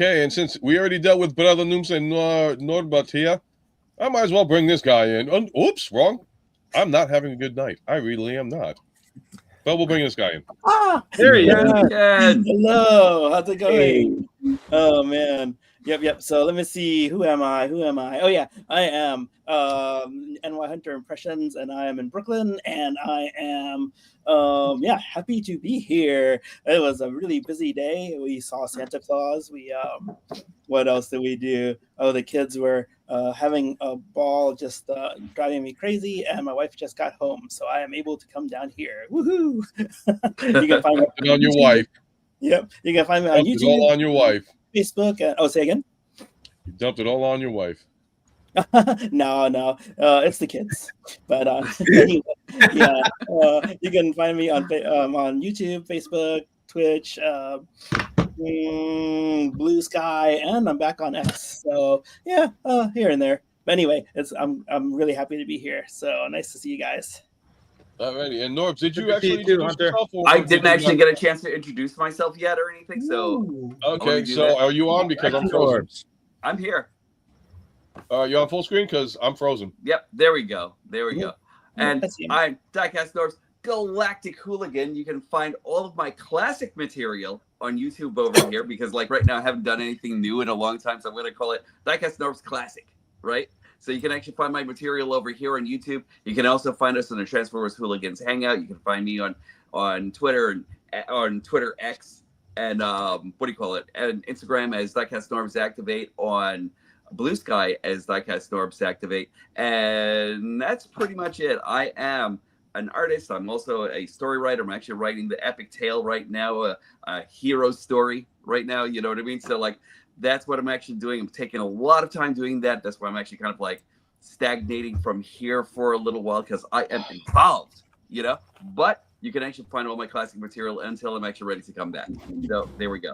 Okay, and since we already dealt with Brother Nooms and Nordbut here, I might as well bring this guy in. Oops, wrong. I'm not having a good night. I really am not. But we'll bring this guy in. There he is. Hello, how's it going? Oh man. Yep. So let me see. Who am I? Oh yeah, I am NyHunter Impressions, and I am in Brooklyn, and I am happy to be here. It was a really busy day. We saw Santa Claus. We what else did we do? Oh, the kids were having a ball, just driving me crazy, and my wife just got home, so I am able to come down here. Woohoo! You can find me on your wife. Yep, you can find me on YouTube. All on your wife. Facebook. Say again. You dumped it all on your wife. No, it's the kids. But anyway, yeah, you can find me on YouTube, Facebook, Twitch, Blue Sky, and I'm back on X. So yeah, here and there. But anyway, I'm really happy to be here. So nice to see you guys. Alrighty, and Norbs, did you actually introduce yourself? I didn't actually get a chance to introduce myself yet or anything. So okay, so are you on? Because I'm frozen. I'm here. You on full screen? Because I'm frozen. Yep, there we go. And I'm Diecast Norbs, Galactic Hooligan. You can find all of my classic material on YouTube over here because, like, right now I haven't done anything new in a long time, so I'm going to call it Diecast Norbs Classic, right? So you can actually find my material over here on YouTube. You can also find us on the Transformers Hooligans Hangout. You can find me on Twitter and on Twitter X and and Instagram as Diecast Norbs Activate, on Blue Sky as Diecast Norbs Activate, and that's pretty much it. I am an artist. I'm also a story writer. I'm actually writing the epic tale right now, a hero story right now. You know what I mean? So like, that's what I'm actually doing. I'm taking a lot of time doing that. That's why I'm actually kind of like stagnating from here for a little while because I am involved, you know. But you can actually find all my classic material until I'm actually ready to come back. So there we go.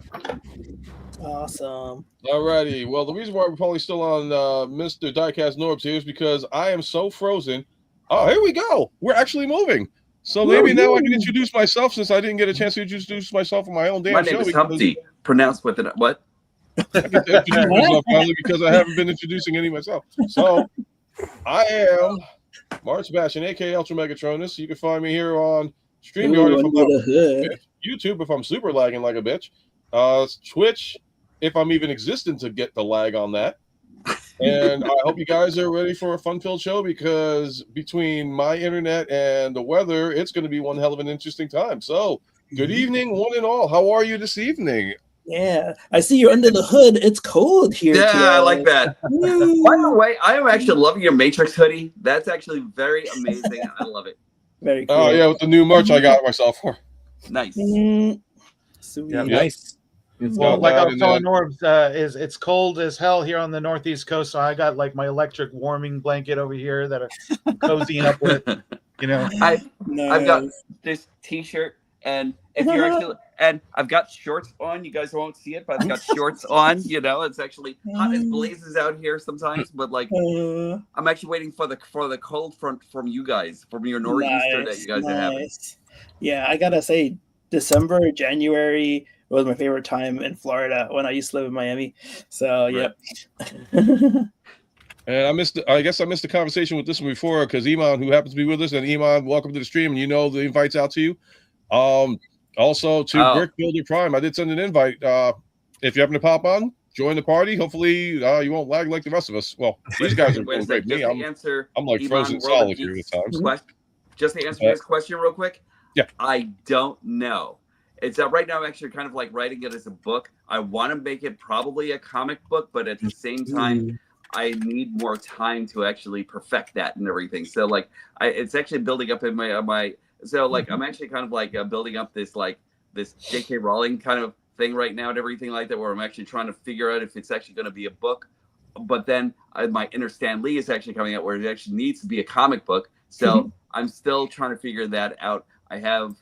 Awesome. Alrighty. Well, the reason why we're probably still on Mr. Diecast Norbs here is because I am so frozen. Oh, here we go. We're actually moving. So maybe now I can introduce myself since I didn't get a chance to introduce myself on my own damn show. My name is Humpty. Pronounced with it what? I get to introduce myself finally because I haven't been introducing any myself. So I am Mark Sebastian, aka Ultra Megatronus. You can find me here on StreamYard YouTube if I'm super lagging like a bitch. Twitch if I'm even existent to get the lag on that. And I hope you guys are ready for a fun-filled show because between my internet and the weather, it's going to be one hell of an interesting time. So good evening, one and all. How are you this evening? Yeah, I see you're under the hood. It's cold here. Yeah, today. I like that. By the way, I am actually loving your Matrix hoodie. That's actually very amazing. I love it. Very cool. Oh, yeah, with the new merch I got myself for. Nice. Sweet. Yeah, nice. Well, like I was telling Norbs, it's cold as hell here on the Northeast Coast, so I got like my electric warming blanket over here that I'm cozying up with. You know, I've got this T-shirt, and if you're actually, and I've got shorts on. You guys won't see it, but I've got shorts on. You know, it's actually hot as blazes out here sometimes. But like, I'm actually waiting for the cold front from you guys, from your nor'easter that you guys are having. Yeah, I gotta say, December, January was my favorite time in Florida when I used to live in Miami. So, right. And I guess I missed the conversation with this one before because Iman, who happens to be with us, and Iman, welcome to the stream. And you know the invite's out to you. Also to Brick Builder Prime, I did send an invite. If you happen to pop on, join the party. Hopefully, you won't lag like the rest of us. Well, these guys are doing great. Me, I'm like Iman frozen solid here at times. Just to answer his question real quick. Yeah. I don't know. It's right now I'm actually kind of like writing it as a book. I want to make it probably a comic book, but at the same time, I need more time to actually perfect that and everything. So like, it's actually building up in my. So like, I'm actually kind of like building up this J.K. Rowling kind of thing right now and everything like that, where I'm actually trying to figure out if it's actually going to be a book. But then my inner Stan Lee is actually coming out where it actually needs to be a comic book. So I'm still trying to figure that out. I have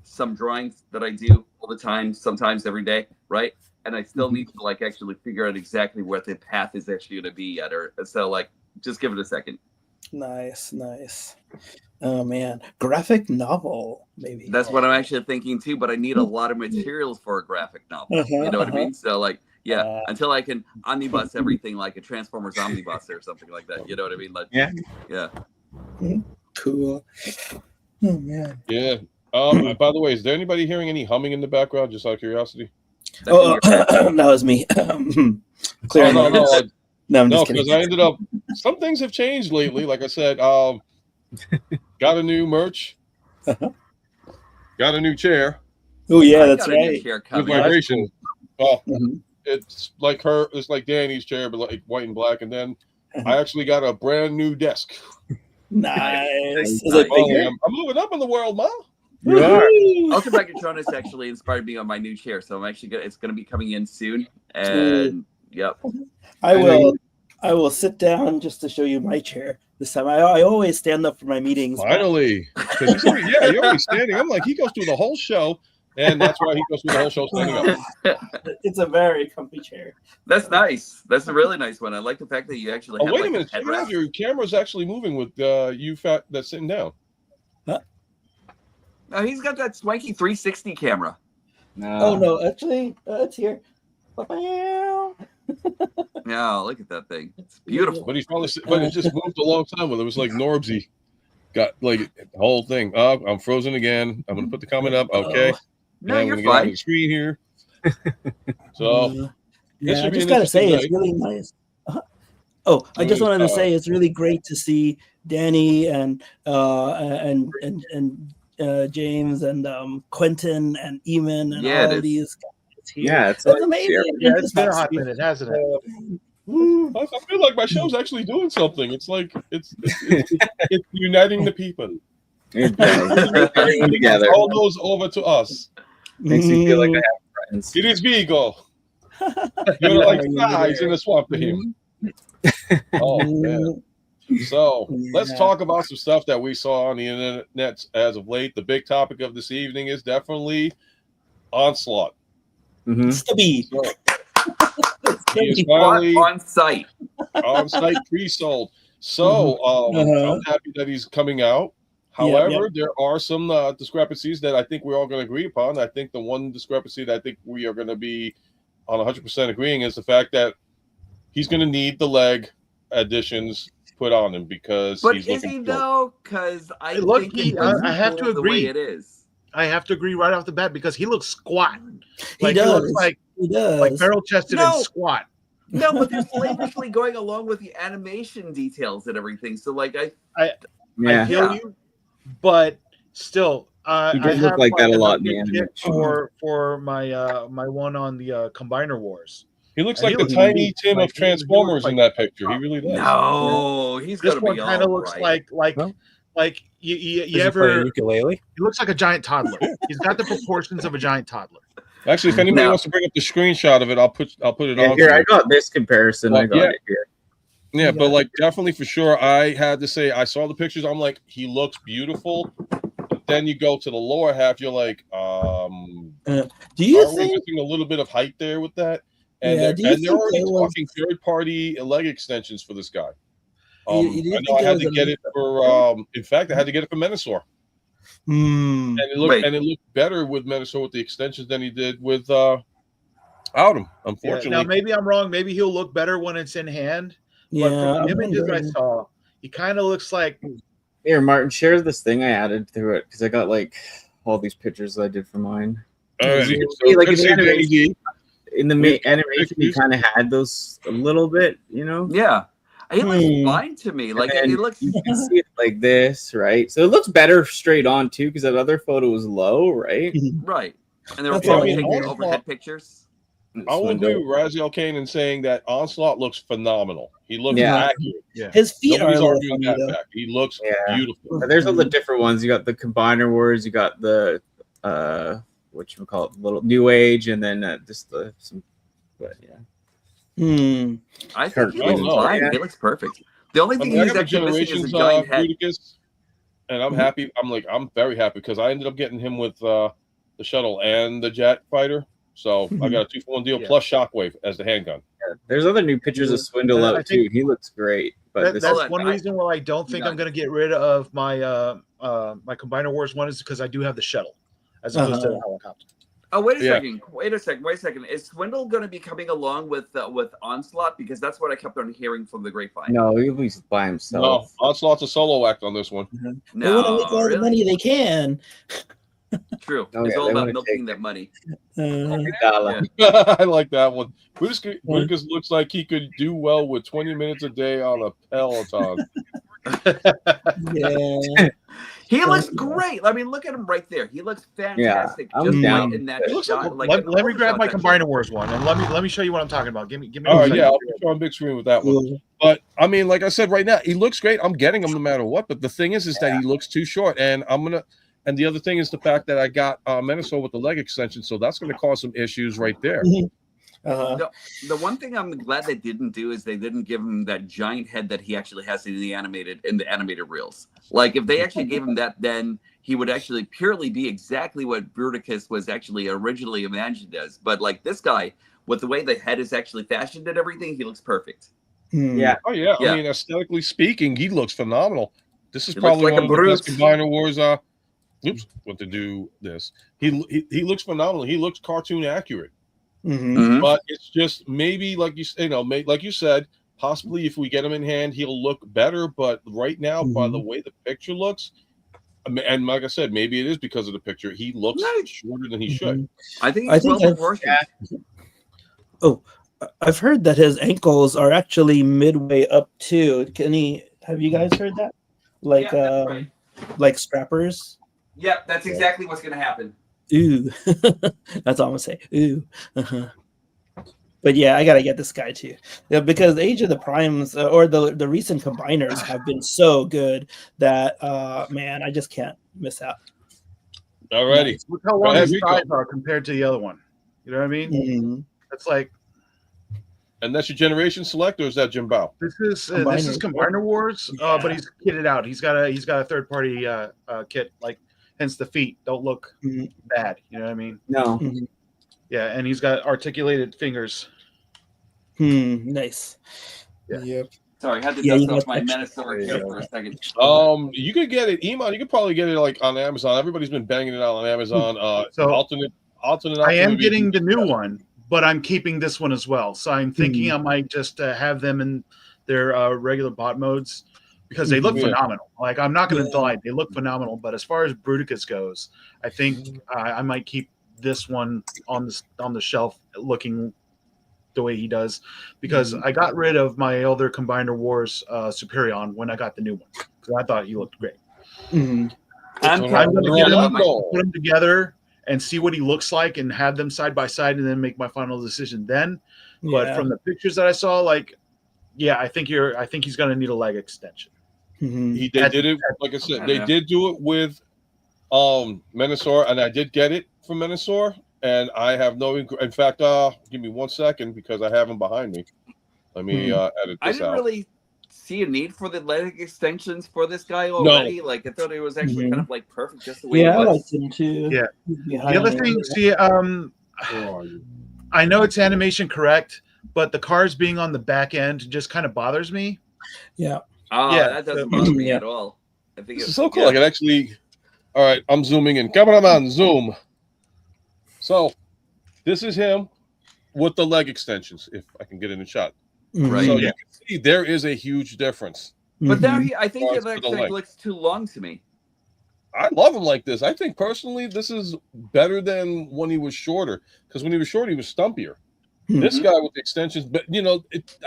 some drawings that I do all the time, sometimes every day, right? And I still need to like actually figure out exactly where the path is actually going to be at, or so like just give it a second. Nice. Oh man, graphic novel maybe. That's what I'm actually thinking too, but I need a lot of materials for a graphic novel. You know what I mean? So like, Yeah, until I can omnibus everything like a Transformers omnibus or something like that. You know what I mean? Like, yeah. Cool. Oh man. Yeah. By the way, is there anybody hearing any humming in the background? Just out of curiosity. That was me. Clear. No, I'm just because kidding. I ended up. Some things have changed lately. Like I said, got a new merch. Got a new chair. Oh yeah, that's right. With vibration. Well, it's like it's like Danny's chair, but like white and black. And then I actually got a brand new desk. Nice. Is it bigger? I'm moving up in the world, Mom. You are. Ultra Megatronus actually inspired me on my new chair, so I'm actually it's gonna be coming in soon. And yep. I will sit down just to show you my chair this time. I always stand up for my meetings. Finally. You're always standing. I'm like, he goes through the whole show, and that's why he goes through the whole show standing up. It's a very comfy chair. That's nice. That's a really nice one. I like the fact that you actually have wait like a minute. Check it out. Your camera's actually moving with you fat that's sitting down. Huh? No, he's got that swanky 360 camera. No. Oh no, actually, it's here. Yeah, look at that thing. It's beautiful. But but it just moved a long time with it. It was like Norbsy got like the whole thing. Oh, I'm frozen again. I'm gonna put the comment up. Okay. No, you're fine. fine. Get the screen here. So I just gotta say it's really nice. Oh, I just wanted to say it's really great to see Danny and James and Quentin and Eamon and all these guys here. Yeah, it's amazing. Yeah, it's been a hot minute, hasn't it? I feel like my show's actually doing something. It's like it's uniting the people. Everyone together. All those over to us. Makes me feel like I have friends. It is Vigo. You're like flies in the swamp to him. Oh man. So let's talk about some stuff that we saw on the internet as of late. The big topic of this evening is definitely Onslaught. It's the B. He is finally on site pre-sold. So I'm happy that he's coming out. However, there are some discrepancies that I think we're all going to agree upon. I think the one discrepancy that I think we are going to be on 100% agreeing is the fact that he's going to need the leg additions put on him because but he's is he though? Because I have to agree. It is. I have to agree right off the bat because he looks squat. He does. He looks like barrel chested and squat. No, but they're slavishly going along with the animation details and everything. So like I feel you, but still I look like that a lot in the animation. For my my one on the Combiner Wars. He looks like the Tiny Tim of Transformers in that picture. He really does. No, he's this gonna one be kind of looks like you ever ukulele? He looks like a giant toddler. He's got the proportions of a giant toddler. Actually, if anybody wants to bring up the screenshot of it, I'll put it on. Here, I got this comparison. I got it here. Yeah, but like definitely for sure, I had to say I saw the pictures. I'm like, he looks beautiful. But then you go to the lower half, you're like, do you think missing a little bit of height there with that? And they're already talking third-party leg extensions for this guy. I know I had to get it for. In fact, I had to get it for Menasor. And it looked better with Menasor with the extensions than he did with Outum. Unfortunately, now maybe I'm wrong. Maybe he'll look better when it's in hand. Yeah, but from the images I saw, he kind of looks like. Here, Martin, share this thing I added through it because I got like all these pictures I did for mine. In the animation, he kind of had those a little bit, you know. Yeah, it looks fine to me. Like it looks. You can see it like this, right? So it looks better straight on too, because that other photo was low, right? Right, and there were overhead pictures. I will agree with Raziel Kane in saying that Onslaught looks phenomenal. He looks accurate. Yeah. His feet are arguing that back. He looks beautiful. There's all the different ones. You got the Combiner Wars. You got the what you call it, little New Age, and then some. But I think he looks fine. He looks perfect. The only thing he's actually missing is a giant head. And I'm happy. I'm very happy because I ended up getting him with the shuttle and the jet fighter. So I got a 2-for-1 deal plus Shockwave as the handgun. Yeah, there's other new pictures of Swindle out too. He looks great. But that's one reason why I don't think I'm going to get rid of my my Combiner Wars one is because I do have the shuttle as opposed to the helicopter. Oh, wait a second. Wait a second. Is Swindle going to be coming along with Onslaught? Because that's what I kept on hearing from the grapevine. No, he'll be by himself. No, Onslaught's a solo act on this one. They want to make all the money they can. True. Oh, It's yeah, all they about wanna milking take that money. $1. I like that one. Brutus looks like he could do well with 20 minutes a day on a Peloton. Yeah. He looks great. I mean, look at him right there. He looks fantastic. I'm just down. right in that shot. Let me grab my Combiner Wars one and let me show you what I'm talking about. Give me. All right, I'll put you on big screen with that one. But I mean, like I said, right now he looks great. I'm getting him no matter what. But the thing is that he looks too short, and And the other thing is the fact that I got Menasor with the leg extension, so that's going to cause some issues right there. The one thing I'm glad they didn't do is they didn't give him that giant head that he actually has in the animated reels. Like if they actually gave him that, then he would actually purely be exactly what Bruticus was actually originally imagined as. But like this guy, with the way the head is actually fashioned and everything, he looks perfect. Yeah. Oh yeah. I mean, aesthetically speaking, he looks phenomenal. This is probably like one of the best Combiner Wars. Want to do this? He looks phenomenal. He looks cartoon accurate. But it's just maybe like like you said, possibly if we get him in hand, he'll look better. But right now, by the way the picture looks, and like I said, maybe it is because of the picture. He looks shorter than he should. I think well proportioned. Oh, I've heard that his ankles are actually midway up too. Have you guys heard that? Like like strappers? Yep, that's exactly what's going to happen. Ooh, that's all I'm gonna say. Ooh, but yeah, I gotta get this guy too, because Age of the Primes or the recent combiners have been so good that man, I just can't miss out. Alrighty, look how long his thighs are compared to the other one. You know what I mean? It's like. And that's your generation select, or is that Jim Bao? This is Combiner Wars, but he's kitted out. He's got a third party kit, like hence the feet don't look bad. You know what I mean? No. Yeah, and he's got articulated fingers. Nice. Yeah. Yep. Sorry, I had to dust off my Menasor here for a second. You could get it, Iman. You could probably get it like on Amazon. Everybody's been banging it out on Amazon. Alternate. I am getting the new one. But I'm keeping this one as well. So I'm thinking I might just have them in their regular bot modes because they look phenomenal. Like I'm not going to lie, they look phenomenal. But as far as Bruticus goes, I think I might keep this one on the shelf looking the way he does because I got rid of my other Combiner Wars Superion when I got the new one because I thought he looked great. I'm going to put them together and see what he looks like and have them side by side and then make my final decision then. But from the pictures that I saw, I think he's going to need a leg extension. They did it, like I said, they did do it with Menasor, and I did get it from Menasor, and I have no, in fact, give me 1 second because I have him behind me. Let me edit this out. I didn't really see a need for the leg extensions for this guy already. No. Like I thought it was actually kind of like perfect just the way it was. I liked him too. Yeah. The other thing, I know it's animation correct, but the cars being on the back end just kind of bothers me. Yeah. Oh, yeah, that doesn't bother me at all. I think it's so cool. I can actually. All right, I'm zooming in. Cameraman, zoom. So, this is him with the leg extensions. If I can get in the shot. Right. So you can see there is a huge difference. But now I think it looks too long to me. I love him like this. I think personally this is better than when he was shorter. Because when he was short, he was stumpier. This guy with the extensions, but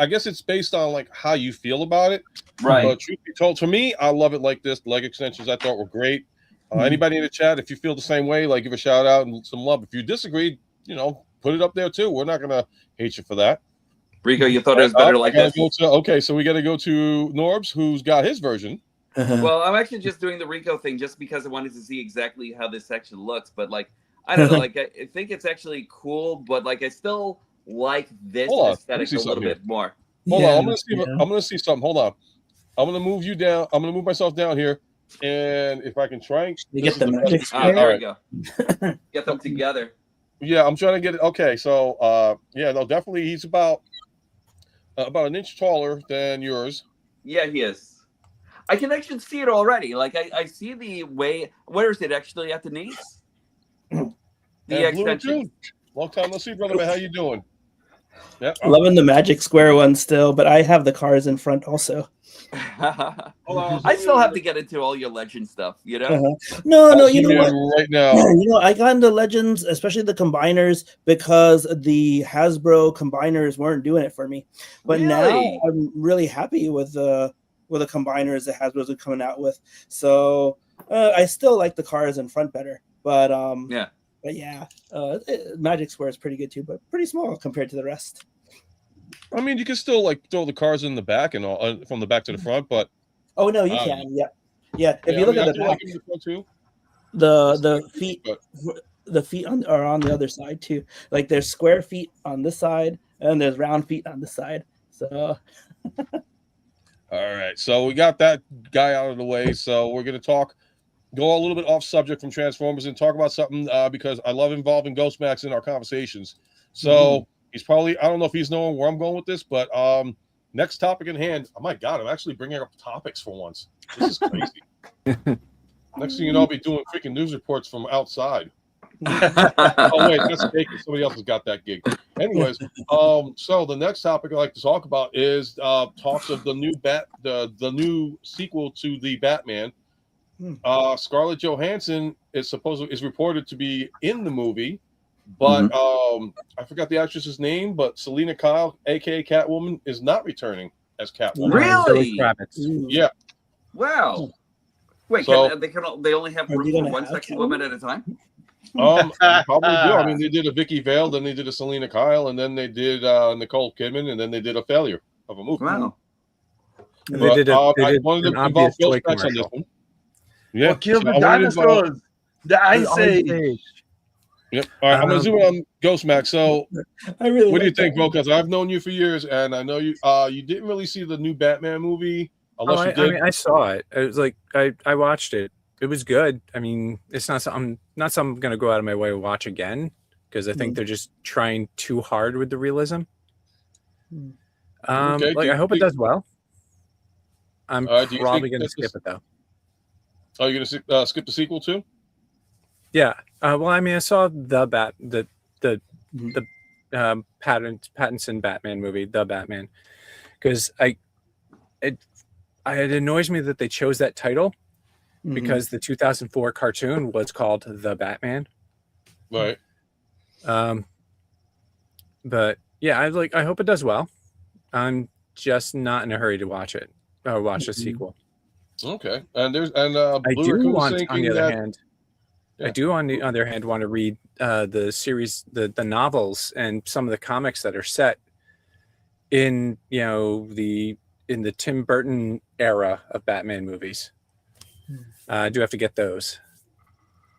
I guess it's based on like how you feel about it. Right. But truth be told, for me, I love it like this. The leg extensions I thought were great. Anybody in the chat, if you feel the same way, like give a shout out and some love. If you disagree, put it up there too. We're not gonna hate you for that. Rico, you thought it was better like this? Okay, so we got to go to Norbs, who's got his version. Well, I'm actually just doing the Rico thing just because I wanted to see exactly how this section looks. But like, I don't know, like I think it's actually cool, but like I still like this aesthetic a little bit more. Hold on, I'm gonna see something. Hold on, I'm gonna move you down. I'm gonna move myself down here, and if I can try and get the magic there we go. Get them together. Yeah, I'm trying to get it. Okay, so definitely he's about an inch taller than yours. Yeah, he is. I can actually see it already. Like I see the way. Where is it actually at the knees? The And Blue extension. too. Long time no see, brother. Man, how you doing? Yeah. Loving the Magic Square one still, but I have the cars in front also. I still have to get into all your legend stuff, you know? No, you know what? Right now. You know, I got into Legends, especially the combiners, because the Hasbro combiners weren't doing it for me. But now I'm really happy with the combiners that Hasbro's are coming out with. So I still like the cars in front better. But Magic Square is pretty good too, but pretty small compared to the rest. I mean, you can still like throw the cars in the back and all from the back to the front, but oh no, you can, yeah. If you look at the back, in the front too. The feet, the feet are on the other side too. Like there's square feet on this side, and there's round feet on this side. So, all right, so we got that guy out of the way. So we're gonna go a little bit off subject from Transformers and talk about something because I love involving Ghostmax in our conversations. So. He's probably, I don't know if he's knowing where I'm going with this, but next topic in hand. Oh my God, I'm actually bringing up topics for once. This is crazy. Next thing you know, I'll be doing freaking news reports from outside. Oh wait, that's fake. Somebody else has got that gig. Anyways, so the next topic I'd like to talk about is talks of the new sequel to the Batman. Scarlett Johansson is reported to be in the movie. But I forgot the actress's name, but Selena Kyle, aka Catwoman, is not returning as Catwoman. Really? Yeah. Wow. Wait, so, they only have room for one sexy woman at a time? Probably do. I mean, they did a Vicky Vale, then they did a Selena Kyle, and then they did Nicole Kidman, and then they did a failure of a movie. Wow. But, they did I wanted to involve Ghostmax on this one. Yeah. Well, kill the dinosaurs. The Ice Age. Yep. All right, I'm gonna zoom in on Ghostmax. So, what do you think, bro? Because I've known you for years, and I know you. You didn't really see the new Batman movie, unless you did. I mean, I saw it. It was like I watched it. It was good. I mean, it's not something I'm gonna go out of my way to watch again because I think they're just trying too hard with the realism. Okay. I hope it does well. I'm probably gonna skip it though. Oh, you're gonna skip the sequel too? Yeah. Well, I mean, I saw the Pattinson Batman movie, The Batman, because it annoys me that they chose that title because the 2004 cartoon was called The Batman. Right. But yeah, I hope it does well. I'm just not in a hurry to watch it or watch the sequel. Okay. And I do want, on the other hand. Yeah. I do, on the other hand, want to read the series, the novels, and some of the comics that are set in the Tim Burton era of Batman movies. I do have to get those.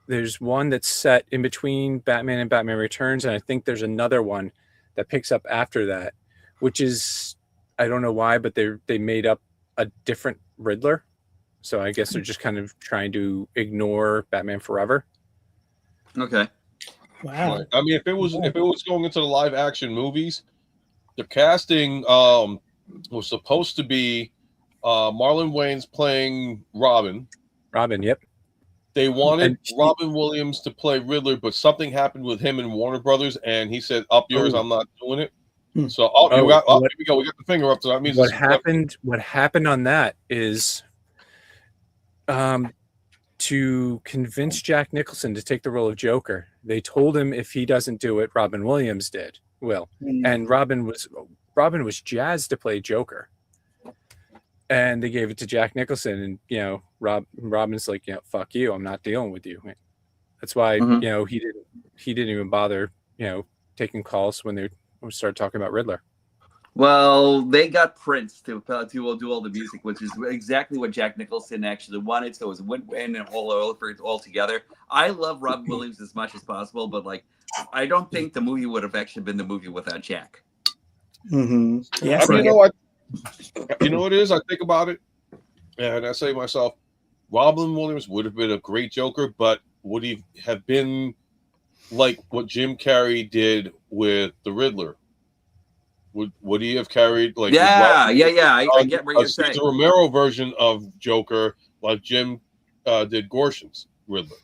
There's one that's set in between Batman and Batman Returns, and I think there's another one that picks up after that, which is, I don't know why, but they made up a different Riddler. So I guess they're just kind of trying to ignore Batman Forever. Okay. Wow. Right. I mean, if it was going into the live action movies, the casting was supposed to be Marlon Wayans playing Robin. Robin, yep. They wanted Robin Williams to play Riddler, but something happened with him and Warner Brothers, and he said, "Up yours, I'm not doing it." So here we go. We got the finger up. So that means what happened on that is to convince Jack Nicholson to take the role of Joker. They told him if he doesn't do it, Robin Williams will. And Robin was jazzed to play Joker. And they gave it to Jack Nicholson, and Robin's like, fuck you, I'm not dealing with you. That's why he didn't even bother taking calls when they started talking about Riddler. Well, they got Prince to do all the music, which is exactly what Jack Nicholson actually wanted. So it was a win-win and all together. I love Robin Williams as much as possible, but I don't think the movie would have actually been the movie without Jack. Mm-hmm. Yeah, I mean, you know what it is? I think about it, and I say to myself, Robin Williams would have been a great Joker, but would he have been like what Jim Carrey did with the Riddler? Would he have carried like I get what you're saying. It's a Romero version of Joker, like Jim did Gorshin's Riddler.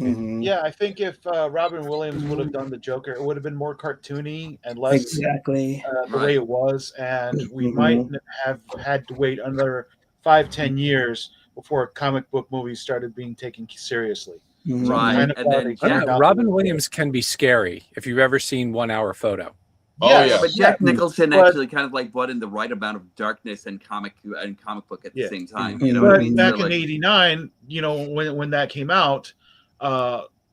Mhm. Yeah, I think if Robin Williams would have done the Joker, it would have been more cartoony and less Exactly. the way it was, and we Mhm. might have had to wait another 5-10 years before comic book movies started being taken seriously. Mhm. So I'm Right, kind of and glad then they Jack- turned out Robin the way they Williams can be scary if you've ever seen 1 Hour Photo. Oh, Yes, yeah. but Jack yes. Nicholson But- actually kind of like brought in the right amount of darkness and comic book at the Yeah. same time. Mhm. You know what I But mean? back So, in like, '89, you know, when that came out,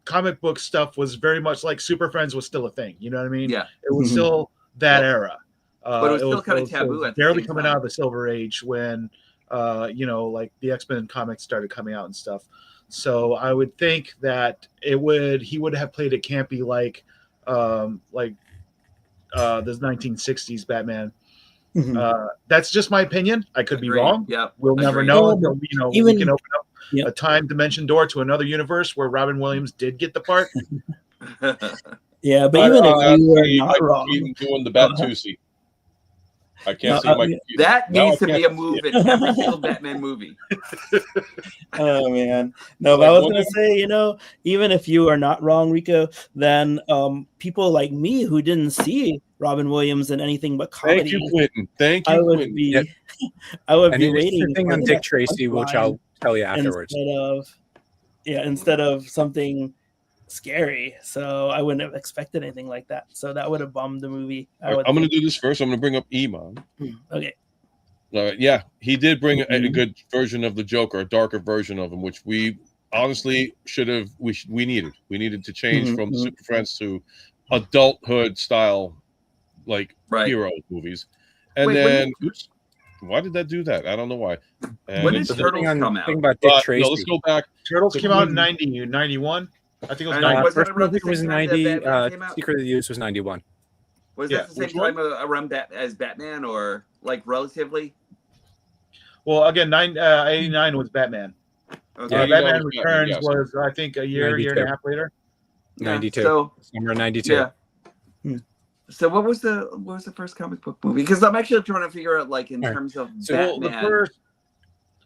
comic book stuff was very much like Super Friends was still a thing. You know what I mean? yeah, It was Mhm. still that Yep. era. But it was still kinda taboo at the barely same coming time. out of the Silver Age when, you know, like the X-Men comics started coming out and stuff. So I would think that he would have played it campy like the 1960s Batman. Mhm. That's just my opinion. I could be Agreed. wrong. Yep. We'll never Agreed. know Well, until we even- can open up Yep. a time dimension door to another universe where Robin Williams did get the part. Yeah, but even if you were not wrong, Even doing the Bat-Tusi. I can't see No, my. That Now needs I to be can't a see move it. in every single Batman movie. oh man, no. But Like, I was what gonna if- say, you know, even if you are not wrong, Rico, then people like me who didn't see Robin Williams in anything but comedy, Thank you, Quentin. Thank I you, would Quentin. be, Yep. I would And be an waiting interesting thing for on the Dick next Tracy, which punchline I'll tell you afterwards. instead of something scary. So I wouldn't have expected anything like that. So that would have bummed the movie. I'm going to do this first. I'm going to bring up Iman. Okay. Yeah, he did bring a good version of the Joker, a darker version of him, which we honestly should have. We needed. We needed to change from Super Friends to adulthood style, like hero movies. And Wait, then, oops, why did that do that? I don't know why. And When did it's- Turtles come out? Thing about Dick Tracy. no, let's go back. Turtles So came out in Quentin- 91. I think it was And 90. was that First around the movie was same time that 90. Batman came out? Secret of the Use was 91. Was Yeah, that the same which one? time around as Batman, or like relatively? Well, again, 89 was Batman. Okay. Yeah, Batman was Batman, Returns yes. was, I think, a year and a 92. half later. Yeah, 92. So Summer 92. yeah. So what was the first comic book movie? Because I'm actually trying to figure out, like, in All right. terms of So, Well, Batman. the first,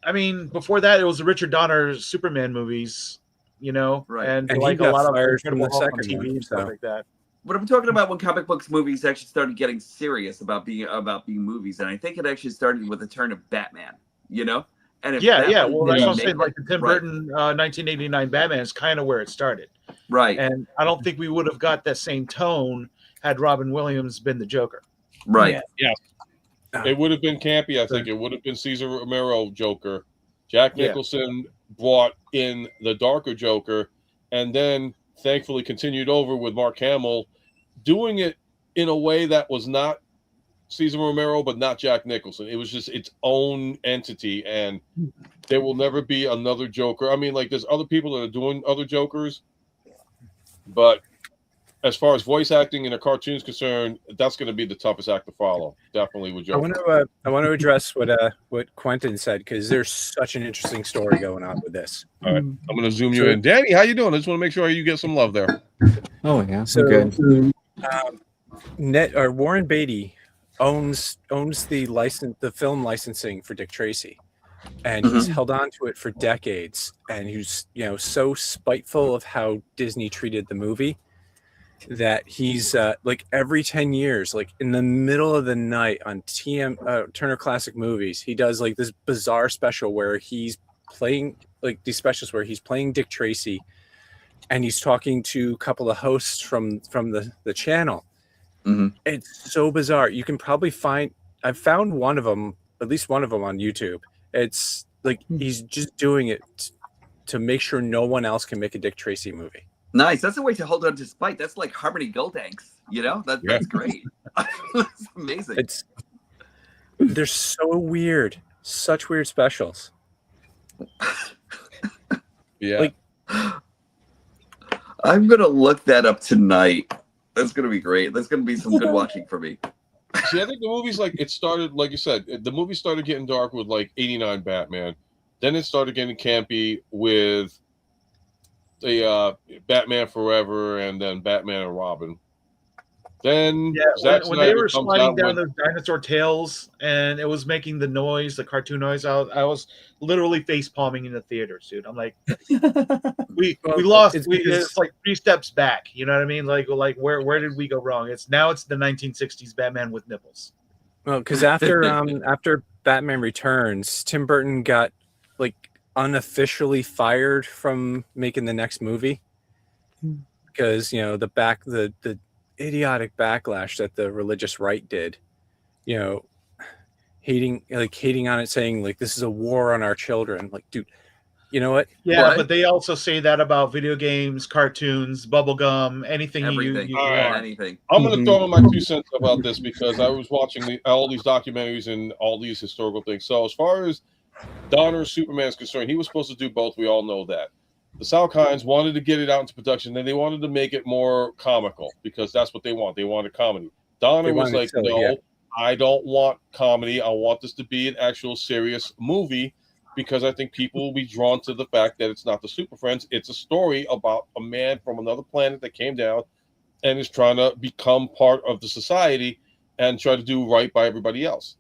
I mean, before that, it was the Richard Donner Superman movies, you know, Right. and And he like a got lot of fired from Incredible the Hulk on second TV one, and stuff so. like that. But I'm talking about when comic books movies actually started getting serious about being movies, and I think it actually started with the turn of Batman. You know, and if Yeah. Batman Well, that's didn't what I'm make saying. it- Like the Tim Burton 1989 Batman is kind of where it started. right, And I don't think we would have got that same tone had Robin Williams been the Joker. right. Yeah. It would have been campy. I think it would have been Cesar Romero Joker. Jack Yeah. Nicholson brought in the darker Joker, and then thankfully continued over with Mark Hamill, doing it in a way that was not Cesar Romero, but not Jack Nicholson. It was just its own entity, and there will never be another Joker. I mean, like, there's other people that are doing other Jokers, but as far as voice acting in a cartoon is concerned, that's going to be the toughest act to follow. Definitely with Joker. I want to address what Quentin said, because there's such an interesting story going on with this. All right, I'm going to zoom you in. Danny, how you doing? I just want to make sure you get some love there. Oh yeah, So, I'm good. Warren Beatty owns the film licensing for Dick Tracy, and he's held on to it for decades. And he's so spiteful of how Disney treated the movie that he's like every 10 years, like in the middle of the night on Turner Classic Movies, he does like this bizarre special where he's playing like these specials where he's playing Dick Tracy, and he's talking to a couple of hosts from the channel. It's so bizarre. You can probably I've found one of them, at least one of them on YouTube. It's like he's just doing it to make sure no one else can make a Dick Tracy movie. Nice. That's a way to hold on to spite. That's like Harmony Goldanks. You know, that's great. That's amazing. They're so weird, such weird specials. Yeah. Like, I'm gonna look that up tonight. That's gonna be great. That's gonna be some good watching for me. See, I think the movies, like, it started, like you said, the movie started getting dark with like 89 Batman. Then it started getting campy with the Batman Forever and then Batman and Robin. Then when they Snyder were comes sliding out down with, those dinosaur tails and it was making the noise, the cartoon noise, I was literally face palming in the theater, dude. I'm like, we lost. It's like 3 steps back. You know what I mean? Like where did we go wrong? It's the 1960s Batman with nipples. Well, because after Batman Returns, Tim Burton got like unofficially fired from making the next movie because the idiotic backlash that the religious right did, hating on it, saying like this is a war on our children. Like, dude, you know what? Yeah, but they also say that about video games, cartoons, bubblegum, anything you want. Anything. I'm going to throw in my 2 cents about this because I was watching all these documentaries and all these historical things. So as far as Donner's Superman is concerned, he was supposed to do both. We all know that. The Salkinds wanted to get it out into production, then they wanted to make it more comical because that's what they want. They wanted comedy. Donner was like, no, I don't want comedy. I want this to be an actual serious movie because I think people will be drawn to the fact that it's not the Super Friends. It's a story about a man from another planet that came down and is trying to become part of the society and try to do right by everybody else.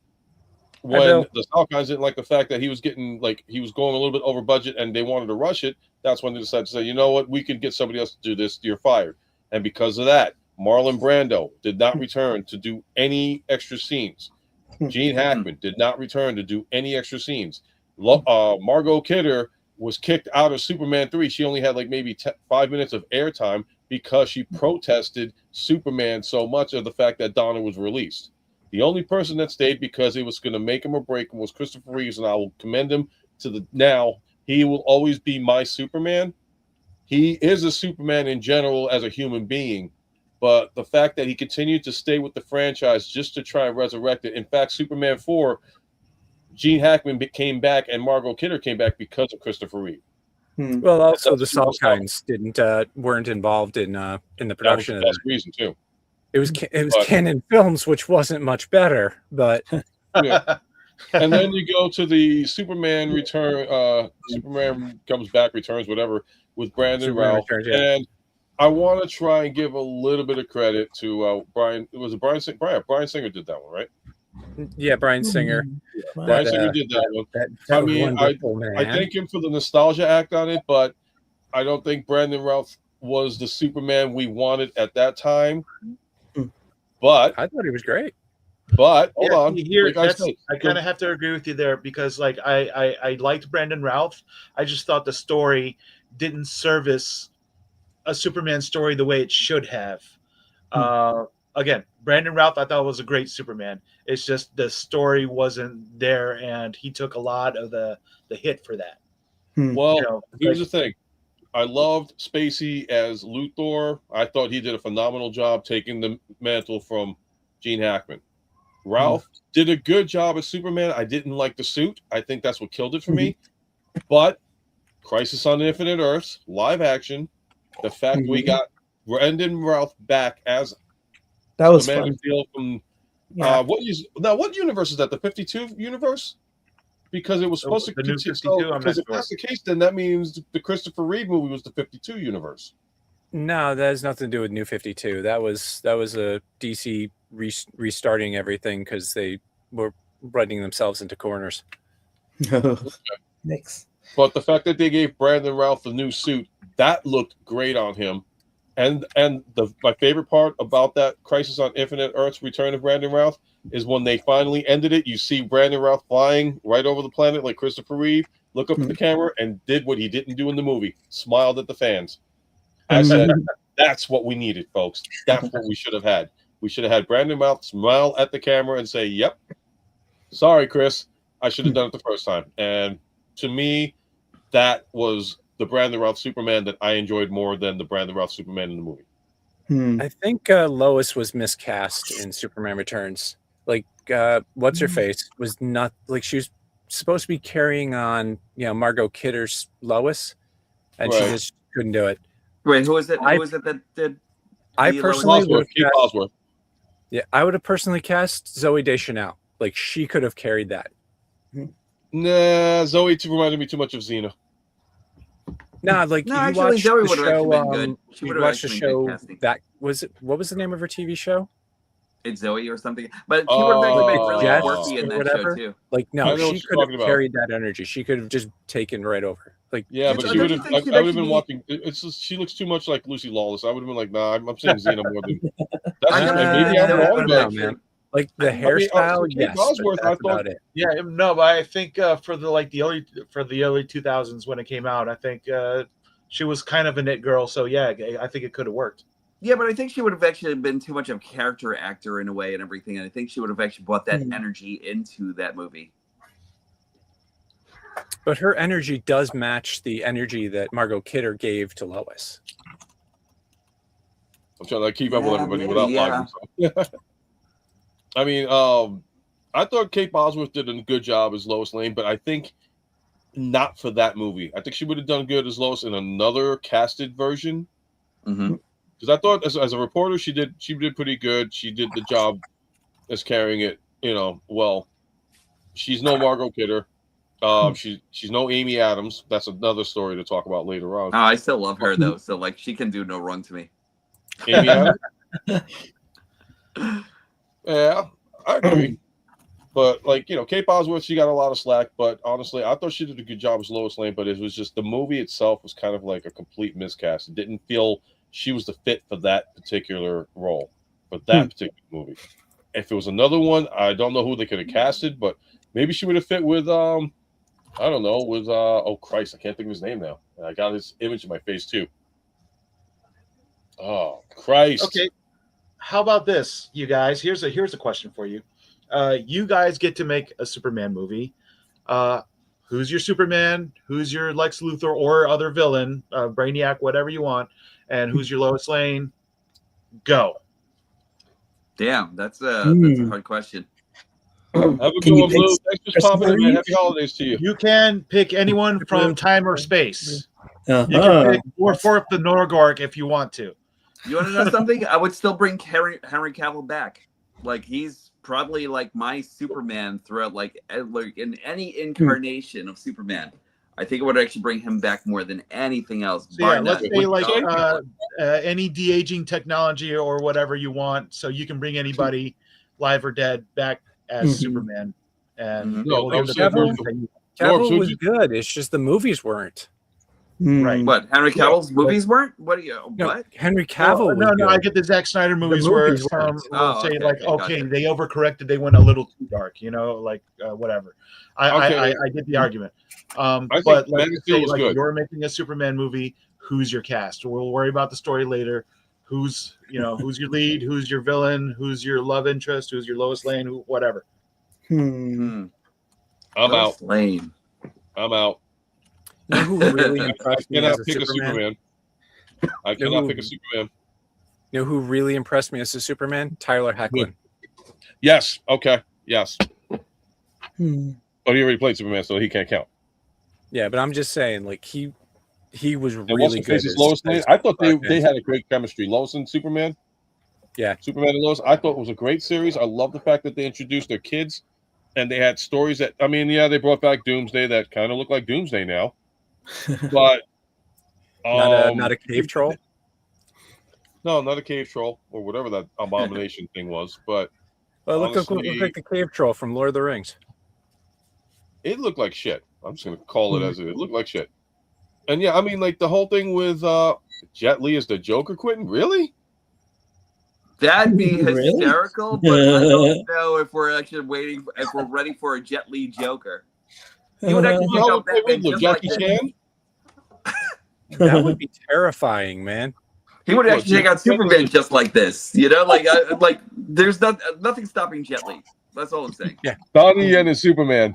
When the Salkinds didn't like the fact that he was going a little bit over budget and they wanted to rush it, that's when they decided to say, you know what, we can get somebody else to do this, you're fired. And because of that, Marlon Brando did not return to do any extra scenes. Gene Hackman did not return to do any extra scenes. Margot Kidder was kicked out of Superman 3. She only had like maybe 5 minutes of airtime because she protested Superman so much of the fact that Donner was released. The only person that stayed because it was going to make him or break him was Christopher Reeves, and I will commend him now. He will always be my Superman. He is a Superman in general as a human being, but the fact that he continued to stay with the franchise just to try and resurrect it. In fact, Superman 4, Gene Hackman came back and Margot Kidder came back because of Christopher Reeve. Well, also the Salkinds weren't involved in the production. That was the best reason too. It was Canon Films, which wasn't much better, but yeah. And then you go to the Superman return. Superman comes back, returns, whatever, with Brandon Routh. And I want to try and give a little bit of credit to Brian. Was it Brian Singer? Brian Singer did that one, right? Yeah, Brian Singer. Brian Singer did that one. I thank him for the nostalgia act on it, but I don't think Brandon Routh was the Superman we wanted at that time. But I thought he was great. But hold on, I kind of have to agree with you there because, like, I liked Brandon Routh. I just thought the story didn't service a Superman story the way it should have. Again, Brandon Routh I thought was a great Superman. It's just the story wasn't there, and he took a lot of the hit for that. Well, here's the thing. I loved Spacey as Luthor. I thought he did a phenomenal job taking the mantle from Gene Hackman. Ralph did a good job as Superman. I didn't like the suit. I think that's what killed it for me. But Crisis on Infinite Earths, live action, the fact we got Brandon Routh back as that was the Man fun. of Steel from what universe is that? The 52 universe? Because it was supposed to the new 52. Because if that's the case, then that means the Christopher Reeve movie was the 52 universe. No, that has nothing to do with New 52. That was a DC restarting everything because they were running themselves into corners. Next. But the fact that they gave Brandon Routh the new suit, that looked great on him. And my favorite part about that Crisis on Infinite Earths Return of Brandon Routh is when they finally ended it, you see Brandon Routh flying right over the planet like Christopher Reeve, look up at the camera and did what he didn't do in the movie, smiled at the fans. I said, that's what we needed, folks. That's what we should have had. We should have had Brandon Routh smile at the camera and say, yep, sorry, Chris, I should have done it the first time. And to me, that was the Brandon Routh Superman that I enjoyed more than the Brandon Routh Superman in the movie. I think Lois was miscast in Superman Returns. Like, what's her face was not like she was supposed to be carrying on, Margot Kidder's Lois, and she just couldn't do it. Wait, who was it? Who was it that did? I personally would have cast, I would have personally cast Zooey Deschanel. Like, she could have carried that. Nah, Zoe reminded me too much of Xena. No, like No, you actually, watched Zoe the would have actually show. been good. She You would have watched the actually been good show casting. that was it. What was the name of her TV show? It's Zoe or something. But she would have actually been really Jess quirky in or that whatever. show too. Like I no, know what she you're could have talking about. carried that energy. She could have just taken right over. Like Yeah, but she Don't would you have. think she'd I would have been actually watching. It's just, she looks too much like Lucy Lawless. I would have been like, nah, I'm saying Xena more than. That's just I maybe I'm don't wrong, know, but man. Like the I mean, hairstyle, Kate yes, Bosworth, but I that's thought- about it. Yeah, no, but I think for the early 2000s when it came out, I think she was kind of a knit girl. So yeah, I think it could have worked. Yeah, but I think she would have actually been too much of a character actor in a way and everything. And I think she would have actually brought that energy into that movie. But her energy does match the energy that Margot Kidder gave to Lois. I'm trying to keep up with everybody maybe, without yeah. lagging. So. I mean, I thought Kate Bosworth did a good job as Lois Lane, but I think not for that movie. I think she would have done good as Lois in another casted version. Mm-hmm. Because I thought as a reporter, she did pretty good. She did the job as carrying it, well. She's no Margot Kidder. She's no Amy Adams. That's another story to talk about later on. Oh, I still love her though. So like, she can do no wrong to me. Amy Adams. Yeah, I agree. But like Kate Bosworth, she got a lot of slack. But honestly, I thought she did a good job as Lois Lane. But it was just the movie itself was kind of like a complete miscast. It didn't feel she was the fit for that particular role, for that particular movie. If it was another one, I don't know who they could have casted, but maybe she would have fit with I don't know, with oh Christ, I can't think of his name now. I got his image in my face too. Oh Christ. Okay. How about this, you guys? Here's a question for you. You guys get to make a Superman movie. Who's your Superman? Who's your Lex Luthor or other villain? Brainiac, whatever you want. And who's your Lois Lane? Go. Damn, that's a hard question. Have a good one, Blue. Thanks for popping in, man. Happy holidays to you. You can pick anyone from time or space. You can pick Warforth the Norgork if you want to. You want to know something? I would still bring Henry Cavill back. Like, he's probably like my Superman throughout, like in any incarnation of Superman. I think it would actually bring him back more than anything else. So yeah, let's say like any de-aging technology or whatever you want, so you can bring anybody, live or dead, back as Superman. And Cavill was good. It's just the movies weren't. Right. What, Henry Cavill's movies weren't? What do you? No, what? Henry Cavill. No, I get the Zack Snyder movies where some will say like, okay, they overcorrected, they went a little too dark, like whatever. I get the argument. But let's say like you're making a Superman movie, who's your cast? We'll worry about the story later. Who's who's your lead? Who's your villain? Who's your love interest? Who's your Lois Lane? Whatever. I'm Lois out. Lane. I'm out. You know who really impressed me as a pick Superman? I cannot pick a Superman. You know who really impressed me as a Superman? Tyler Hoechlin. Yes. Okay. Yes. But he already played Superman, so he can't count. Yeah, but I'm just saying, like he was really good. Lois Lane. I thought they had a great chemistry. Lois and Superman. Yeah, Superman and Lois. I thought it was a great series. I love the fact that they introduced their kids, and they had stories that they brought back Doomsday that kind of look like Doomsday now. But not a cave troll. No, not a cave troll or whatever that abomination thing was. But it looked like the cave troll from Lord of the Rings. It looked like shit. I'm just gonna call it as it looked like shit. And yeah, I mean, like the whole thing with Jet Li as the Joker, Quentin. Really? That'd be hysterical, but I don't know if we're actually if we're ready for a Jet Li Joker. He would actually take out Batman just Jackie like Chan. That would be terrifying, man. He would actually take out Superman just like this, like there's nothing stopping Jet Li. That's all I'm saying. Yeah, Donnie Yen is Superman.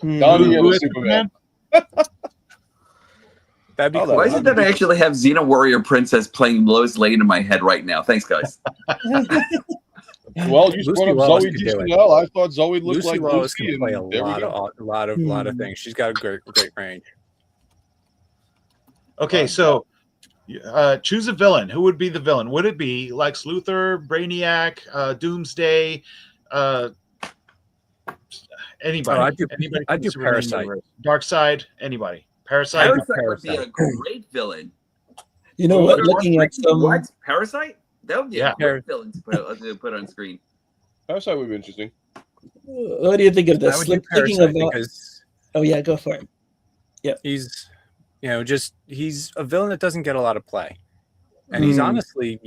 Donnie Yen is Superman. That'd be cool. Why is it that I actually have Xena Warrior Princess playing Lois Lane in my head right now? Thanks, guys. Well, you brought up Zoe Deschanel. I thought Zoe looked Lucy like Lawless Lucy, can play a lot of things. She's got a great range. Okay, so choose a villain. Who would be the villain? Would it be Lex Luthor, Brainiac, Doomsday, Anybody. I'd do Parasite. Dark Side, anybody. Parasite would be a great villain. You know what? Looking at some what Parasite, that would be a great villain to put on screen. Parasite would be interesting. What do you think of this? I would do Thinking Parasite about, because yeah, go for it. Yeah, he's he's a villain that doesn't get a lot of play, and he's honestly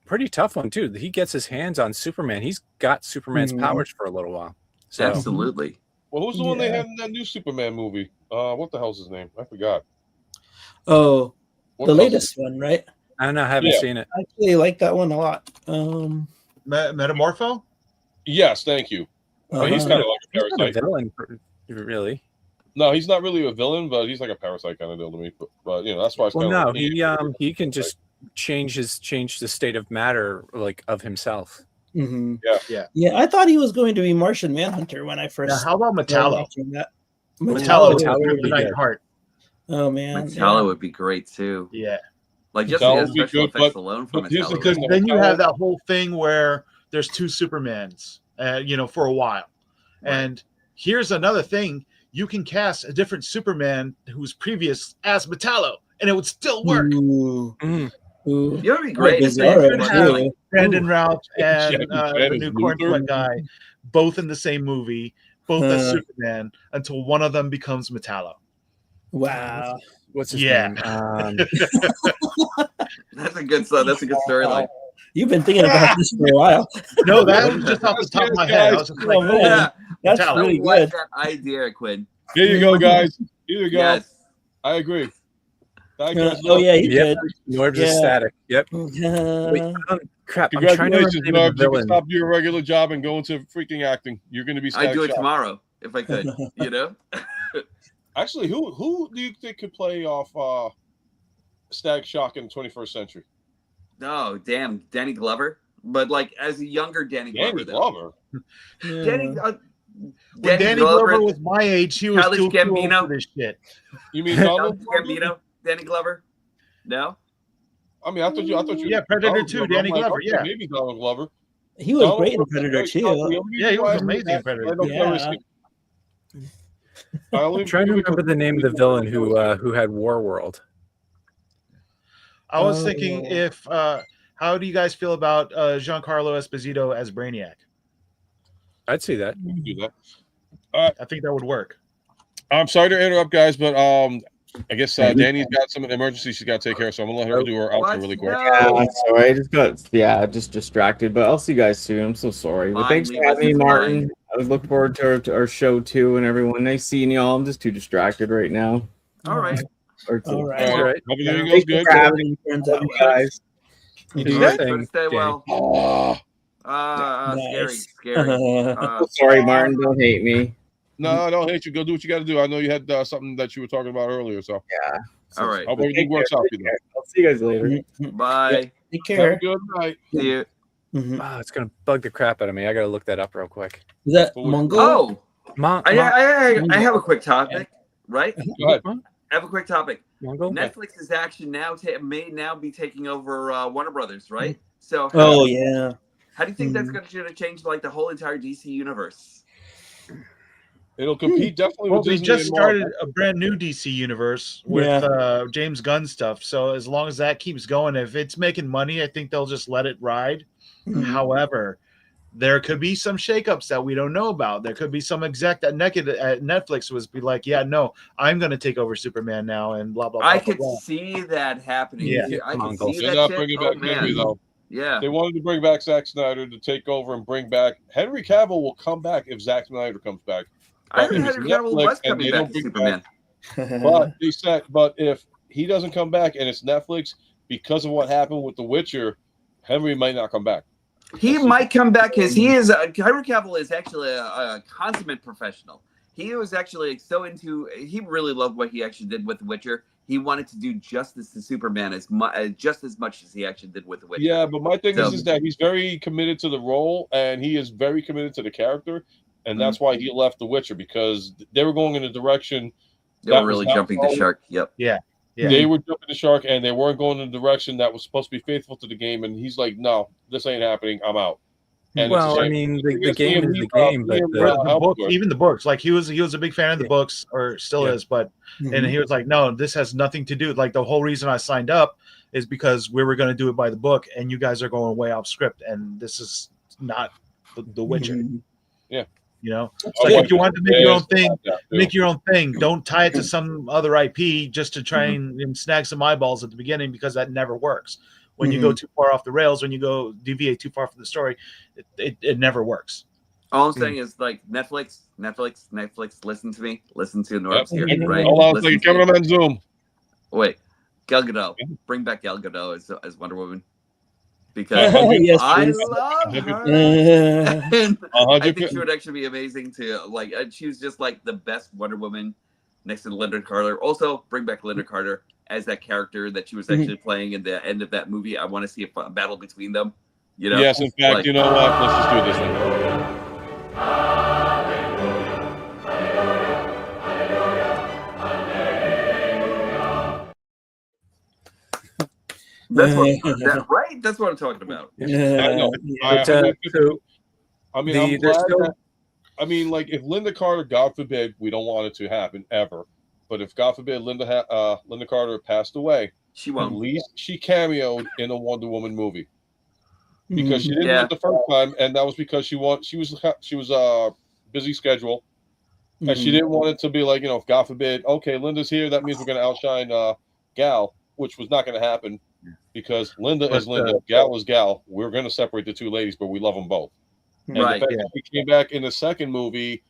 pretty tough one too. He gets his hands on Superman. He's got Superman's powers for a little while. So. Absolutely. Well, who's the one they had in that new Superman movie? What the hell's his name? I forgot. Oh, the latest one, right? I don't know. I haven't seen it. I actually like that one a lot. Metamorpho? Yes, thank you. He's kind of like a Parasite. He's not a villain, really. No, he's not really a villain, but he's like a Parasite kind of deal to me. But that's why. He can just change the state of matter of himself. Mm-hmm. Yeah. I thought he was going to be Martian Manhunter when I first. Now, how about Metallo? Metallo would be great. Heart. Oh man, Metallo would be great too. Yeah, like just the special effects alone from Metallo. Because then you have that whole thing where there's two Supermans, for a while, and here's another thing: you can cast a different Superman who's previous as Metallo, and it would still work. Ooh. You know, it'd be great if they could have Brandon Routh and the new cornflake guy, both in the same movie, both as Superman, until one of them becomes Metallo. Wow. What's his name? That's a good storyline. You've been thinking about this for a while. No, that was just off the top of my head. I was just like, that's Metallo. really Like good. that idea, Quinn. Here you go, guys. Here you go. Yes. I agree. He did. Norb's ecstatic. Yep. Wait, crap. I'm trying to Congratulations, Norb. You can stop your regular job and go into freaking acting. You're going to be I'd do it tomorrow if I could, Actually, who do you think could play off Static Shock in the 21st century? No, damn, Danny Glover. But as a younger Danny Glover. Danny Glover was my age. He was too cool for this shit. You mean Donald Gambino? Danny Glover? No. I mean, I thought you. Yeah, Predator 2. Danny Glover. Yeah, maybe Donald Glover. He was great in Predator 2. Yeah, he was amazing in Predator. I'm trying to remember the name of the villain who had Warworld. I was thinking how do you guys feel about Giancarlo Esposito as Brainiac? I'd see that. We can do that. I think that would work. I'm sorry to interrupt, guys, but I guess Danny's got some emergency she's got to take care of, so I'm gonna let her do her outro really quick. Yeah, I'm sorry. I just got just distracted, but I'll see you guys soon. I'm so sorry. But thanks for having me, Martin. I look forward to our show too, and everyone. Nice seeing y'all. I'm just too distracted right now. All right. All right. Hope everything goes good. Guys. You do that. Stay well. Nice. Scary. Sorry, Martin. Don't hate me. No, I don't hate you. Go do what you got to do. I know you had something that you were talking about earlier. So yeah. All right. Hope everything works out for you. I'll see you guys later. Bye. Take care. Have a good night. See you. Oh, it's gonna bug the crap out of me. I gotta look that up real quick. Is that Mongol? Oh, I have a quick topic, right? Go ahead. I have a quick topic. Mongol? Netflix is actually may now be taking over Warner Brothers, right? So how do you think that's going to change the whole entire DC universe? It'll compete definitely. Well, with they Disney just and Marvel. started a brand new DC universe with James Gunn stuff. So as long as that keeps going, if it's making money, I think they'll just let it ride. However, there could be some shakeups that we don't know about. There could be some exec that at Netflix was be like, yeah, no, I'm going to take over Superman now and blah, blah, blah. I could see that happening. Yeah. I can see They're that not shit. bringing back Henry, though. Yeah. They wanted to bring back Zack Snyder to take over and bring back Henry Cavill will come back if Zack Snyder comes back. I heard Henry Cavill was coming back to Superman. But they said, if he doesn't come back and it's Netflix because of what happened with The Witcher, Henry might not come back. He might come back because Henry Cavill is actually a consummate professional. He was actually he really loved what he actually did with The Witcher. He wanted to do justice to Superman just as much as he actually did with The Witcher. Yeah, but my thing is that he's very committed to the role and he is very committed to the character. And that's why he left The Witcher, because they were going in a direction. They were really jumping the shark. Yep. Yeah. They were jumping the shark, and they weren't going in a direction that was supposed to be faithful to the game. And he's like, no, this ain't happening. I'm out. And well, I mean, the game is the game, but the book, even the books, like he was a big fan of the books, or still is, but and he was like, no, this has nothing to do. Like the whole reason I signed up is because we were going to do it by the book, and you guys are going way off script, and this is not the Witcher. Yeah. You know, it's like if you want to make your own thing, make your own thing. Don't tie it to some other IP just to try and snag some eyeballs at the beginning, because that never works. When you go too far off the rails, when you go deviate too far from the story, it never works. All I'm saying is, like, Netflix, listen to me. Listen to Norbs here, right? Hold on, like cameraman zoom. Wait, Gal Gadot. Bring back Gal Gadot as Wonder Woman. Because Yes, I please. love her. And I think 100%. she would actually be amazing to, like, she was just like the best Wonder Woman next to Linda Carter. Also, bring back Linda Carter as that character that she was actually playing in the end of that movie. I want to see a battle between them. You know? Yes, in fact, like, you know what? Let's just do this one. That's what, right? That's what I'm talking about. I know. I mean, I'm glad that, I mean, like, if Linda Carter, God forbid, we don't want it to happen ever, but if God forbid Linda Carter passed away, she won't. At least she cameoed in a Wonder Woman movie, because she didn't do it the first time, and that was because she was busy schedule, and she didn't want it to be like, you know, if God forbid, okay, Linda's here, that means we're going to outshine Gal, which was not going to happen, because Linda is Linda, Gal is Gal. We're going to separate the two ladies, but we love them both. And right. the fact that she came back in the second movie,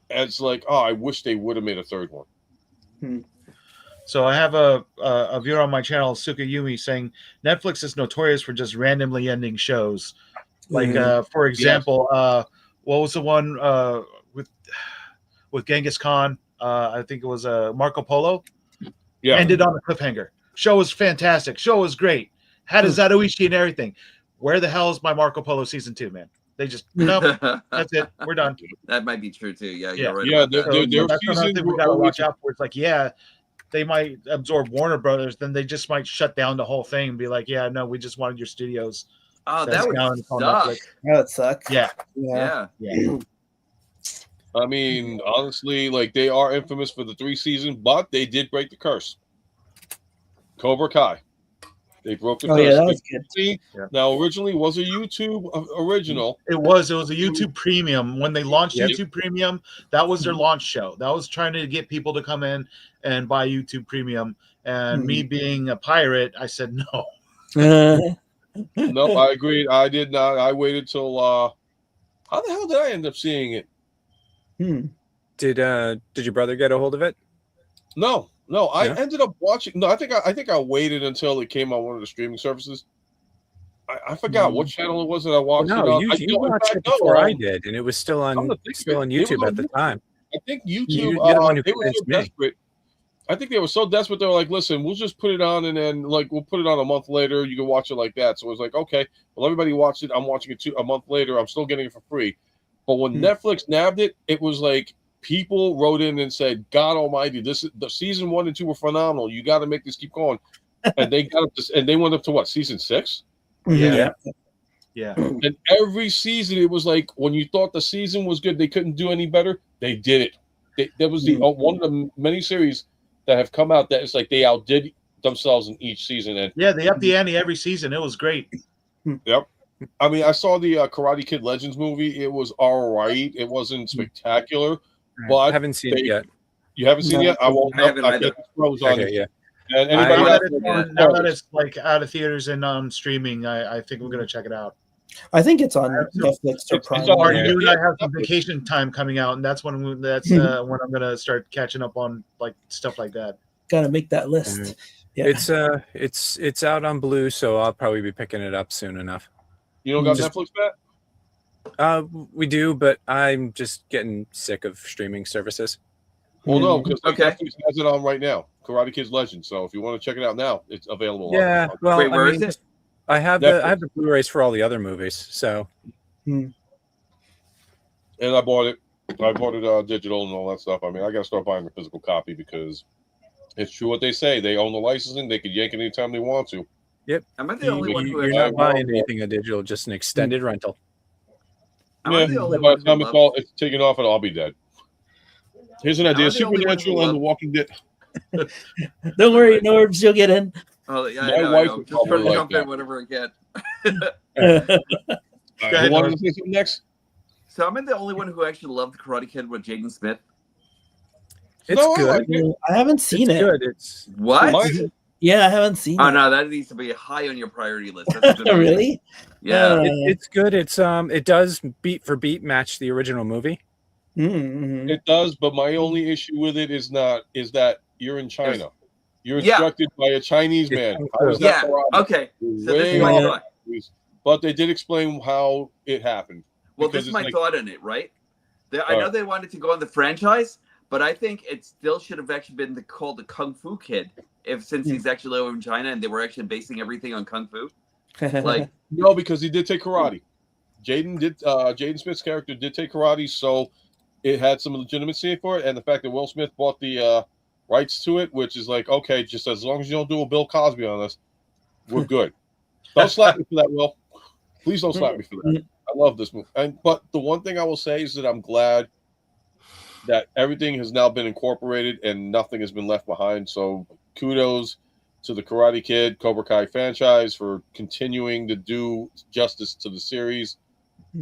it's like, oh, I wish they would have made a third one. So I have a viewer on my channel, Sukayumi, saying Netflix is notorious for just randomly ending shows. Like, for example, what was the one with Genghis Khan? I think it was Marco Polo. Yeah, ended on a cliffhanger. Show was fantastic. Show was great. Had a Zatoichi and everything. Where the hell is my Marco Polo season 2, man? They just nope. That's it. We're done. That might be true too. Yeah, you're right. Yeah, that's another thing we got to watch out for. It's like, yeah, they might absorb Warner Brothers, then they just might shut down the whole thing and be like, yeah, no, we just wanted your studios. Oh, that would suck. That would suck. Yeah. I mean, honestly, like, they are infamous for the 3 seasons, but they did break the curse. Cobra Kai. They broke the curse. Yeah, that was good. Now, originally was a YouTube original. It was a YouTube Premium. When they launched YouTube Premium, that was their launch show. That was trying to get people to come in and buy YouTube Premium. And me being a pirate, I said no. No, I agreed. I did not. I waited till how the hell did I end up seeing it? Did your brother get a hold of it? No, I ended up watching. No, I think I waited until it came on one of the streaming services. I forgot what channel it was that I watched. No, it on. you watched it before I did, and it was still on YouTube at the time. I think YouTube. You're the one who they were so convinced me. desperate. I think they were so desperate. They were like, "Listen, we'll just put it on, and then like we'll put it on a month later. You can watch it like that." So it was like, "Okay, well, everybody watched it. I'm watching it a month later. I'm still getting it for free." But when Netflix nabbed it, it was like people wrote in and said, "God Almighty, this is the season 1 and 2 were phenomenal. You got to make this keep going." And they got up to, and they went up to what, season 6? Yeah. And every season, it was like when you thought the season was good, they couldn't do any better. They did it. That was the one of the many series that have come out that it's like they outdid themselves in each season. And yeah, they upped the ante every season. It was great. Yep. I mean, I saw the Karate Kid Legends movie. It was all right. It wasn't spectacular, but I haven't seen it yet. You haven't seen it yet? I won't. I haven't either. And now anybody that it's like out of theaters and on streaming, I think we're gonna check it out. I think it's on Netflix or Prime. You and I have some vacation time coming out, and that's when when I'm gonna start catching up on like stuff like that. Gotta make that list. Yeah. It's out on Blue, so I'll probably be picking it up soon enough. You don't got Netflix, Matt? We do, but I'm just getting sick of streaming services. Well, no, because Netflix has it on right now. Karate Kids Legends. So if you want to check it out now, it's available. Yeah. Well, wait, where is it? I have the Blu-rays for all the other movies. So. And I bought it. I bought it digital and all that stuff. I mean, I got to start buying the physical copy because it's true what they say. They own the licensing. They can yank it anytime they want to. Yep. Am I the only one who you're not buying anything a digital, just an extended rental. Yeah, by the time it's taken off, I'll be dead. Here's an idea: Supernatural and The Walking Dead. Don't worry, Norbs, you'll get in. Oh, yeah, My wife would just trying to probably jump like in whenever I can. Who wanted to say something next? So I'm the only one who actually loved Karate Kid with Jaden Smith. It's good. I haven't seen it. Good. It's what? Yeah, I haven't seen it. Oh no, that needs to be high on your priority list. That's a good really? Yeah, it's good. It does beat for beat match the original movie. Mm-hmm. It does, but my only issue with it is that you're in China. You're instructed by a Chinese man. How is that okay. So this is my thought. But they did explain how it happened. Well, this is my thought on it, right? I know they wanted to go on the franchise, but I think it still should have actually been called the Kung Fu Kid, since he's actually over in China and they were actually basing everything on Kung Fu. Like no, because he did take karate. Jaden Smith's character did take karate, so it had some legitimacy for it, and the fact that Will Smith bought the rights to it, which is like, okay, just as long as you don't do a Bill Cosby on us, we're good. Don't slap me for that, Will. Please don't slap me for that. I love this movie. But the one thing I will say is that I'm glad that everything has now been incorporated and nothing has been left behind. So kudos to the Karate Kid, Cobra Kai franchise for continuing to do justice to the series.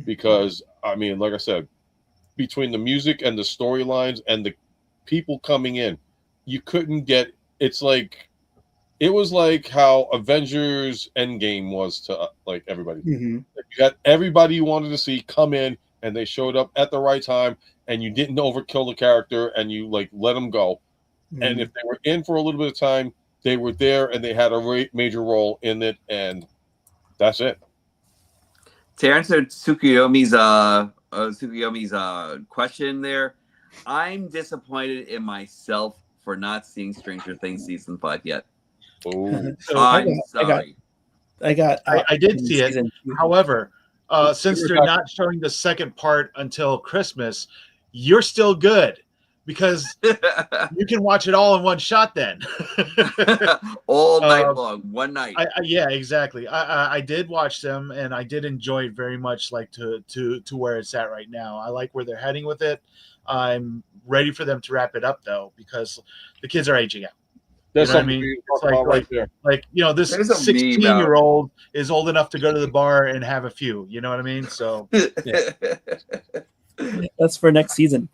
Because, I mean, like I said, between the music and the storylines and the people coming in, you couldn't get it was like how Avengers Endgame was to like everybody. Mm-hmm. You got everybody you wanted to see come in, and they showed up at the right time, and you didn't overkill the character, and you like let them go. Mm-hmm. And if they were in for a little bit of time, they were there, and they had a major role in it, and that's it. To answer Tsukuyomi's question there, I'm disappointed in myself for not seeing Stranger Things season 5 yet. Oh, I'm sorry. I did see it. However, since they're not showing the second part until Christmas, you're still good because you can watch it all in one shot then. All night long, one night. Yeah, exactly. I did watch them and I did enjoy it very much, like to where it's at right now. I like where they're heading with it. I'm ready for them to wrap it up though, because the kids are aging out. That's you know what I mean? It's right there. Like, you know, this 16-year-old is old enough to go to the bar and have a few. You know what I mean? So yeah. That's for next season.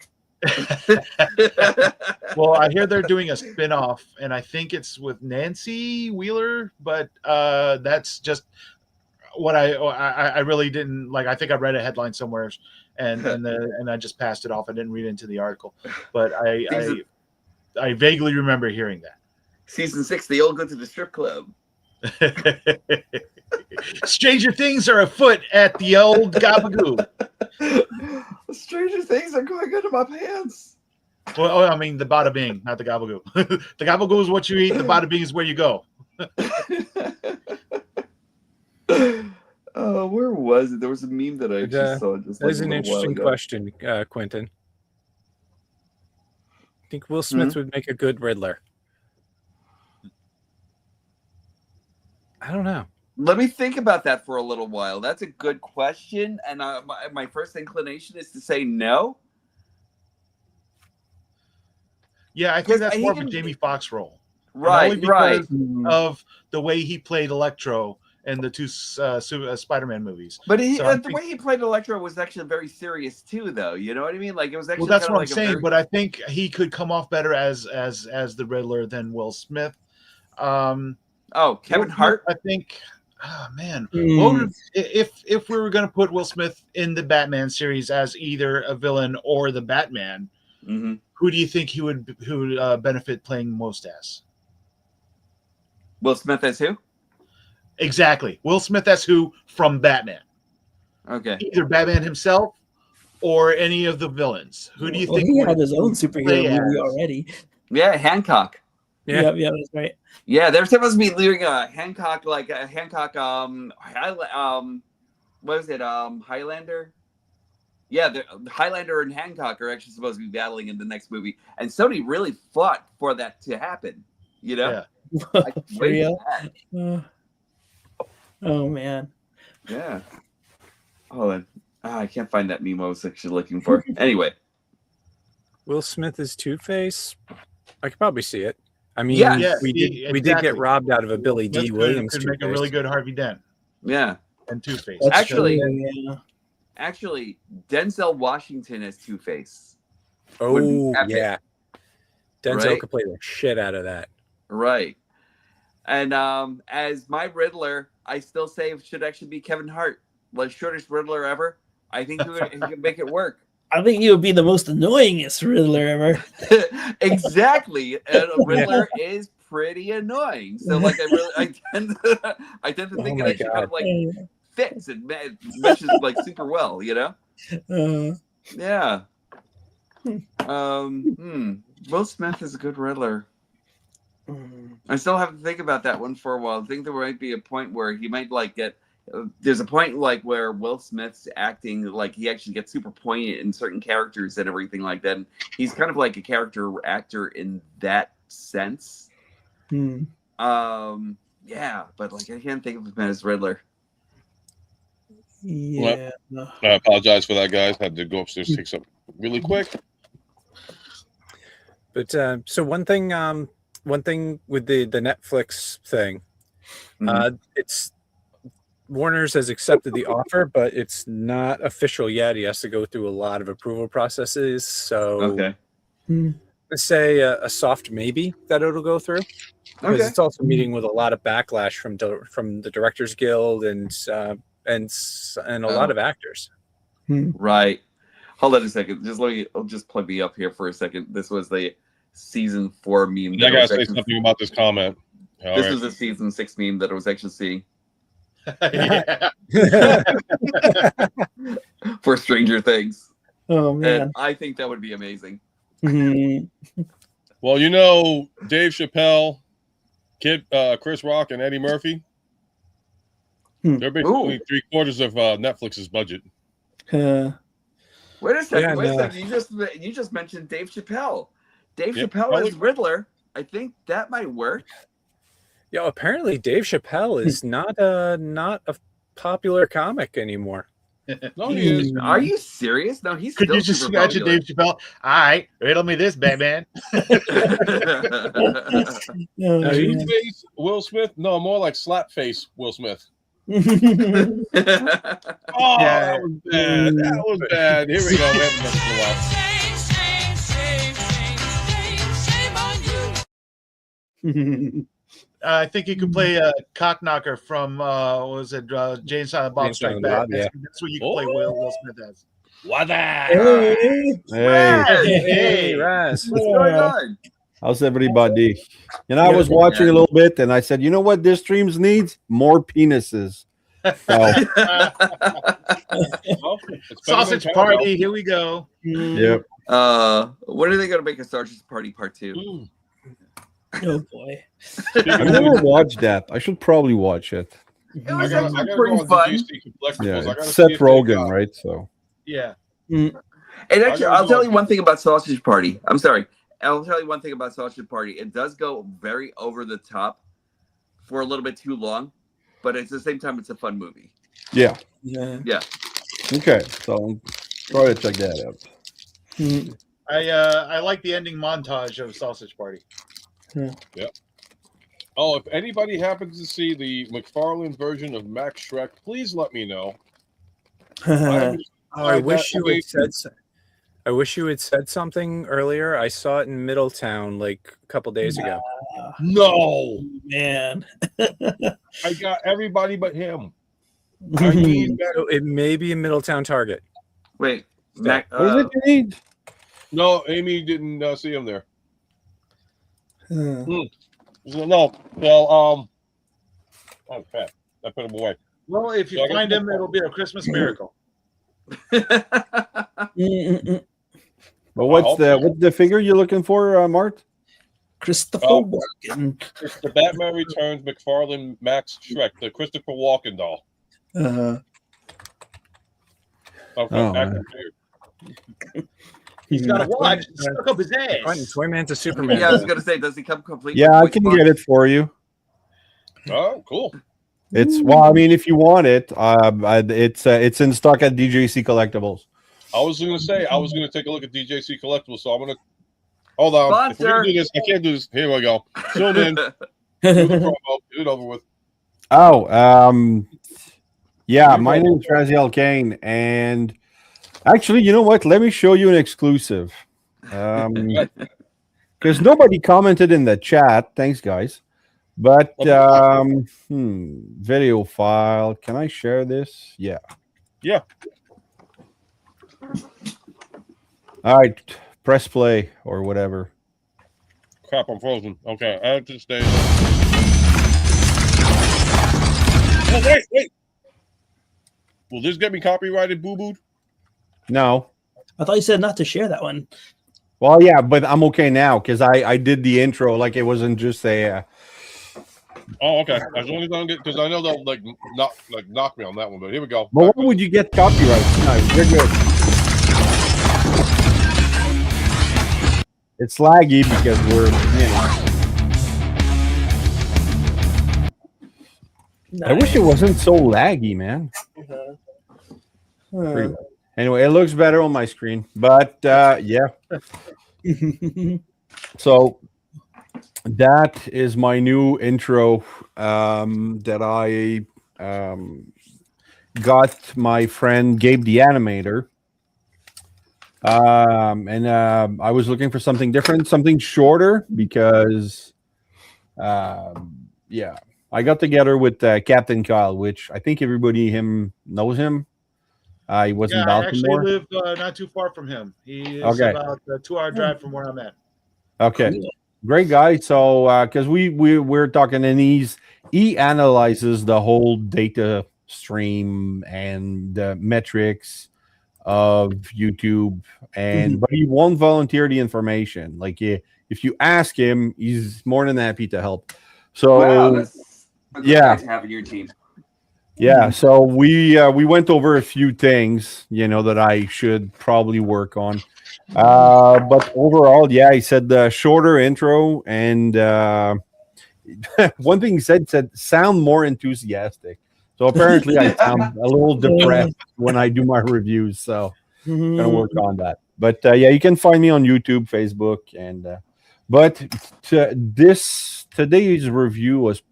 Well, I hear they're doing a spin-off, and I think it's with Nancy Wheeler, but that's just what I really didn't like. I think I read a headline somewhere, and I just passed it off. I didn't read into the article, but I vaguely remember hearing that. Season 6, they all go to the strip club. Stranger things are afoot at the old Gabagoo. Stranger things are going into my pants. Well, I mean the bada bing, not the Gabagoo. The Gabagoo is what you eat. The bada bing is where you go. Oh, where was it? There was a meme that I just saw. Just that's an interesting question, Quentin. I think Will Smith would make a good Riddler. I don't know. Let me think about that for a little while. That's a good question, and my first inclination is to say no. Yeah, I think that's more of a Jamie Foxx role, right? Because of the way he played Electro in the two Spider-Man movies. But the way he played Electro was actually very serious too, though. You know what I mean? Like it was actually. Well, that's what I'm saying. But I think he could come off better as the Riddler than Will Smith. Kevin Hart. I think. Oh man, if we were going to put Will Smith in the Batman series as either a villain or the Batman, who do you think he would benefit playing most as? Will Smith as who? Exactly, Will Smith as who from Batman? Okay, either Batman himself or any of the villains. Who do you think? He had his own superhero movie already. Yeah, Hancock. Yeah, that's right. Yeah, they're supposed to be doing a Hancock, what is it? Highlander? Yeah, the Highlander and Hancock are actually supposed to be battling in the next movie. And Sony really fought for that to happen. You know? Yeah. Oh man. Yeah. Hold on. I can't find that meme I was actually looking for. Anyway, Will Smith is Two-Face. I could probably see it. I mean, we did get robbed out of a Billy D. Williams could Two-Face. make a really good Harvey Dent. Yeah, and Two-Face. Actually, Denzel Washington as Two-Face. Oh yeah, Denzel right? could play the shit out of that. Right. And as my Riddler, I still say it should actually be Kevin Hart, the shortest Riddler ever. I think he can make it work. I think he would be the most annoyingest Riddler ever. Exactly. And a Riddler is pretty annoying. So like I tend to think it should kind of like fits and meshes like super well, you know? Yeah. Will Smith is a good Riddler. I still have to think about that one for a while. I think there might be a point where he might like get. There's a point like where Will Smith's acting, like he actually gets super poignant in certain characters and everything like that. And he's kind of like a character actor in that sense. Yeah, but like I can't think of him as Riddler. Yeah. Well, I apologize for that, guys. Had to go upstairs to take something really quick. But so one thing with the Netflix thing, it's Warner's has accepted the offer, but it's not official yet. He has to go through a lot of approval processes. So let's say a soft maybe that it'll go through, because it's also meeting with a lot of backlash from the Directors Guild and a lot of actors. Right. Hold on a second. I'll just plug me up here for a second. This was the season 4 meme. I gotta say something about this comment. This was a season 6 meme that I was actually seeing. For Stranger Things. Oh man. And I think that would be amazing. Well, you know, Dave Chappelle, Chris Rock, and Eddie Murphy. They're basically 3/4 of Netflix's budget. Wait a second. You just mentioned Dave Chappelle. Dave Chappelle as Riddler. I think that might work. Yeah, apparently Dave Chappelle is not a popular comic anymore. No, he is. Are you serious? No, he's. Could you just imagine Dave Chappelle? All right, riddle me this, Batman. Face Will Smith? No, more like slap face Will Smith. That was bad. That was bad. Here we go. We haven't done it in a while. I think you could play a cock knocker from what was it? Jane Silent Bob Strike Back. That's what you can play Will Smith as. What that? Hey, Raz. What's going on? How's everybody? And I was watching a little bit, and I said, you know what this streams needs? More penises. Sausage party. Here we go. Yep. When are they going to make a Sausage Party Part 2? Oh boy. I've never watched that. I should probably watch it. It was pretty fun. Yeah, it's Seth Rogen, right? So yeah. And actually, I'll tell you one thing about Sausage Party. I'm sorry. I'll tell you one thing about Sausage Party. It does go very over the top for a little bit too long, but at the same time, it's a fun movie. Yeah. Yeah. Okay, so try to check that out. I like the ending montage of Sausage Party. Yeah. Oh, if anybody happens to see the McFarlane version of Max Shrek, please let me know. I wish you had said something earlier. I saw it in Middletown like a couple days ago. No, man. I got everybody but him. I need so it may be a Middletown Target. Wait, what is it you need? No, Amy didn't see him there. No, well, oh crap, I put him away. Well, if you find him, it'll be a Christmas miracle. But what's the figure you're looking for, Mart? Christopher Walken. It's the Batman Returns McFarlane Max Shrek, the Christopher Walken doll. He's got a watch stuck up his ass. Toyman to Superman. Yeah, I was gonna say, does he come complete? Yeah, I can get it for you. Oh, cool. It's well, I mean, if you want it, it's in stock at DJC Collectibles. I was going to say I was going to take a look at DJC Collectibles, so I'm going to hold on. If we're going to do this, I can't do this. Here we go. Zoom in. Do the promo. Get it over with. Oh, yeah. My name is Raziel Kane, and actually, you know what? Let me show you an exclusive. Because nobody commented in the chat. Thanks, guys. But video file. Can I share this? Yeah. Yeah. All right. Press play or whatever. Crap, I'm frozen. Okay, I have to stay. Oh, wait. Will this get me copyrighted, boo-boo? No. I thought you said not to share that one. Well, yeah, but I'm okay now because I did the intro. Like it wasn't just a. Oh, okay. As long as I don't get, because I know they'll knock me on that one. But here we go. But why would you get copyright? No, you're good. It's laggy because we're. Nice. I wish it wasn't so laggy, man. Anyway, it looks better on my screen, but yeah. So that is my new intro that I got my friend Gabe the Animator. And I was looking for something different, something shorter because yeah, I got together with Captain Kyle, which I think everybody knows him. He was in Baltimore. I actually live not too far from him. He is about a 2-hour drive from where I'm at. Okay, cool. Great guy. So because we're talking, and he analyzes the whole data stream and the metrics of YouTube, but he won't volunteer the information. Like if you ask him, he's more than happy to help. So wow, that's a good guy to have in your team. Yeah, so we went over a few things, that I should probably work on. But overall, yeah, he said the shorter intro, and one thing he said sound more enthusiastic. So apparently I sound a little depressed when I do my reviews, so I'm gonna work on that. But yeah, you can find me on YouTube, Facebook, and but today's review was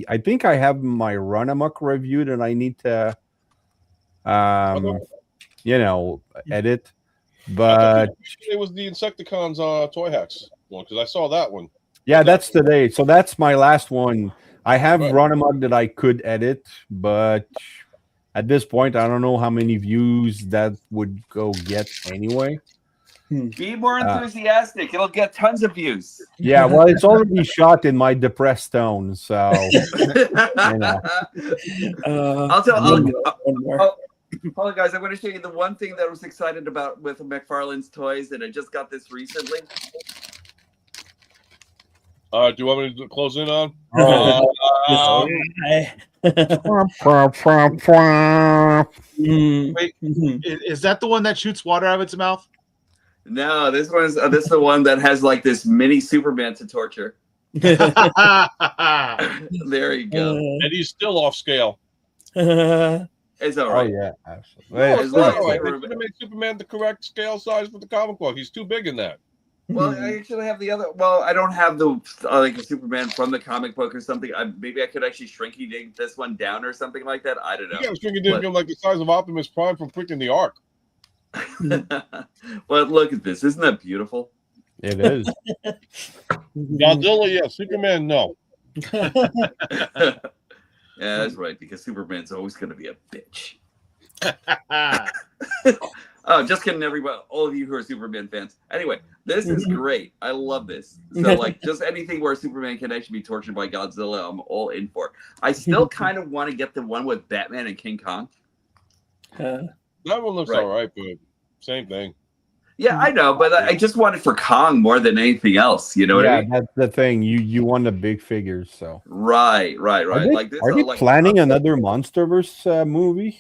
I think I have my Run Amok review that I need to edit. But it was the Insecticons toy hacks one, because I saw that one. Yeah, that's today. So that's my last one. I have Run Amok that I could edit, but at this point I don't know how many views that would go get anyway. Be more enthusiastic. It'll get tons of views. Yeah, well, it's already shot in my depressed tone, so I'll tell. Hold on, guys. I'm going to show you the one thing that I was excited about with McFarlane's toys, and I just got this recently. Do you want me to close in on? Wait, is that the one that shoots water out of its mouth? No, this is the one that has like this mini Superman to torture. There you go. And he's still off scale. It's all right. Oh yeah, absolutely. No, it's not all right. They should have made Superman the correct scale size for the comic book. He's too big in that. Well, I actually have the other. Well, I don't have the like a Superman from the comic book or something. Maybe I could actually shrinky dink this one down or something like that. I don't know. Yeah, shrinky dink him like the size of Optimus Prime from freaking the Ark. Well, look at this. Isn't that beautiful? It is. Godzilla, yeah. Superman, no. Yeah, that's right. Because Superman's always going to be a bitch. Oh, just kidding, everybody. All of you who are Superman fans. Anyway, this is great. I love this. So, like, just anything where Superman can actually be tortured by Godzilla, I'm all in for. I still kind of want to get the one with Batman and King Kong. That one looks all right, but same thing. Yeah, I know, but I just want it for Kong more than anything else. You know what I mean? That's the thing. You want the big figures, so right. Are they planning another MonsterVerse movie?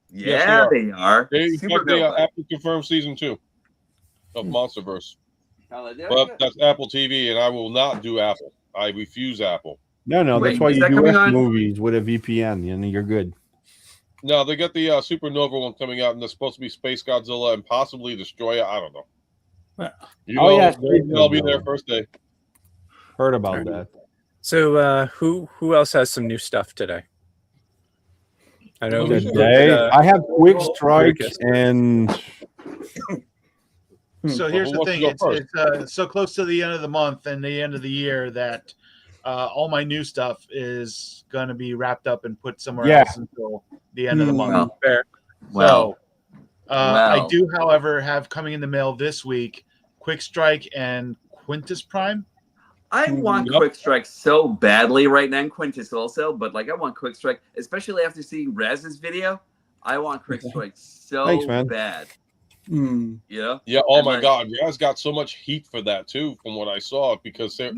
Yeah, they are. Apple confirmed season 2 of MonsterVerse. But that's Apple TV, and I will not do Apple. I refuse Apple. No, that's Wait, why is you that do coming F on? movies with a VPN, and you're good. No, they got the Supernova one coming out, and there's supposed to be Space Godzilla and possibly Destroyer. I don't know. Yeah, I'll be there first day. Heard about that. So, who else has some new stuff today? I know today. I have Quick Strike Lucas. and. So here's the thing: it's so close to the end of the month and the end of the year that all my new stuff is going to be wrapped up and put somewhere else until the end of the month. Fair. So, I do, however, have coming in the mail this week Quick Strike and Quintus Prime. I want Quick Strike so badly right now, and Quintus also, but like I want Quick Strike, especially after seeing Raz's video. I want Quick Strike so bad. Yeah. Yeah. Oh my God, Raz got so much heat for that too, from what I saw, because because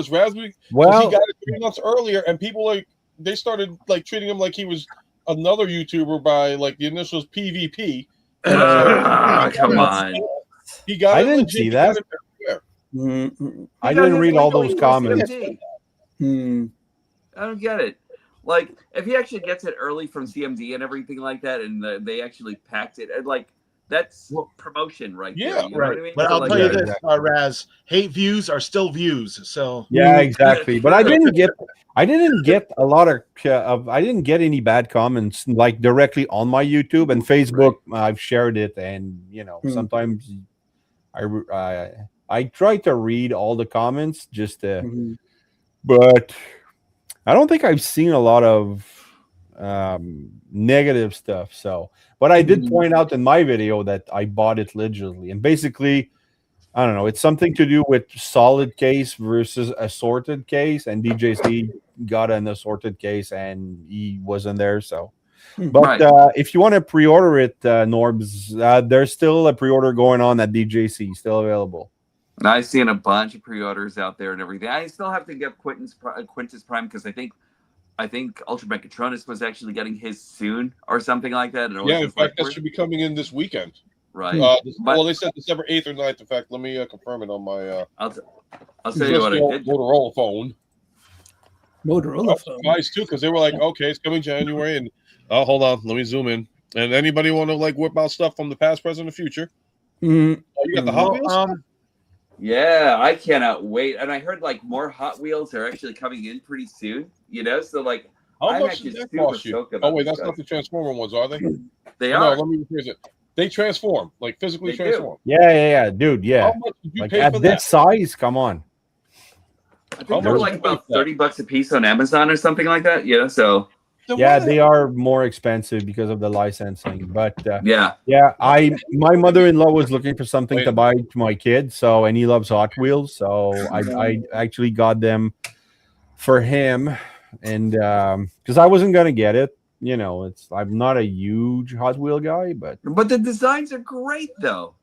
Raz, he got it 3 months earlier, and people they started treating him like he was another YouTuber by the initials PvP. Come on. He got. I didn't see that. I didn't read all those comments. I don't get it. Like, if he actually gets it early from CMD and everything like that, and they actually packed it, and that's promotion right there. You know what I mean? But I'll tell you this, Raz, hate views are still views. So yeah, exactly. But I didn't get a lot of I didn't get any bad comments directly on my YouTube and Facebook. I've shared it, and sometimes I try to read all the comments just to, but I don't think I've seen a lot of negative stuff. So, but I did point out in my video that I bought it legitimately, and basically, I don't know, it's something to do with solid case versus assorted case, and DJC got an assorted case and he wasn't there. So, but if you want to pre-order it, Norbs, there's still a pre-order going on at DJC, still available. I've seen a bunch of pre-orders out there and everything. I still have to get Quintus Prime because I think Ultra Megatronus was actually getting his soon or something like that. And in fact, that should be coming in this weekend. Right. They said December 8th or 9th. In fact, let me confirm it on my. I'll tell you what I did. Motorola phone. Phone. Guys too, because they were like, okay, it's coming January, and hold on, let me zoom in. And anybody want to whip out stuff from the past, present, and future? You got the Hot Wheels. Yeah, I cannot wait. And I heard more Hot Wheels are actually coming in pretty soon, so how much does that cost you? Oh wait, that's not the Transformer ones, are they? They are. No, let me rephrase it. They transform, physically transform. Yeah, dude, yeah. How much did you pay at for this size? Come on. I think they were about $30 a piece on Amazon or something like that. Yeah, so. Yeah, they are more expensive because of the licensing, but yeah. My mother-in-law was looking for something to buy to my kid, and he loves Hot Wheels, so I actually got them for him, and because I wasn't gonna get it, I'm not a huge Hot Wheel guy, but the designs are great though.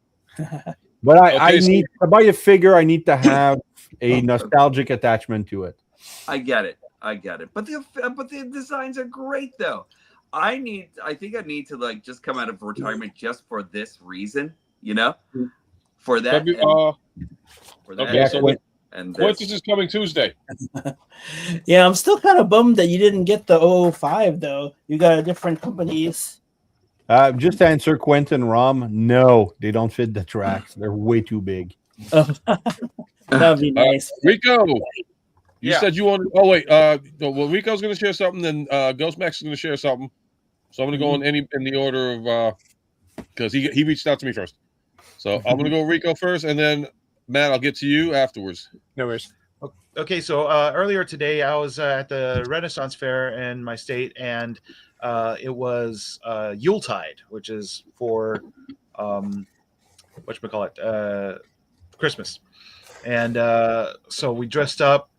But I need to buy a figure. I need to have a nostalgic attachment to it. I get it. But the designs are great though. I think I need to just come out of retirement just for this reason, for that. And Quintus is coming Tuesday. Yeah, I'm still kind of bummed that you didn't get the 005 though. You got a different companies. Just to answer Quentin Rom, no, they don't fit the tracks. They're way too big. That'd be nice. Rico. You said you wanted. Oh wait, Rico's going to share something, then Ghost Max is going to share something. So I'm going to go in the order of because he reached out to me first. So I'm going to go Rico first, and then Matt, I'll get to you afterwards. No worries. Okay, so earlier today I was at the Renaissance Fair in my state, and it was Yuletide, which is for Christmas, and so we dressed up.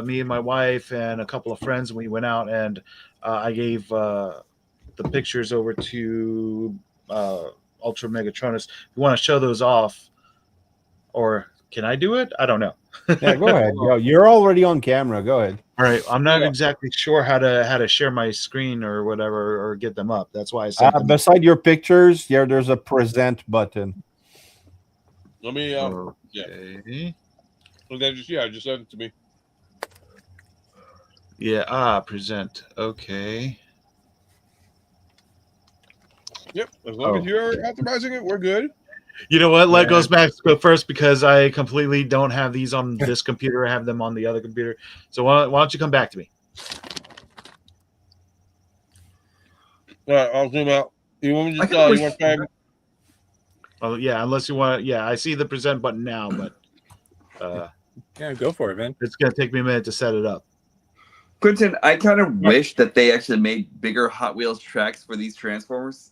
Me and my wife and a couple of friends, and we went out, and I gave the pictures over to Ultra Megatronus. You want to show those off, or can I do it? I don't know. Yeah, go ahead. You're already on camera. Go ahead. All right. I'm not exactly sure how to share my screen or whatever or get them up. That's why I said beside your pictures, there's a present button. Let me. Okay. So just send it to me. Yeah. Present. Okay. Yep. As long as you're authorizing it, we're good. You know what? Let Ghostmax go first because I completely don't have these on this computer. I have them on the other computer. So why don't you come back to me? All right, I'll zoom out. You want me to just you want to Oh yeah, unless you want. Yeah, I see the present button now, but yeah, go for it, man. It's gonna take me a minute to set it up. Quentin, I kind of wish that they actually made bigger Hot Wheels tracks for these Transformers.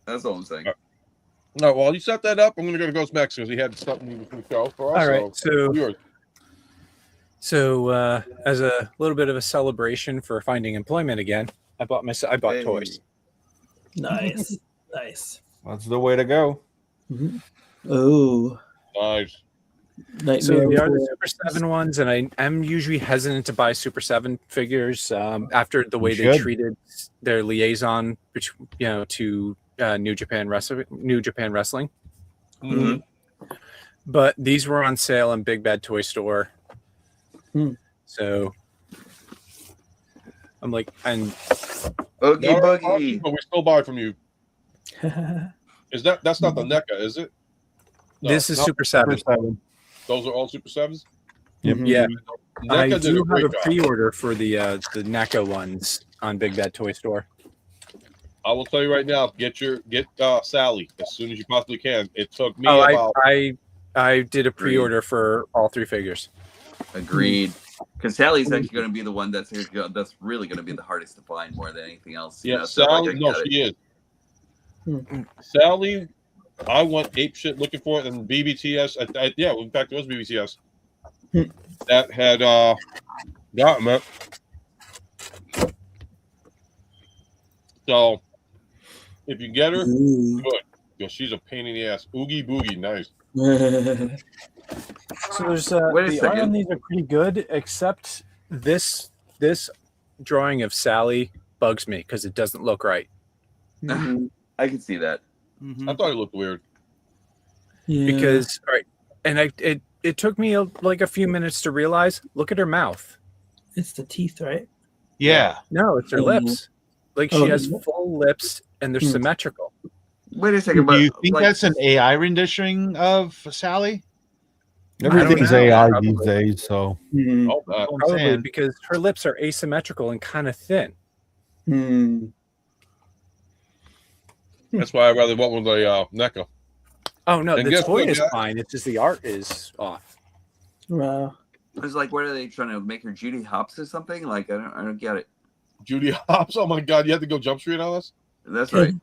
That's all I'm saying. No, while you set that up, I'm going to go to Ghostmax because he had something he was going to show for us. All right, so as a little bit of a celebration for finding employment again, I bought toys. Nice. Nice. That's the way to go. Oh, nice. So they are the Super 7 ones, and I'm usually hesitant to buy Super 7 figures after the way they treated their liaison, to New Japan Wrestling. Mm-hmm. But these were on sale in Big Bad Toy Store. So I'm like, and Oogie Boogie. But we still buy from you. That's not the NECA, is it? No, this is Super 7. Those are all Super 7s? Yep. Yeah. NECA I do have a pre-order for the NECA ones on Big Bad Toy Store. I will tell you right now, get Sally as soon as you possibly can. It took me I did a pre-order for all 3 figures. Agreed. Because Sally's actually going to be the one that's really going to be the hardest to find more than anything else. Yeah, Sally. She is. Sally, I went ape shit looking for it, and BBTS. In fact, it was BBTS that had gotten it. So, if you get her, good. Because she's a pain in the ass. Oogie Boogie, nice. So there's the art on these are pretty good, except this drawing of Sally bugs me because it doesn't look right. I can see that. I thought it looked weird. Yeah. Because and it took me like a few minutes to realize. Look at her mouth. It's the teeth, right? Yeah. No, it's her lips. Like she has full lips and they're symmetrical. Wait a second. Do you think that's an AI renditioning of Sally? Everything's AI these days, so probably because her lips are asymmetrical and kind of thin. That's why I'd rather want with a NECA. Oh no, the toy is fine. It's just the art is off. Wow. It's like, what are they trying to make her Judy Hopps or something? Like, I don't get it. Judy Hopps. Oh my God, you have to go Jump Street on us. That's right.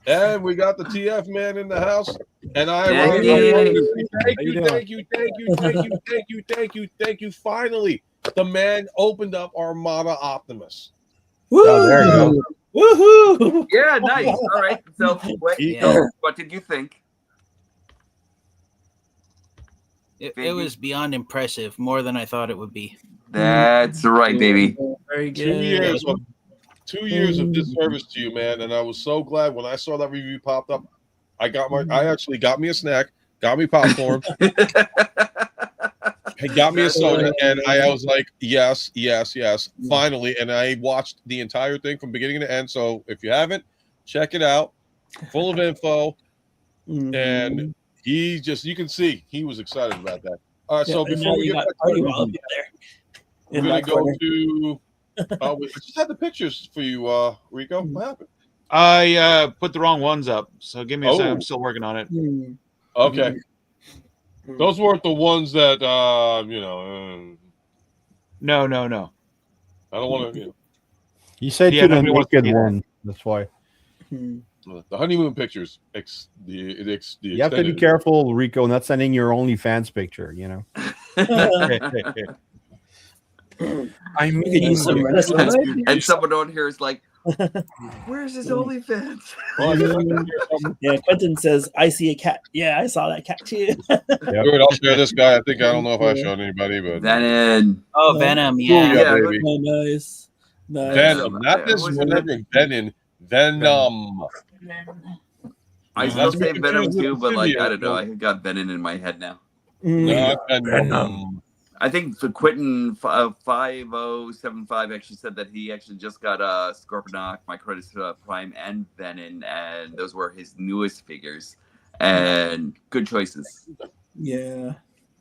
And we got the TF man in the house, and thank you. Finally, the man opened up Armada Optimus. Woo! Oh, there you go. Woohoo! Yeah, nice. All right. So, what did you think? It was beyond impressive, more than I thought it would be. That's right, baby. Very good. 2 years of this service to you, man, and I was so glad when I saw that review popped up. I actually got me a snack, got me popcorn, got me a soda, and I was like, yes, finally. And I watched the entire thing from beginning to end. So if you haven't, check it out. Full of info, and you can see he was excited about that. All right, so before we get we're gonna go to. We just had the pictures for you, Rico. What happened? I put the wrong ones up, so give me a second. I'm still working on it. Okay. Those weren't the ones that No. I don't want to. You said to the naked one. That's why. The honeymoon pictures. The you have to be careful, Rico, not sending your OnlyFans picture. You know. I mean, and someone on here is like, "Where's his OnlyFans?" Yeah, Quentin says, "I see a cat." Yeah, I saw that cat too. Good, I'll share this guy. I don't know if I showed anybody, but Venom. Oh, Venom. Yeah, baby. Oh, nice. Venom, not this whatever. Venom. I still say Venom too, but like I don't know. I got Venom in my head now. Venom. I think the Quentin 5075 actually said that he actually just got Scorponok, Microtis Prime, and Venom, and those were his newest figures. And good choices. Yeah.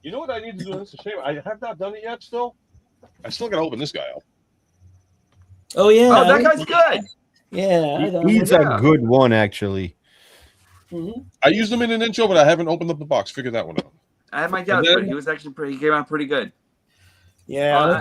You know what I need to do? It's a shame. I have not done it yet still. I still got to open this guy out. Oh, yeah. Oh, that guy's good. Yeah. He's a good one, actually. Mm-hmm. I used him in an intro, but I haven't opened up the box. Figured that one out. I had my doubts, but he was actually he came out pretty good. Yeah.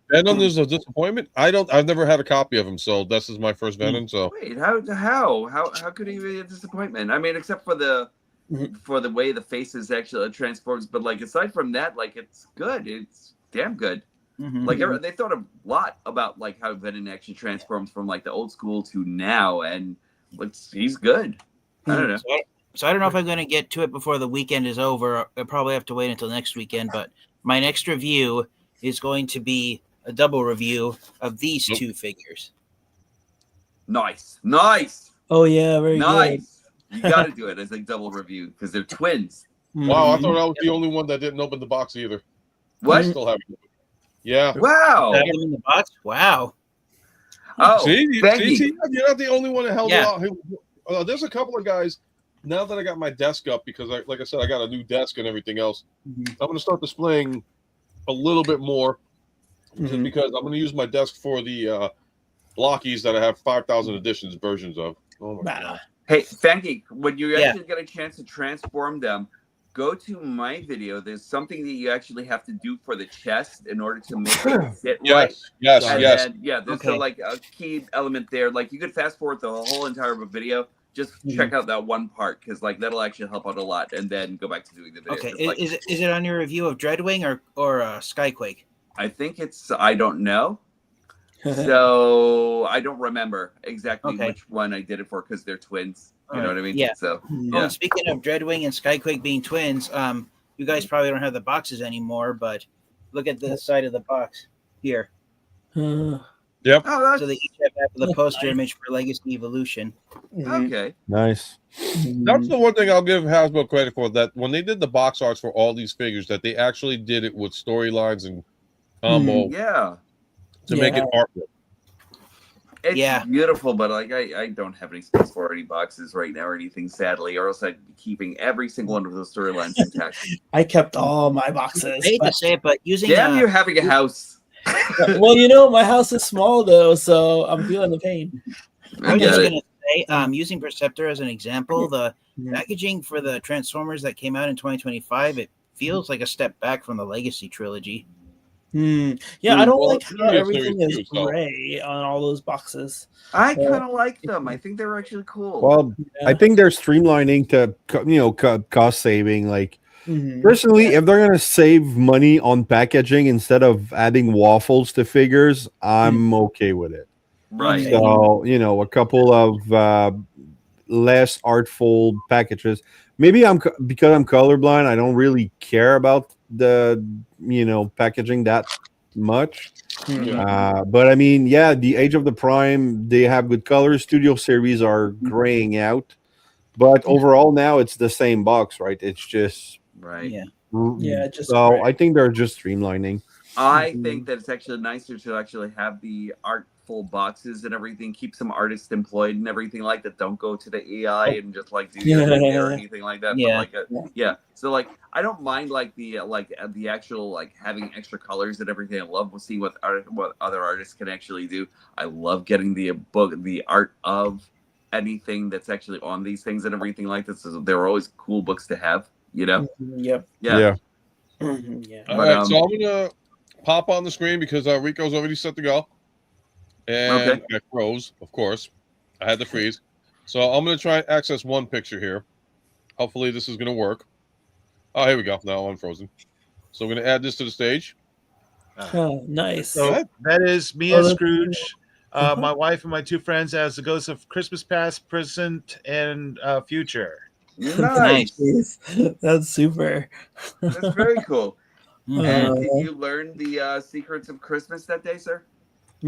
Venom is a disappointment. I've never had a copy of him, so this is my first Venom. So wait, how could he be a disappointment? I mean, except for the way the faces actually transforms, but like aside from that, like it's good. It's damn good. Mm-hmm. Like they thought a lot about like how Venom actually transforms from like the old school to now, and he's good. I don't know. So I don't know if I'm going to get to it before the weekend is over. I'll probably have to wait until next weekend. But my next review is going to be a double review of these two figures. Nice. Oh yeah, very nice. Good. You got to do it as a double review because they're twins. Wow, I thought I was the only one that didn't open the box either. What? I still haven't. Yeah. Wow. In the box. Wow. Oh, see, you're not the only one that held it out. There's a couple of guys. Now that I got my desk up, because like I said, I got a new desk and everything else, I'm going to start displaying a little bit more, just because I'm going to use my desk for the blockies that I have 5,000 editions versions of. Oh my God. Hey, Fanky, when you actually get a chance to transform them, go to my video. There's something that you actually have to do for the chest in order to make it sit right. Yes. Then, there's like a key element there. Like you could fast forward the whole entire video. Just check out that one part because like that'll actually help out a lot, and then go back to doing the video. Okay, like, is it on your review of Dreadwing or Skyquake? I think it's. I don't know. So I don't remember exactly which one I did it for because they're twins. You know what I mean? Yeah. So Oh, and speaking of Dreadwing and Skyquake being twins, you guys probably don't have the boxes anymore, but look at the side of the box here. Yep. Oh, so they each have the poster image for Legacy Evolution. Okay. Nice. That's the one thing I'll give Hasbro credit for, that when they did the box arts for all these figures, that they actually did it with storylines and combo. To make it artwork. It's beautiful, but like I don't have any space for any boxes right now or anything, sadly, or else I'd be keeping every single one of those storylines intact. I kept all my boxes. I hate to say it, but using damn, you're having a house. Well, my house is small though, so I'm feeling the pain. I'm just gonna say, using Perceptor as an example, the packaging for the Transformers that came out in 2025, it feels like a step back from the Legacy trilogy. Yeah, I don't like how everything is gray on all those boxes. I kind of like them. I think they're actually cool. Well, I think they're streamlining to cost saving. Like personally, if they're gonna save money on packaging instead of adding waffles to figures, I'm okay with it. Right. So a couple of less artful packages. Maybe because I'm colorblind, I don't really care about the packaging that much. But I mean, the Age of the Prime, they have good colors. Studio series are graying out, but overall now it's the same box, right? It's just just so I think they're just streamlining. I think that it's actually nicer to actually have the artful boxes and everything, keep some artists employed and everything like that. Don't go to the AI and just like do or anything like that. But so like I don't mind like the actual like having extra colors and everything. I love seeing what other artists can actually do. I love getting the art of anything that's actually on these things and everything like this. So they're always cool books to have, Yeah. All right, so I'm gonna pop on the screen because Rico's already set to go, and I froze. Of course, I had to freeze. So I'm gonna try and access one picture here. Hopefully, this is gonna work. Oh, here we go. Now I'm frozen. So we're gonna add this to the stage. Oh, nice. So that is me as Scrooge, my wife and my two friends as the ghosts of Christmas past, present, and future. Nice. That's super. That's very cool. And did you learn the secrets of Christmas that day, sir?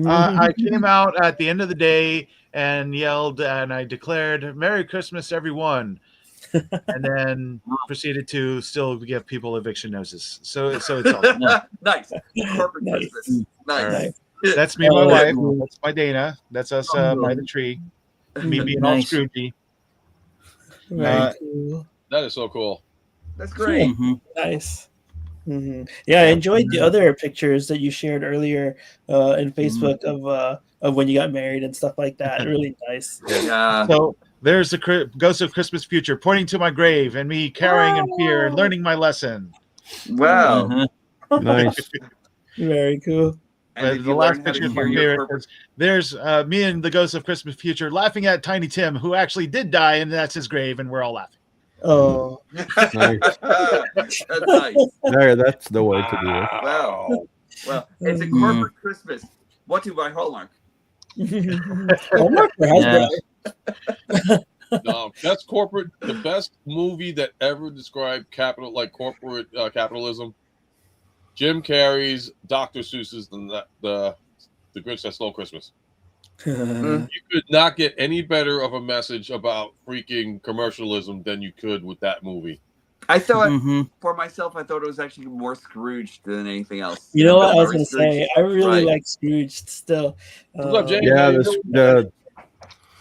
I came out at the end of the day and yelled and I declared, "Merry Christmas, everyone." and then proceeded to still give people eviction notices. So it's all nice. Corporate Nice. Christmas. Nice. Right. That's me and my wife. That's my Dana. That's us by the tree. Me being all Nice. Scroogey. Very cool. That is so cool. That's great. Nice. Yeah, I enjoyed the other pictures that you shared earlier in Facebook of when you got married and stuff like that. Really nice. Yeah. So there's the Ghost of Christmas Future pointing to my grave and me carrying in fear and learning my lesson. Wow. Nice. Very cool. And The last picture is my favorite. There's me and the Ghost of Christmas Future laughing at Tiny Tim, who actually did die, and that's his grave, and we're all laughing. Oh, Nice. That's nice. There, that's the way to do it. Wow. Well, it's a corporate Christmas. What to by Hallmark? Hallmark or Hasbro? That's corporate. The best movie that ever described corporate capitalism. Jim Carrey's Dr. Seuss's the Grinch That Stole Christmas. You could not get any better of a message about freaking commercialism than you could with that movie. I thought for myself, I thought it was actually more Scrooge than anything else. You know what I was going to say? I really like Scrooge still. What's up, Jay? Yeah,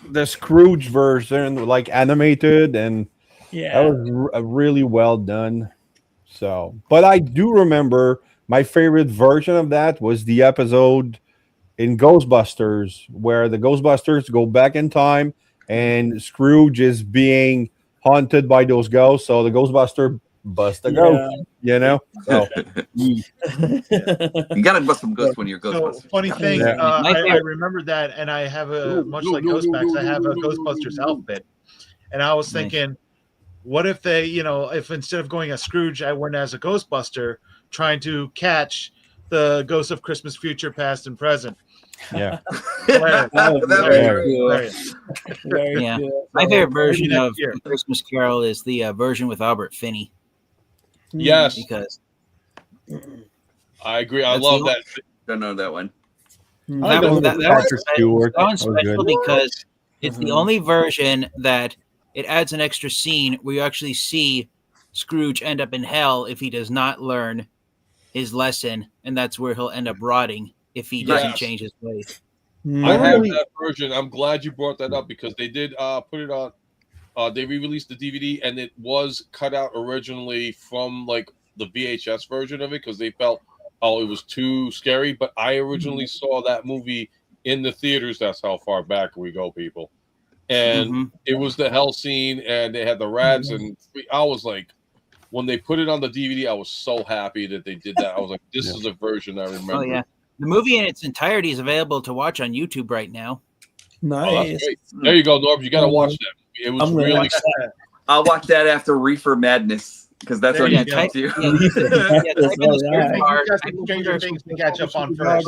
the Scrooge version, like animated, and that was really well done. So, but I do remember my favorite version of that was the episode in Ghostbusters where the Ghostbusters go back in time and Scrooge is being haunted by those ghosts. So the Ghostbuster bust the ghost, you know? So, you got to bust some ghosts when you're Ghostbusters. So, funny thing, I remember that, and I have much like Ghostbacks, I have a Ghostbusters outfit. And I was thinking, what if they, if instead of going as Scrooge, I went as a Ghostbuster trying to catch the ghosts of Christmas future, past, and present. Yeah. Very cool. My favorite version of Christmas Carol is the version with Albert Finney. Yes. Because I agree. I love that. Don't know that one. That one's special because it's the only version that it adds an extra scene where you actually see Scrooge end up in hell if he does not learn his lesson, and that's where he'll end up rotting if he doesn't change his ways. I have that version. I'm glad you brought that up because they did put it on. They re-released the DVD, and it was cut out originally from like the VHS version of it because they felt, it was too scary. But I originally saw that movie in the theaters. That's how far back we go, people. And it was the hell scene, and they had the rats, and I was like, when they put it on the DVD, I was so happy that they did that. I was like, this is a version I remember. Oh yeah, the movie in its entirety is available to watch on YouTube right now. Nice. There you go, Norb. You got to watch that. It was really good. I'll watch that after Reefer Madness because that's on YouTube too. Type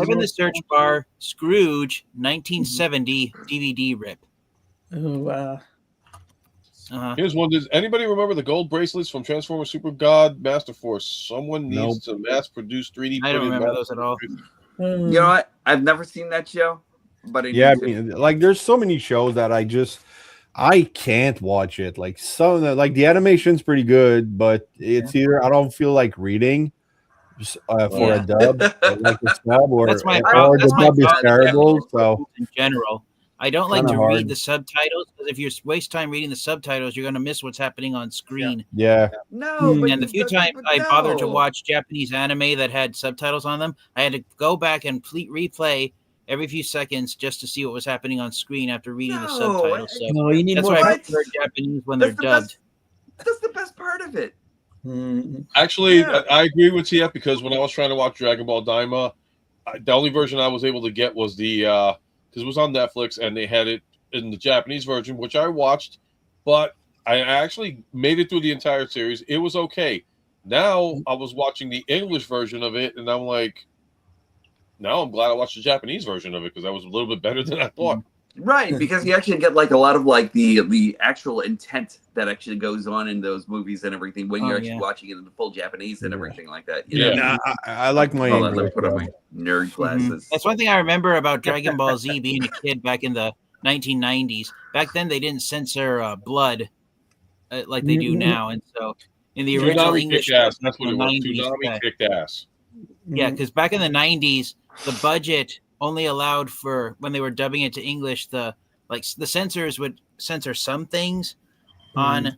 in the search bar Scrooge 1970 DVD rip. Oh wow. Here's one. Does anybody remember the gold bracelets from Transformers Super God Master Force? Someone needs to mass produce 3D. I don't remember those at all. You know what? I've never seen that show, but like there's so many shows that I can't watch it. Like the animation's pretty good, but it's either I don't feel like reading for a dub, like a sub, or the dub is terrible. So in general, I don't like to read the subtitles because if you waste time reading the subtitles, you're going to miss what's happening on screen. Yeah. No. And the few times I bothered to watch Japanese anime that had subtitles on them, I had to go back and replay every few seconds just to see what was happening on screen after reading the subtitles. So you need that's more. why I prefer Japanese when they're dubbed. That's the best part of it. Actually, I agree with TF because when I was trying to watch Dragon Ball Daima, the only version I was able to get was the because it was on Netflix and they had it in the Japanese version, which I watched, but I actually made it through the entire series. It was okay. Now I was watching the English version of it, and I'm like, now I'm glad I watched the Japanese version of it because that was a little bit better than I thought. Right, because you actually get like a lot of like the actual intent that actually goes on in those movies and everything when you're actually watching it in the full Japanese and everything like that. You know? I like my Let me put on my nerd glasses. That's one thing I remember about Dragon Ball Z being a kid back in the 1990s. Back then, they didn't censor blood like they do now. And so in the original English, that's what it was. Toonami kicked ass. Yeah, because back in the 90s, the budget only allowed for, when they were dubbing it to English, the censors would censor some things on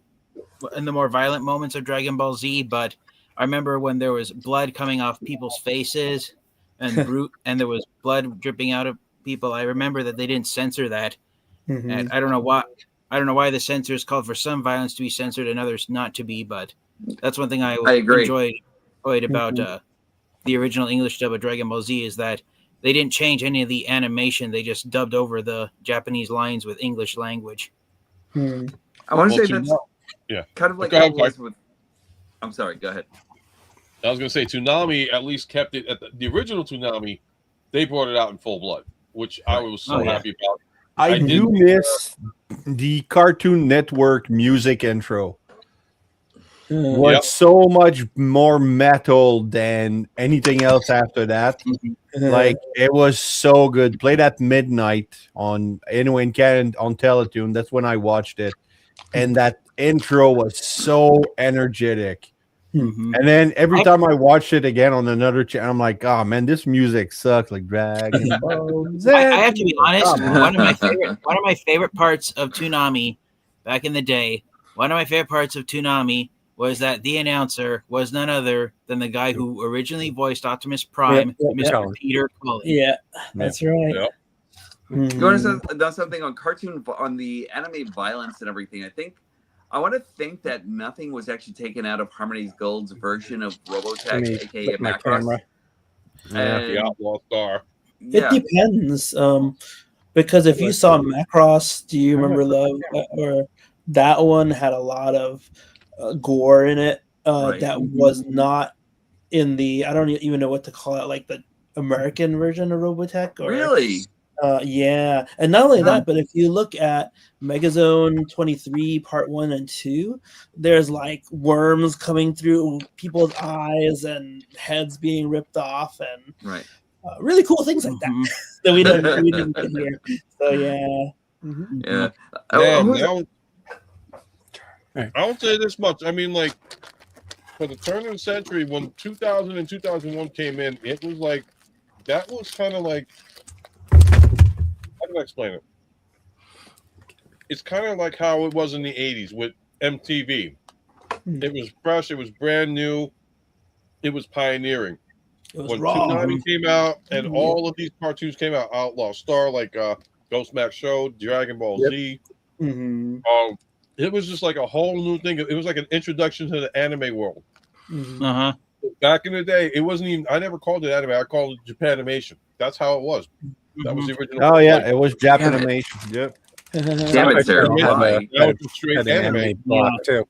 in the more violent moments of Dragon Ball Z. But I remember when there was blood coming off people's faces and and there was blood dripping out of people. I remember that they didn't censor that, and I don't know why. I don't know why the censors called for some violence to be censored and others not to be. But that's one thing I enjoyed about the original English dub of Dragon Ball Z is that they didn't change any of the animation. They just dubbed over the Japanese lines with English language. I want to say that's kind of like how it was with. I'm sorry. Go ahead. I was going to say Toonami at least kept it at the original Toonami. They brought it out in full blood, which I was so happy about. I do miss the Cartoon Network music intro. Was so much more metal than anything else after that. Like it was so good. Played at midnight in Canada on Teletoon. That's when I watched it, and that intro was so energetic. And then every time I watched it again on another channel, I'm like, oh man, this music sucks. Like Dragon Ball Z. I have to be honest. One of my favorite parts of Toonami back in the day. One of my favorite parts of Toonami was that the announcer was none other than the guy who originally voiced Optimus Prime, Mr. Peter Cullen. Yeah, that's right. Yep. You want to know something on the anime violence and everything? I want to think that nothing was actually taken out of Harmony Gold's version of Robotech, aka Macross. The Outlaw Star. It depends, because if you saw Macross, do you remember or that one had a lot of gore in it that was not in the, I don't even know what to call it, like the American version of Robotech. Really? Yeah, and not only that, but if you look at Megazone 23 Part 1 and 2, there's like worms coming through people's eyes and heads being ripped off and really cool things like that that we didn't get here. So yeah. I won't say this much. I mean, like, for the turn of the century, when 2000 and 2001 came in, it was like, that was kind of like, how can I explain it? It's kind of like how it was in the 80s with MTV. It was fresh, it was brand new, it was pioneering. It was when raw. Toonami came out and all of these cartoons came out, Outlaw Star, like Ghost Max Show, Dragon Ball Z. It was just like a whole new thing. It was like an introduction to the anime world. Back in the day, it wasn't even, I never called it anime, I called it Japanimation. That's how it was. That was the original. Oh yeah, it was Japanimation. Yep. Damn it, sir. That was straight anime too.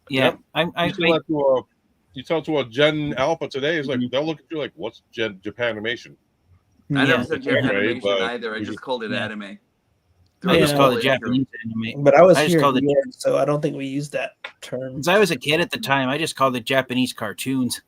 Yeah, you tell to a Gen Alpha today, it's like they'll look at you like, "What's Japanimation?" I never said Japanimation either. I just called it anime. I just called it Japanese anime. But I was here in New York, so I don't think we used that term. Since I was a kid at the time, I just called it Japanese cartoons.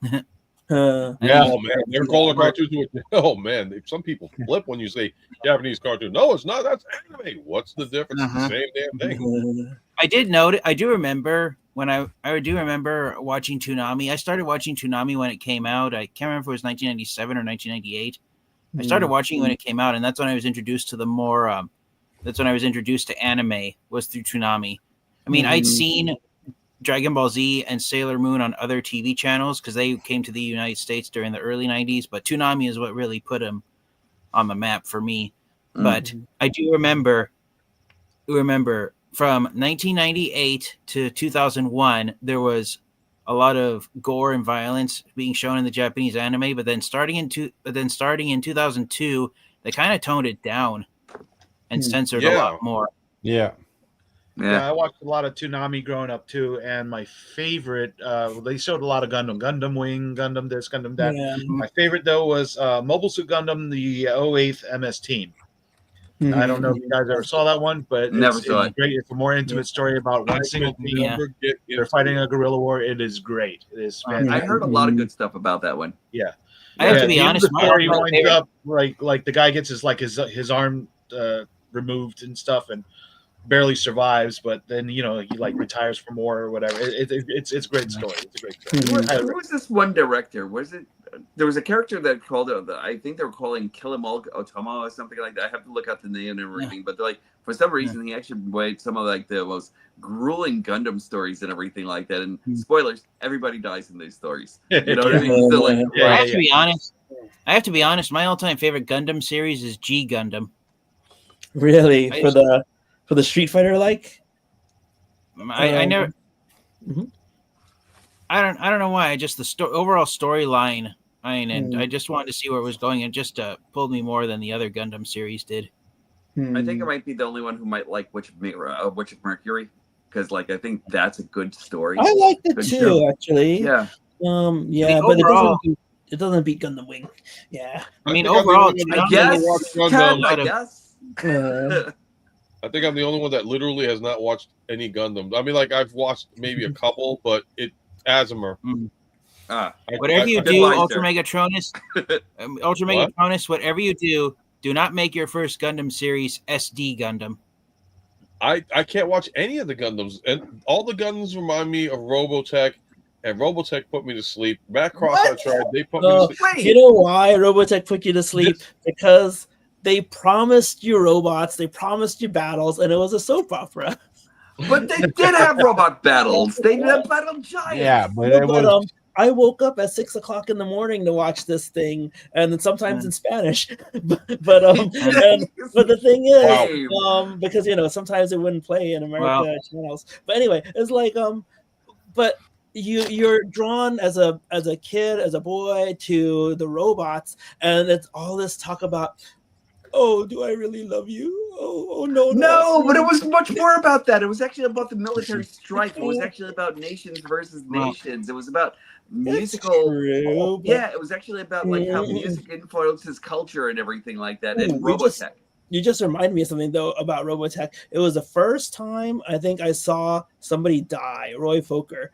Oh man, they're calling cartoons. Oh man, some people flip when you say Japanese cartoon. No, it's not. That's anime. What's the difference? It's the same damn thing. I did note. I do remember when I do remember watching Toonami. I started watching Toonami when it came out. I can't remember if it was 1997 or 1998. I started watching when it came out, and that's when I was introduced to the more. That's when I was introduced to anime, was through Toonami. I mean, I'd seen Dragon Ball Z and Sailor Moon on other TV channels because they came to the United States during the early 90s, but Toonami is what really put them on the map for me. But I do remember from 1998 to 2001, there was a lot of gore and violence being shown in the Japanese anime, but then starting in 2002, they kind of toned it down and censored a lot more. Yeah, I watched a lot of Toonami growing up too, and my favorite, they showed a lot of Gundam Wing, Gundam this, Gundam that. My favorite though was Mobile Suit Gundam, the 08th MS Team. I don't know if you guys ever saw that one, but it's great. It's a more intimate story about one single team. They're fighting a guerrilla war. It is great. It is fantastic. I heard a lot of good stuff about that one. Yeah, I have to be honest. The story winds up like the guy gets his arm removed and stuff, and barely survives, but then he like retires for more or whatever. It's a great story. It's a great story. Who was this one director? Was it? There was a character that called it. I think they were calling Kilimol Otomo or something like that. I have to look up the name and everything. But like for some reason, he actually made some of like the most grueling Gundam stories and everything like that. And spoilers: everybody dies in these stories. You know what I mean? So like, I have to be honest. My all-time favorite Gundam series is G Gundam. Really, for the Street Fighter like. I never. I don't know why. I just the overall storyline. I just wanted to see where it was going, and just pulled me more than the other Gundam series did. I think I might be the only one who might like Witch of Mercury, because like I think that's a good story. I liked it too, actually. Yeah. But overall, it doesn't beat Gundam Wing. Yeah. I mean, overall, I guess. I think I'm the only one that literally has not watched any Gundams. I mean, like I've watched maybe a couple, but Asimer. Whatever you do, Ultra Megatronus, whatever you do not make your first Gundam series SD Gundam. I can't watch any of the Gundams, and all the Gundams remind me of Robotech, and Robotech put me to sleep. Macross I tried, they put me to sleep. You know why Robotech put you to sleep? Because they promised you robots, they promised you battles, and it was a soap opera. But they did have robot battles. They did have battle giants. Yeah, but I woke up at 6 o'clock in the morning to watch this thing, and then sometimes in Spanish. but the thing is, because sometimes it wouldn't play in America channels. But anyway, it's like but you're drawn as a kid, as a boy, to the robots, and it's all this talk about, oh, do I really love you? Oh no. But it was much more about that. It was actually about the military strife. It was actually about nations versus nations. It was about musical. True, yeah, it was actually about like how music influences culture and everything like that. And Robotech. You just reminded me of something though about Robotech. It was the first time I think I saw somebody die. Roy Fokker.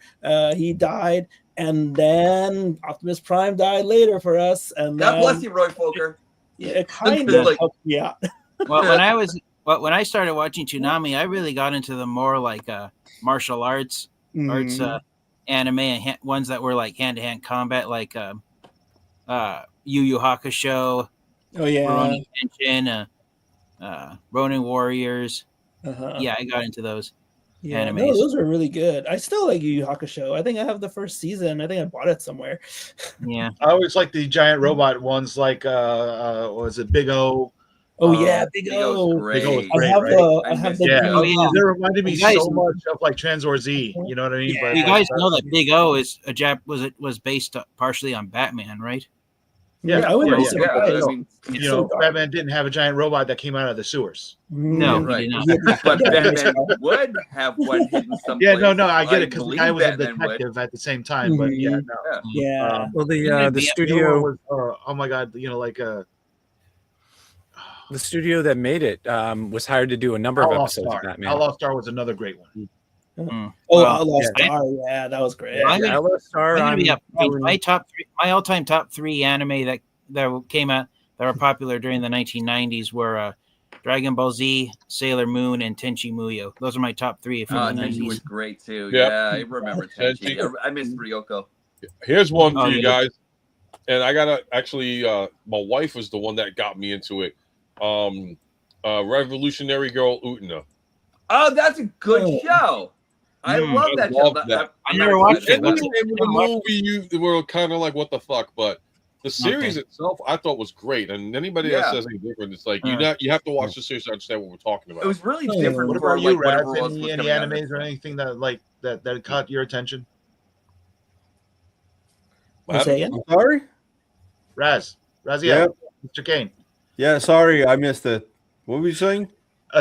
He died, and then Optimus Prime died later for us. And God bless you, Roy Fokker. Yeah, it kind of helped me out. Well, when I started watching Toonami, I really got into the more like martial arts anime, and ones that were like hand-to-hand combat, like Yu Yu Hakusho. Oh yeah, Rurouni Kenshin, Ronin Warriors. Yeah, I got into those animes. No, those are really good. I still like Yu Yu Hakusho. I think I have the first season. I think I bought it somewhere. Yeah, I always like the giant robot ones, like was it Big O? Oh yeah, Big O. Big O was great, I have the They reminded me so much of like Transor Z. You know what I mean? Yeah, you guys know that Big O is was based partially on Batman, right? I wouldn't be surprised. Batman didn't have a giant robot that came out of the sewers. No, right. He did not. But Batman would have one hidden someplace. Yeah, no, I get it, because the guy was a detective at the same time. But Well, the studio was, oh my god, the studio that made it was hired to do a number of episodes of Batman. Outlaw Star was another great one. Outlaw Star, that was great. Outlaw Star. My all-time top three anime that came out that were popular during the 1990s were Dragon Ball Z, Sailor Moon, and Tenchi Muyo. Those are my top three from the 90s. Tenchi was great too. Yeah, I remember Tenchi. I miss Ryoko. Here's one for you guys, and I gotta actually. My wife was the one that got me into it. Revolutionary Girl Utena. Oh, that's a good show. I love that show. I never watched it. The movie, you were kind of like, what the fuck? But the series itself, I thought was great. And anybody that says anything different, it's like you have to watch the series to understand what we're talking about. It was really different. What about you, Raz? Any animes or anything that caught your attention? Say again? I'm sorry? Raz, Mr. Kane. Yeah, sorry, I missed it. What were you saying?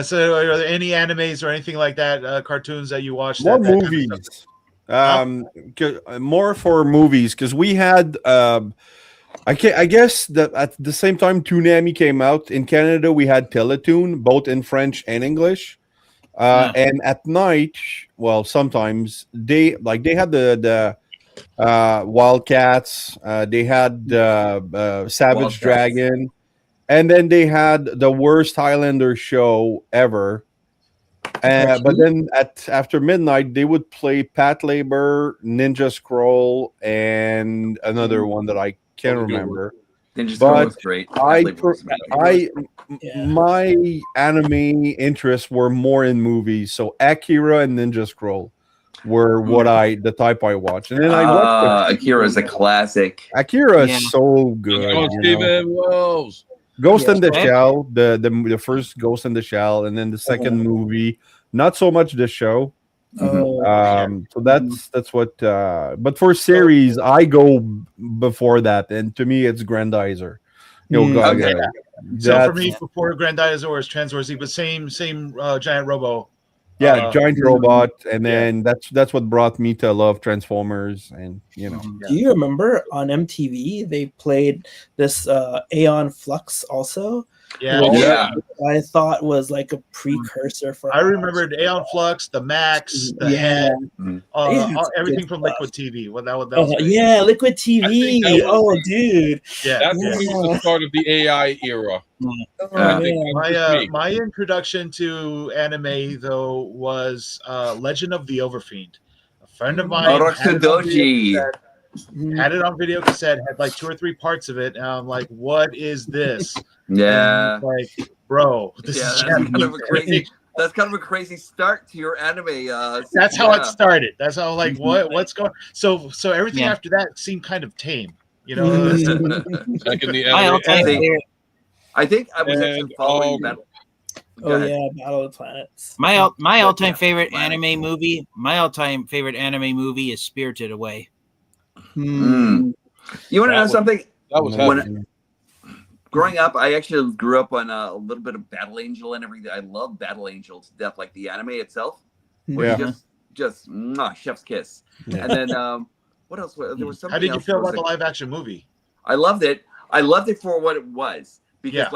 So, are there any animes or anything like that, cartoons that you watched? More movies. More for movies, because we had. I guess that at the same time Toonami came out in Canada, we had Teletoon, both in French and English. And at night, well, sometimes they had the Wildcats. They had Savage Dragon. And then they had the worst Highlander show ever. But then after midnight, they would play Pat Labor, Ninja Scroll, and another one that I can't remember. Ninja Scroll was great. My anime interests were more in movies, so Akira and Ninja Scroll were the type I watched. And then I watched Akira is a classic. Akira is so good. Steven Wells. Ghost in the Shell, the first Ghost in the Shell, and then the second movie. Not so much the show. So that's what. But for series, I go before that, and to me, it's Grandizer. So for me, before Grandizer is Transformers, but same giant robo. Yeah, giant robot, and then that's what brought me to love Transformers, and Do you remember on MTV they played this Aeon Flux also? Yeah. I thought was like a precursor for. I remembered Aeon Flux, the Max, the Head, everything from Liquid TV. Well, that was Liquid TV. Dude. That's the start of the AI era. My introduction to anime though was Legend of the Overfiend. A friend of mine had it on video cassette, had like 2 or 3 parts of it, and I'm like, what is this? Yeah. Like, bro, this is that's kind of a crazy start to your anime. That's how it started. That's how what's going. So everything after that seemed kind of tame, Back in the anime. I think I was actually following Battle. Battle of the Planets. My all-time favorite anime movie. My all-time favorite anime movie is Spirited Away. You want to know something? That was growing up, I actually grew up on a little bit of Battle Angel and everything. I love Battle Angel to death, like the anime itself. Just chef's kiss. Yeah. And then what else? There was something. How did you feel about the live action movie? I loved it. I loved it for what it was because,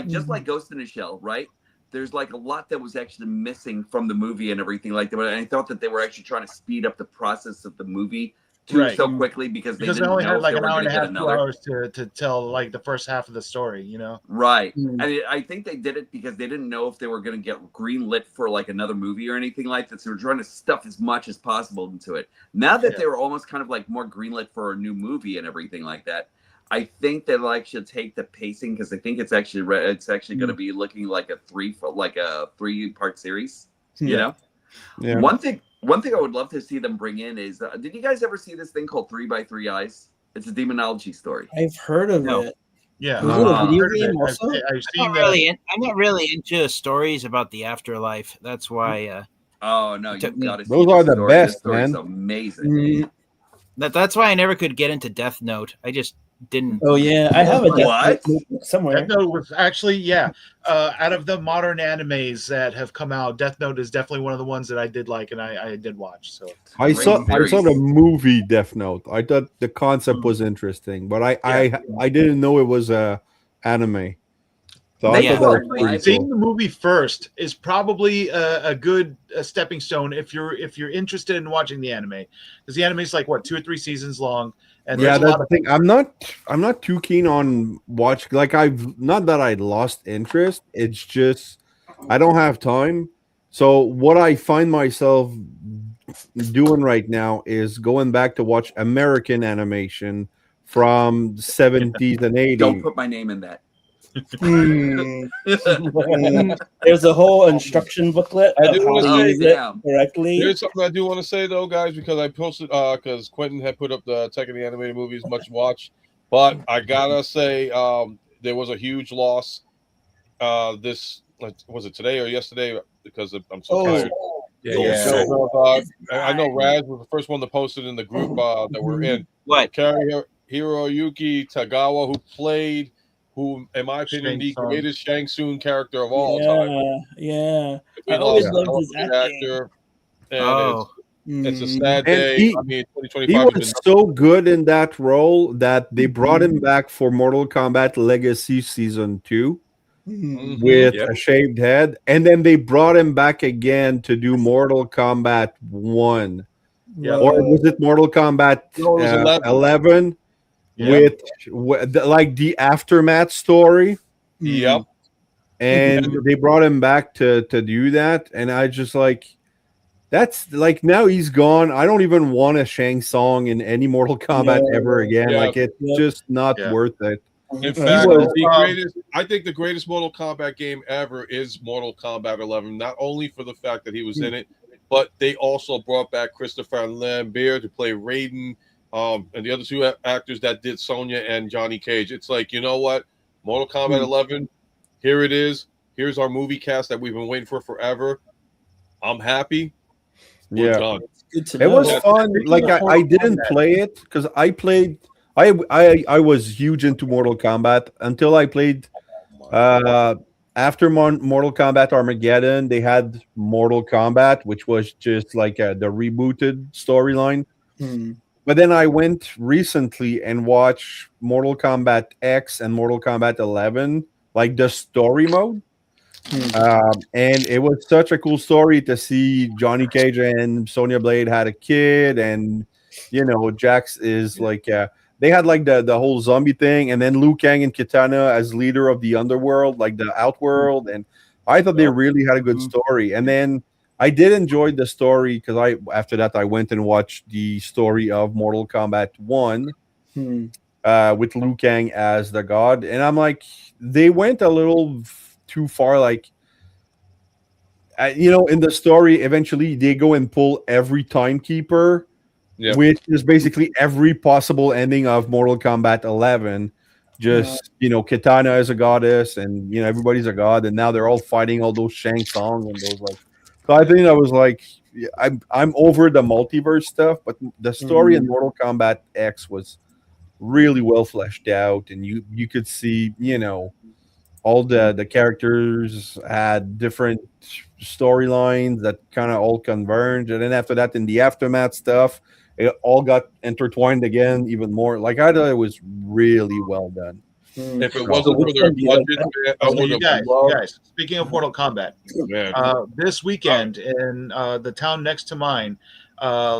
just like Ghost in the Shell, right? There's like a lot that was actually missing from the movie and everything like that. And I thought that they were actually trying to speed up the process of the movie so quickly because they only had like an hour and a half, 2 hours to tell like the first half of the story, Right. And I think they did it because they didn't know if they were going to get greenlit for like another movie or anything like that. So they were trying to stuff as much as possible into it. Now that they were almost kind of like more greenlit for a new movie and everything like that, I think they should take the pacing because I think it's actually going to be looking like a 3-part series. Yeah. One thing I would love to see them bring in is, did you guys ever see this thing called 3 by 3 Eyes? It's a demonology story. I've heard of it. Yeah. I'm not really into stories about the afterlife. That's why. Oh no, you got to. Those are the best, man. Amazing. That's why I never could get into Death Note. I just didn't. Oh yeah, I have a Death Note somewhere. Death Note was actually out of the modern animes that have come out, Death Note is definitely one of the ones that I did like and I did watch. So I saw the movie Death Note. I thought the concept was interesting, but I didn't know it was a anime. So seeing the movie first is probably a good stepping stone if you're interested in watching the anime, because the anime is like 2 or 3 seasons long. And that's the thing. I'm not too keen on watch. Like not that I lost interest. It's just I don't have time. So what I find myself doing right now is going back to watch American animation from the 70s and 80s. Don't put my name in that. There's a whole instruction booklet. I do want to say correctly. There's something I do want to say though, guys, because I posted because Quentin had put up the Tech of the Animated Movies much watched, but I gotta say there was a huge loss. This was it today or yesterday? Because I'm so tired. I know Raz was the first one to post it in the group that we're in. What? Hiroyuki Tagawa, who, in my opinion, the greatest Shang Tsung character of all time. Yeah. I always loved his actor. It's a sad day. 2025. He was so good in that role that they brought him back for Mortal Kombat Legacy Season 2 with a shaved head. And then they brought him back again to do Mortal Kombat 1. Or was it Mortal Kombat 11? With like the aftermath story. Yep. and they brought him back to do that, and I just like. That's like now he's gone. I don't even want a Shang Tsung in any Mortal Kombat ever again. Yeah. Like it's just not worth it. In fact, I think the greatest Mortal Kombat game ever is Mortal Kombat 11. Not only for the fact that he was in it, but they also brought back Christopher Lambert to play Raiden, and the other two actors that did Sonya and Johnny Cage. It's like, you know what? Mortal Kombat 11, here it is. Here's our movie cast that we've been waiting for forever. I'm happy. We're done. It was fun. Like I didn't play it because I played. I was huge into Mortal Kombat until I played. After Mortal Kombat Armageddon, they had Mortal Kombat, which was just like the rebooted storyline. But then I went recently and watched Mortal Kombat X and Mortal Kombat 11, like the story mode. And it was such a cool story to see Johnny Cage and Sonya Blade had a kid, and Jax is like they had like the whole zombie thing, and then Liu Kang and Kitana as leader of the underworld, like the outworld, and I thought they really had a good story. And then I did enjoy the story because after that I went and watched the story of Mortal Kombat 1 with Liu Kang as the god, and I'm like, they went a little too far. Like in the story, eventually they go and pull every timekeeper, which is basically every possible ending of Mortal Kombat 11. Just Kitana is a goddess, and everybody's a god, and now they're all fighting all those Shang Tsung and those like. So I think I was like, I'm over the multiverse stuff, but the story in Mortal Kombat X was really well fleshed out, and you could see all the characters had different storylines that kind of all converged, and then after that, in the aftermath stuff, it all got intertwined again even more. Like I thought it was really well done. If it wasn't for their budget, I would have loved. Guys, speaking of Mortal Kombat, this weekend in the town next to mine,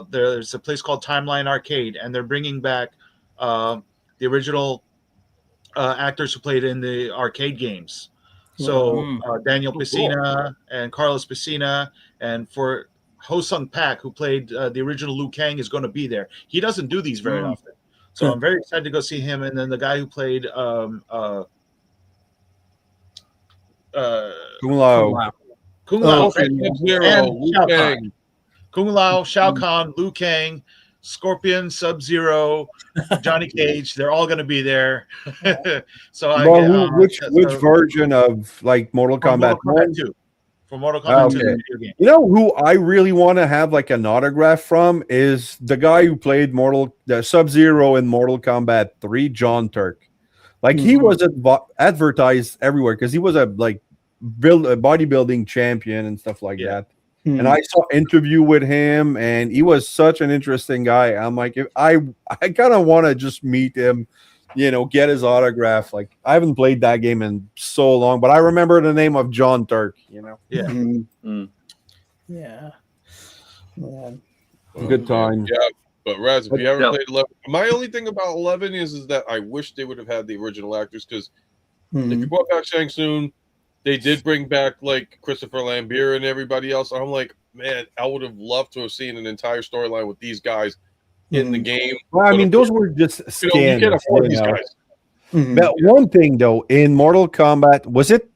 there's a place called Timeline Arcade, and they're bringing back the original actors who played in the arcade games. So Daniel Piscina and Carlos Piscina, and for Ho Sung Pak, who played the original Liu Kang, is going to be there. He doesn't do these very often, so I'm very excited to go see him. And then the guy who played Kung Lao, Shao Kahn, Liu Kang, Scorpion, Sub-Zero, Johnny Cage, they're all going to be there. So which version of like Mortal Kombat 2? For Mortal Kombat 2 video game. Who I really want to have like an autograph from is the guy who played the Sub-Zero in Mortal Kombat 3, John Turk. Like he was advertised everywhere because he was a bodybuilding champion and stuff like that. And I saw an interview with him, and he was such an interesting guy. I'm like, I kind of want to just meet him, get his autograph. Like, I haven't played that game in so long, but I remember the name of John Turk. Yeah. Good time. Yeah, but Raz, if you ever played 11, my only thing about 11 is that I wish they would have had the original actors, because if you brought back Shang Tsung, they did bring back like Christopher Lambert and everybody else. I'm like, man, I would have loved to have seen an entire storyline with these guys in the game. Well, I mean, those were just scans. You can't afford these guys. But one thing though, in Mortal Kombat, was it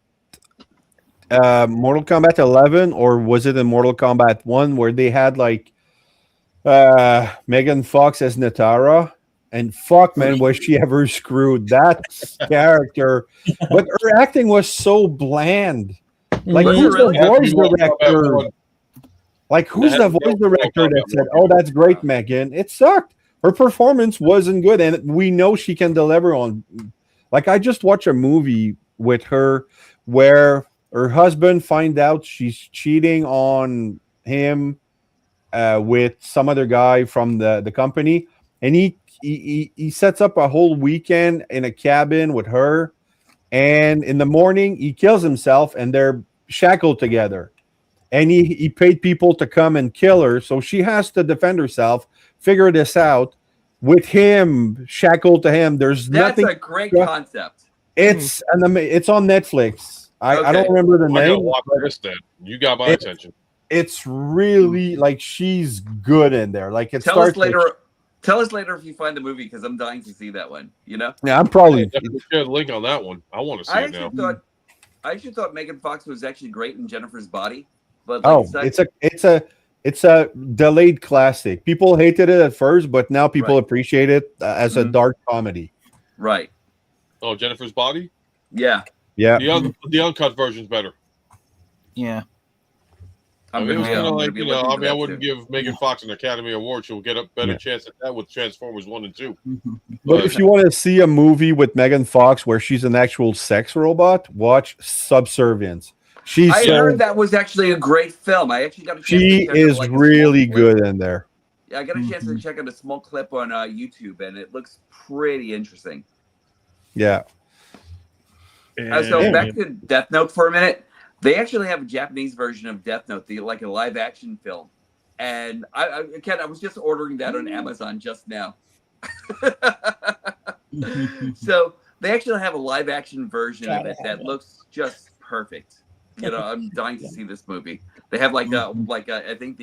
Mortal Kombat 11 or was it in Mortal Kombat 1 where they had like Megan Fox as Natara? And fuck, man, was she ever screwed? That character, but her acting was so bland. Like, who's the voice director? Like, who's the voice director that said, "Oh, that's great, Megan"? It sucked. Her performance wasn't good, and we know she can deliver on. Like, I just watched a movie with her where her husband find out she's cheating on him with some other guy from the company, and he sets up a whole weekend in a cabin with her, and in the morning he kills himself, and they're shackled together, and he paid people to come and kill her, so she has to defend herself, figure this out with him shackled to him. That's a great concept. It's on Netflix. I don't remember the I gotta name. watch this then. You got my attention. It's really like she's good in there. Like it Tell starts us later. Tell us later if you find the movie because I'm dying to see that one. You know? Yeah, I'm probably share the link on that one. I want to see it now. I actually thought Megan Fox was actually great in Jennifer's Body, but it's a delayed classic. People hated it at first, but now people appreciate it as a dark comedy. Right. Oh, Jennifer's Body. Yeah. Yeah. The uncut version's better. Yeah. I wouldn't give Megan Fox an Academy Award. She'll get a better chance at that with Transformers 1 and 2. But if you want to see a movie with Megan Fox where she's an actual sex robot, watch Subservience. I heard that was actually a great film. I actually got a chance she to is really good in there. Yeah, I got a chance to check out a small clip on YouTube, and it looks pretty interesting. Yeah. So back to Death Note for a minute. They actually have a Japanese version of Death Note, like a live action film. And I was just ordering that on Amazon just now. So they actually have a live action version of it that looks just perfect. You know, I'm dying to see this movie. They have I think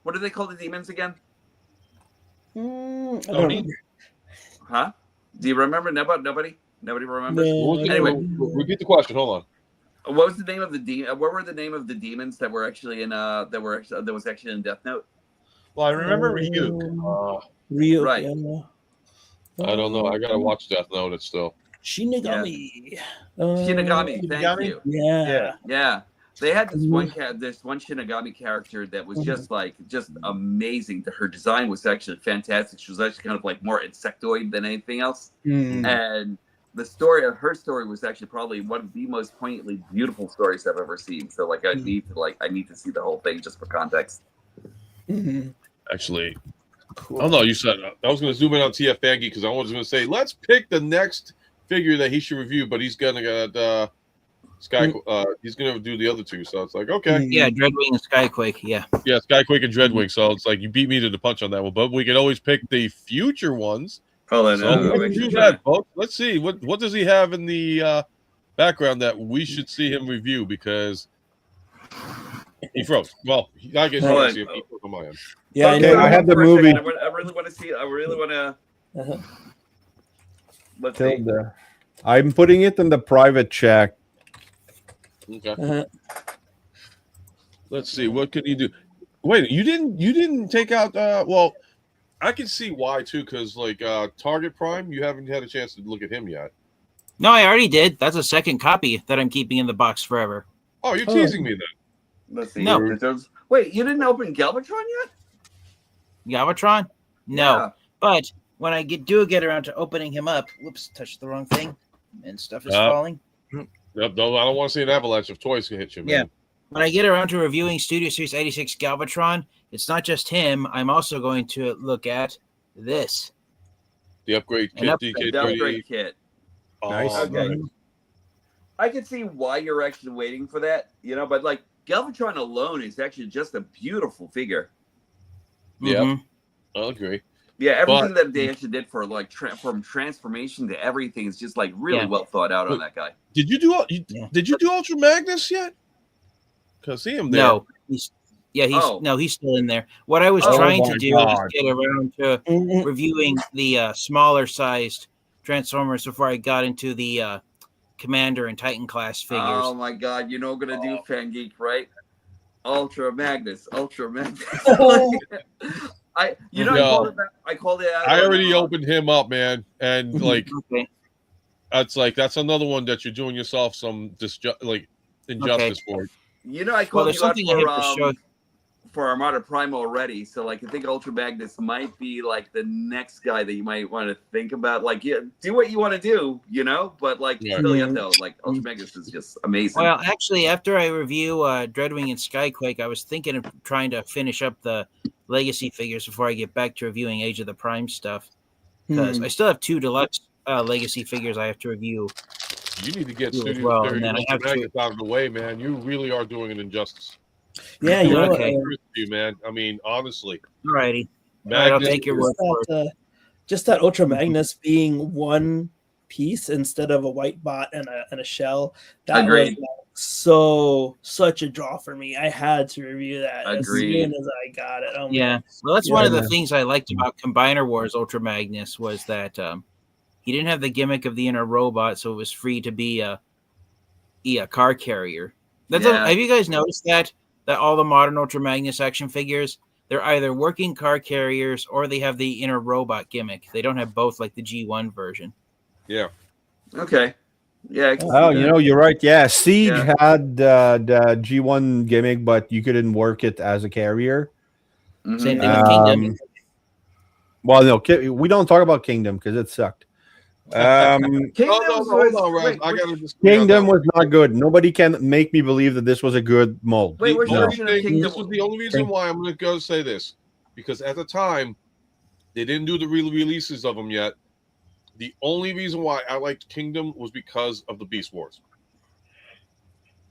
what do they call the demons again? Huh? Do you remember? Nobody remembers. Anyway, repeat the question. Hold on. What was the name of the what were the name of the demons that were actually in that was actually in Death Note? Well, I remember Ryuk. Ryuk, right. I don't know. I gotta watch Death Note. It's still Shinigami. Shinigami. Thank you. Yeah. They had this one Shinigami character that was just amazing. Her design was actually fantastic. She was actually kind of like more insectoid than anything else, and the story of her story was actually probably one of the most poignantly beautiful stories I've ever seen. So I need to see the whole thing just for context. Actually, cool. I don't know. You said I was going to zoom in on TF Baggy because I was going to say let's pick the next figure that he should review, but he's gonna get he's gonna do the other two. So it's like okay, yeah, Dreadwing and Skyquake, yeah, Skyquake and Dreadwing. So it's like you beat me to the punch on that one, but we can always pick the future ones. Let's do that, folks. Let's see what does he have in the background that we should see him review because he froze. Well, I guess you can see if he froze on my end. Yeah, okay, I have the movie. I really want to see it. I really want to. Let's see. I'm putting it in the private chat. Okay. Let's see. What could you do? Wait, you didn't take out. Well, I can see why too, because Target Prime, you haven't had a chance to look at him yet. No, I already did. That's a second copy that I'm keeping in the box forever. Oh, you're teasing me then. Let's see. No. Wait, you didn't open Galvatron yet? Galvatron? No. Yeah. But when I do get around to opening him up, whoops, touched the wrong thing, and stuff is falling. Yep, no, I don't want to see an avalanche of toys can hit you, man. Yeah. When I get around to reviewing Studio Series 86 Galvatron, it's not just him. I'm also going to look at this. The upgrade kit. The upgrade kit. Nice. Okay. I can see why you're actually waiting for that, but Galvatron alone is actually just a beautiful figure. Yeah, I'll agree. Yeah, everything that they actually did for from transformation to everything is just really well thought out on that guy. Did you do Ultra Magnus yet? Cause see him there. No, he's still in there. What I was trying to do was get around to reviewing the smaller sized Transformers before I got into the Commander and Titan class figures. Oh my God! You know what I'm gonna do, Fan Geek, right? Ultra Magnus. I called it out. I already opened him up, man, and that's another one that you're doing yourself some injustice for. I called you out for Armada Prime already, so I think Ultra Magnus might be the next guy that you might want to think about. Do what you want to do, but still you have to Ultra Magnus is just amazing. Well, actually, after I review Dreadwing and Skyquake, I was thinking of trying to finish up the Legacy figures before I get back to reviewing Age of the Prime stuff, because I still have 2 deluxe Legacy figures I have to review. You need to get Studio Series Magnus out of the way, man. You really are doing an injustice. Yeah, man. I mean, honestly. Alrighty. I'll take your word for it. Just that Ultra Magnus being one piece instead of a white bot and a shell. That was such a draw for me. I had to review that as soon as I got it. Oh, yeah. Well, that's one of the things I liked about Combiner Wars Ultra Magnus was that he didn't have the gimmick of the inner robot, so it was free to be a car carrier. Have you guys noticed that all the modern Ultra Magnus action figures, they're either working car carriers or they have the inner robot gimmick. They don't have both like the G1 version. Yeah. Okay. Yeah. You're right. Yeah, Siege had the G1 gimmick, but you couldn't work it as a carrier. Same thing with Kingdom. Well, no, we don't talk about Kingdom because it sucked. Kingdom was not good. Nobody can make me believe that this was a good mold. Wait, which version of Kingdom? This was the only reason why I'm going to go say this, because at the time they didn't do the releases of them yet. The only reason why I liked Kingdom was because of the Beast Wars.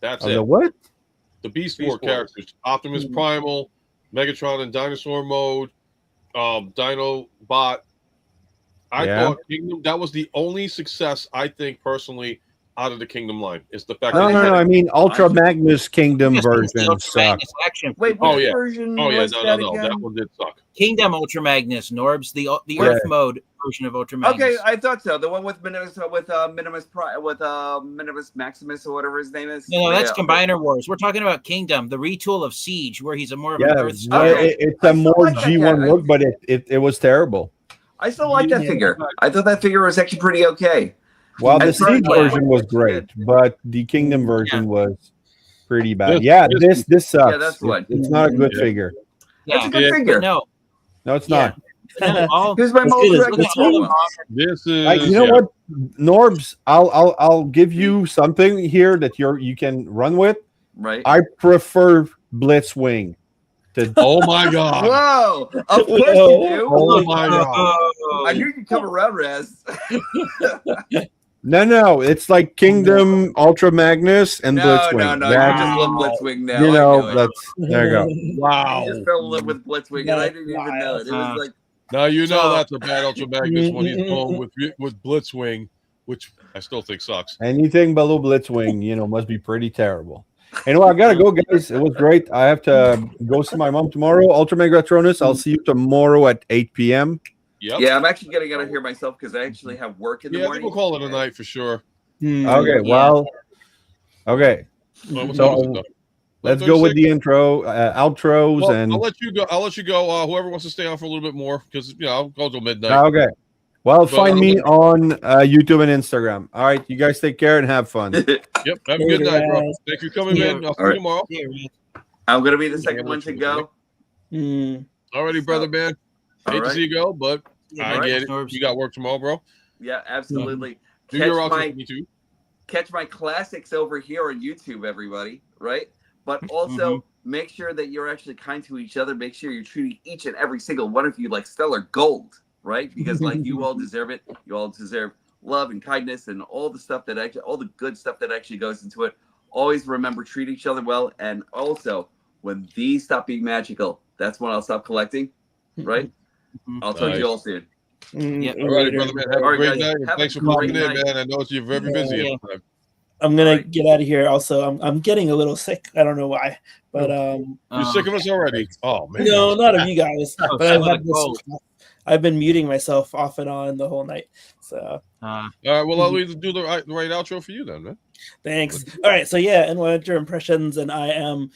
That's it. The what? The Beast War characters: Optimus Primal, Megatron in Dinosaur mode, Dinobot. I thought Kingdom, that was the only success, I think, personally, out of the Kingdom line. Is the fact that I mean, Ultra Magnus Kingdom version sucked. Wait, which version? No, that one did suck. Kingdom Ultra Magnus, Norbs, the Earth mode version of Ultra Magnus. Okay, I thought so. The one with Minimus Maximus or whatever his name is. No, that's Combiner Wars. We're talking about Kingdom, the retool of Siege, where he's more of an Earth. It's a more G1 look, but it was terrible. I still like that figure. I thought that figure was actually pretty okay. Well, the Siege version was great, but the Kingdom version was pretty bad. This sucks. Yeah, that's what. It's not a good figure. It's a good figure. No, it's not. Here's my This is you know what, Norbs? I'll give you something here that you can run with. Right. I prefer Blitzwing. Oh my God! Whoa! Of course you do. Oh my God! I knew you'd come around, Raz. No, it's like Kingdom, Ultra Magnus, and Blitzwing. No, you just love Blitzwing now. There you go. Wow! I just fell in love with Blitzwing, and I didn't even know it. It was like. Now that's a bad Ultra Magnus when he's going with Blitzwing, which I still think sucks. Anything below Blitzwing, must be pretty terrible. Anyway, I gotta go, guys. It was great. I have to go see my mom tomorrow. Ultra Megatronus, I'll see you tomorrow at 8 p.m. Yep. Yeah, I'm actually getting out of here myself because I actually have work in the morning. I think we'll call it a night for sure. Okay, okay. So let's go with the intro, outros, and I'll let you go. Whoever wants to stay on for a little bit more, because I'll go till midnight. Okay. Well, find me on YouTube and Instagram. All right, you guys take care and have fun. Yep. Have a good night, bro. Thank you for coming in. I'll see you tomorrow. I'm gonna be the second one to go. Alrighty, brother, man. Hate to see you go, but I get it. You got work tomorrow, bro. Yeah, absolutely. Do your outro for me too. Catch my classics over here on YouTube, everybody. Right, but also make sure that you're actually kind to each other. Make sure you're treating each and every single one of you like stellar gold. Right, because like you all deserve it. You all deserve love and kindness and all the stuff all the good stuff that actually goes into it. Always remember, treat each other well, and also when these stop being magical, that's when I'll stop collecting. Right. I'll talk to you all soon. Yeah. All right, brother, man. Have a great night. Thanks for popping in, man. I know you're very busy. I'm gonna get out of here. Also, I'm getting a little sick. I don't know why, but you're sick of us already. Oh man. No, not of you guys. But I've been muting myself off and on the whole night. So. All right. Well, I'll either do the right outro for you then, man. Thanks. All right. So NyHunter Impressions, and I am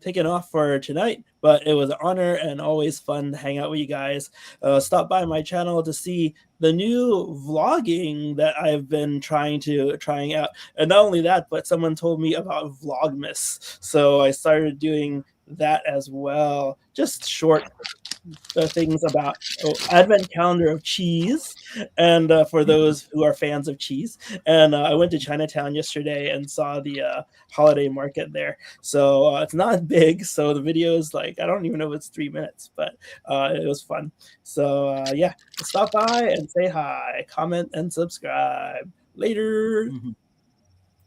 taking off for tonight. But it was an honor and always fun to hang out with you guys. Stop by my channel to see the new vlogging that I've been trying out. And not only that, but someone told me about Vlogmas, so I started doing that as well. Just short things about advent calendar of cheese, and for those who are fans of cheese. And I went to Chinatown yesterday and saw the holiday market there. So it's not big, so the video is like, I don't even know if it's 3 minutes, but it was fun. So stop by and say hi, comment, and subscribe. Later.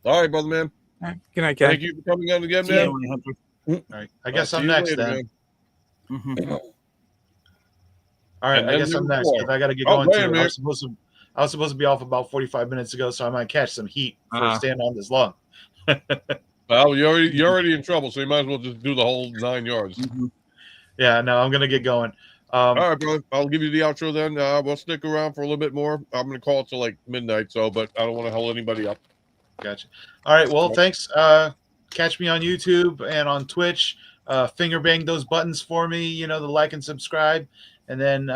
All right, brother, man. Good night, Ken. Thank you for coming on again, man. All right, I guess I'm next then. All right, I guess I'm next because I got to get going too. I was supposed to be off about 45 minutes ago, so I might catch some heat for staying on this long. Well, you're already in trouble, so you might as well just do the whole 9 yards. Mm-hmm. Yeah, no, I'm gonna get going. All right, brother. I'll give you the outro then. We'll stick around for a little bit more. I'm gonna call it till like midnight, but I don't want to hold anybody up. Gotcha. All right. Well, thanks. Catch me on YouTube and on Twitch. Finger bang those buttons for me. The like and subscribe. And then,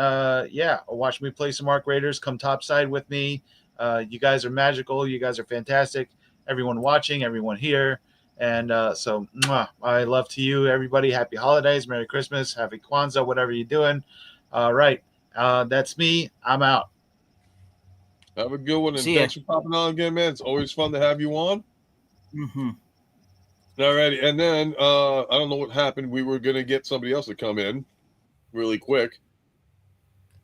watch me play some Arc Raiders. Come topside with me. You guys are magical. You guys are fantastic. Everyone watching, everyone here. And so, I love to you, everybody. Happy holidays. Merry Christmas. Happy Kwanzaa, whatever you're doing. All right. That's me. I'm out. Have a good one, and thanks for popping on again, man. It's always fun to have you on. Mm-hmm. All righty, and then I don't know what happened. We were gonna get somebody else to come in really quick,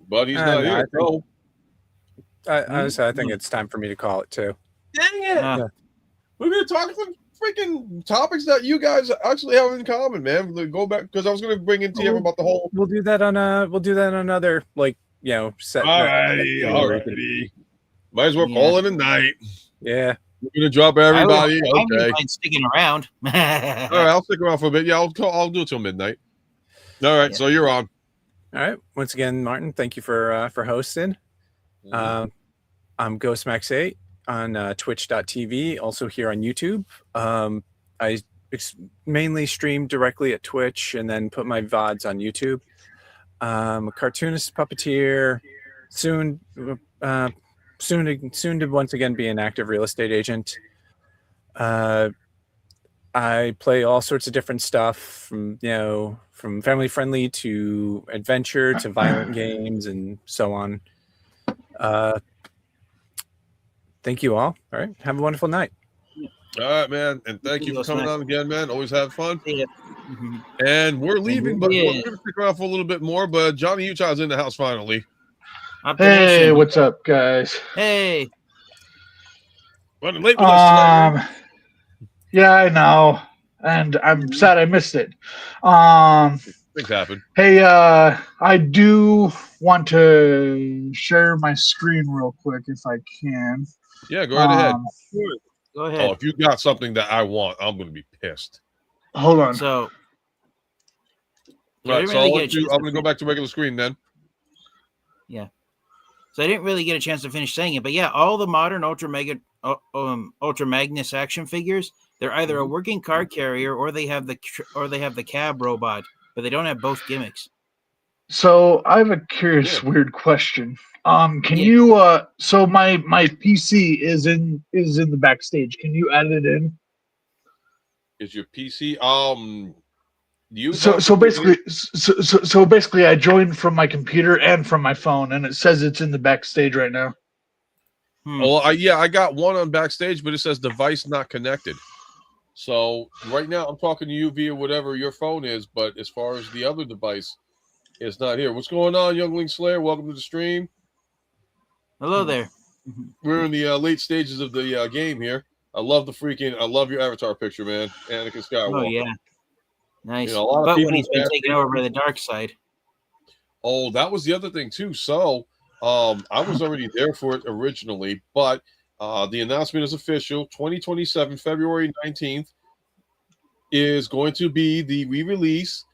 but he's not here. I think it's time for me to call it too. Dang it! We're gonna talk some freaking topics that you guys actually have in common, man. Go back because I was gonna bring in TM about the whole. We'll do that on another set. Alrighty. Might as well call it a night. Yeah. We're gonna drop everybody. I wouldn't mind sticking around. All right, I'll stick around for a bit. Yeah, I'll do it till midnight. All right, so you're on. All right. Once again, Martin, thank you for hosting. I'm GhostMax8 on twitch.tv, also here on YouTube. I mainly stream directly at Twitch and then put my VODs on YouTube. I'm a cartoonist, puppeteer, soon to once again be an active real estate agent. I play all sorts of different stuff from family friendly to adventure to violent games and so on. Thank you all. All right. Have a wonderful night. All right, man. And thank you for coming on again, man. Always have fun. Yeah. And we're leaving, but we're going to stick around for a little bit more. But Johnny Utah's in the house finally. Hey, what's up, guys? Hey. Running late with us tonight. Yeah, I know. And I'm sad I missed it. Things happen. Hey, I do want to share my screen real quick if I can. Yeah, go right ahead. Go ahead. Oh, if you got something that I want, I'm going to be pissed. Hold on. So, right, so I'm going to go back to regular screen then. Yeah. So I didn't really get a chance to finish saying it, but yeah, all the modern Ultra Magnus action figures, they're either a working car carrier or they have the cab robot, but they don't have both gimmicks. So I have a curious, weird question. Can you so my PC is in the backstage. Can you add it in? Is your PC So basically I joined from my computer and from my phone, and it says it's in the backstage right now. Well, I got one on backstage, but it says device not connected. So right now I'm talking to you via whatever your phone is, but as far as the other device, it's not here. What's going on, Youngling Slayer? Welcome to the stream. Hello there. We're in the late stages of the game here. I love your avatar picture, man. Anakin Skywalker. Oh yeah, nice. A lot of but people when he's been taken over by the dark side. Oh, that was the other thing too. So, I was already there for it originally, but the announcement is official. 2027, February 19th, is going to be the re-release,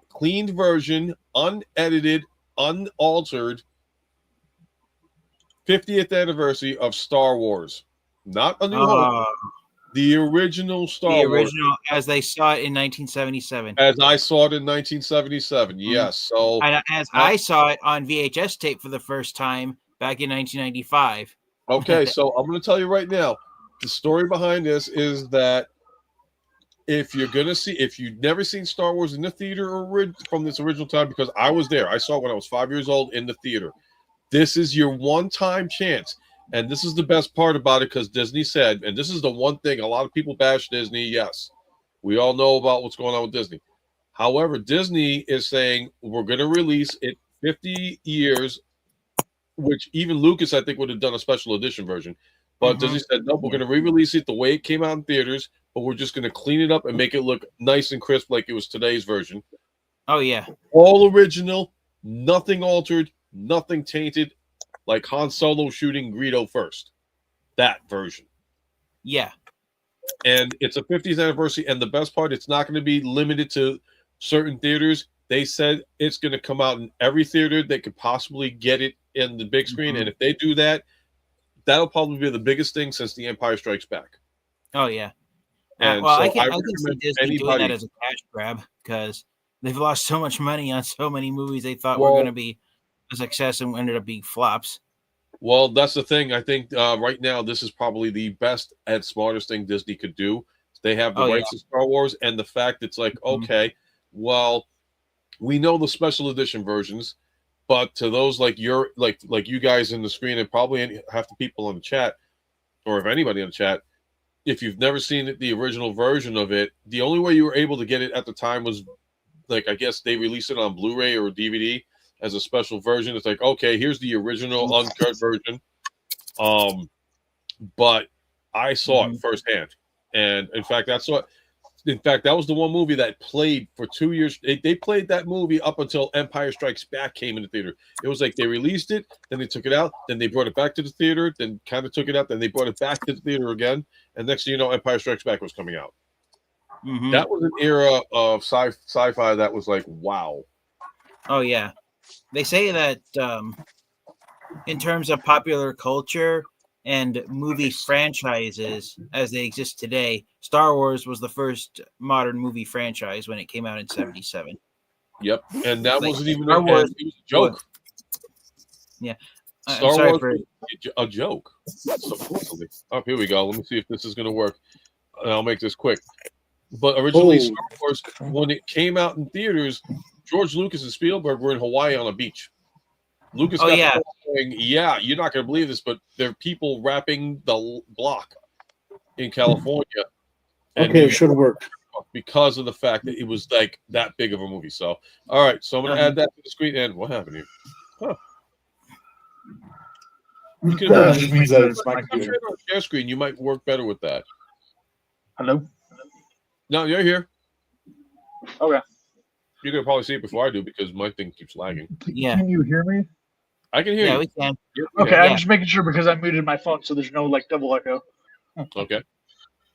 cleaned version, unedited, unaltered 50th anniversary of Star Wars. Not A New Hope. The original Star Wars. The original, as they saw it in 1977. As I saw it in 1977, yes. So I saw it on VHS tape for the first time back in 1995. Okay, so I'm going to tell you right now, the story behind this is that if you've never seen Star Wars in the theater from this original time, because I was there, I saw it when I was 5 years old in the theater. This is your one-time chance. And this is the best part about it, because Disney said, and this is the one thing, a lot of people bash Disney. Yes, we all know about what's going on with Disney. However, Disney is saying we're going to release it 50 years, which even Lucas, I think, would have done a special edition version. But Disney said, no, we're going to re-release it the way it came out in theaters, but we're just going to clean it up and make it look nice and crisp like it was today's version. Oh, yeah. All original, nothing altered, nothing tainted, like Han Solo shooting Greedo first. That version. Yeah. And it's a 50th anniversary. And the best part, it's not going to be limited to certain theaters. They said it's going to come out in every theater that could possibly get it in the big screen. And if they do that, that'll probably be the biggest thing since The Empire Strikes Back. Oh yeah. And well, so I can see recommend Disney doing that as a cash grab because they've lost so much money on so many movies they thought were going to be a success and ended up being flops. Well, that's the thing. I think right now this is probably the best and smartest thing Disney could do. They have the rights to Star Wars, and the fact it's like, okay, well, we know the special edition versions, but to those like you're like you guys in the screen and probably half the people on the chat, or if anybody on the chat, if you've never seen the original version of it, the only way you were able to get it at the time was like, I guess they released it on Blu-ray or DVD as a special version. It's like, okay, here's the original uncut version. But I saw it firsthand. And in fact, that was the one movie that played for 2 years. They played that movie up until Empire Strikes Back came in the theater. It was like they released it, then they took it out, then they brought it back to the theater, then kind of took it out, then they brought it back to the theater again. And next thing you know, Empire Strikes Back was coming out. That was an era of sci-fi that was like, wow. Oh yeah, they say that in terms of popular culture and movie franchises as they exist today, Star Wars was the first modern movie franchise when it came out in '77. Yep, and that wasn't even Star Wars, it was a joke. Yeah, Star Wars was a joke. Supposedly. Oh, here we go. Let me see if this is going to work. And I'll make this quick. But originally, Star Wars, when it came out in theaters, George Lucas and Spielberg were in Hawaii on a beach. Lucas got the call saying, yeah, you're not going to believe this, but there are people wrapping the block in California. Okay, it should work. Because of the fact that it was like that big of a movie. So, all right. So I'm going to add that to the screen. And what happened here? Huh. You can means that it's my computer. Share screen. You might work better with that. Hello? No, you're here. Okay. You're going to probably see it before I do because my thing keeps lagging. Yeah. Can you hear me? I can hear you. Yeah, we can. Okay, I'm just making sure because I muted my phone so there's no like double echo. Okay.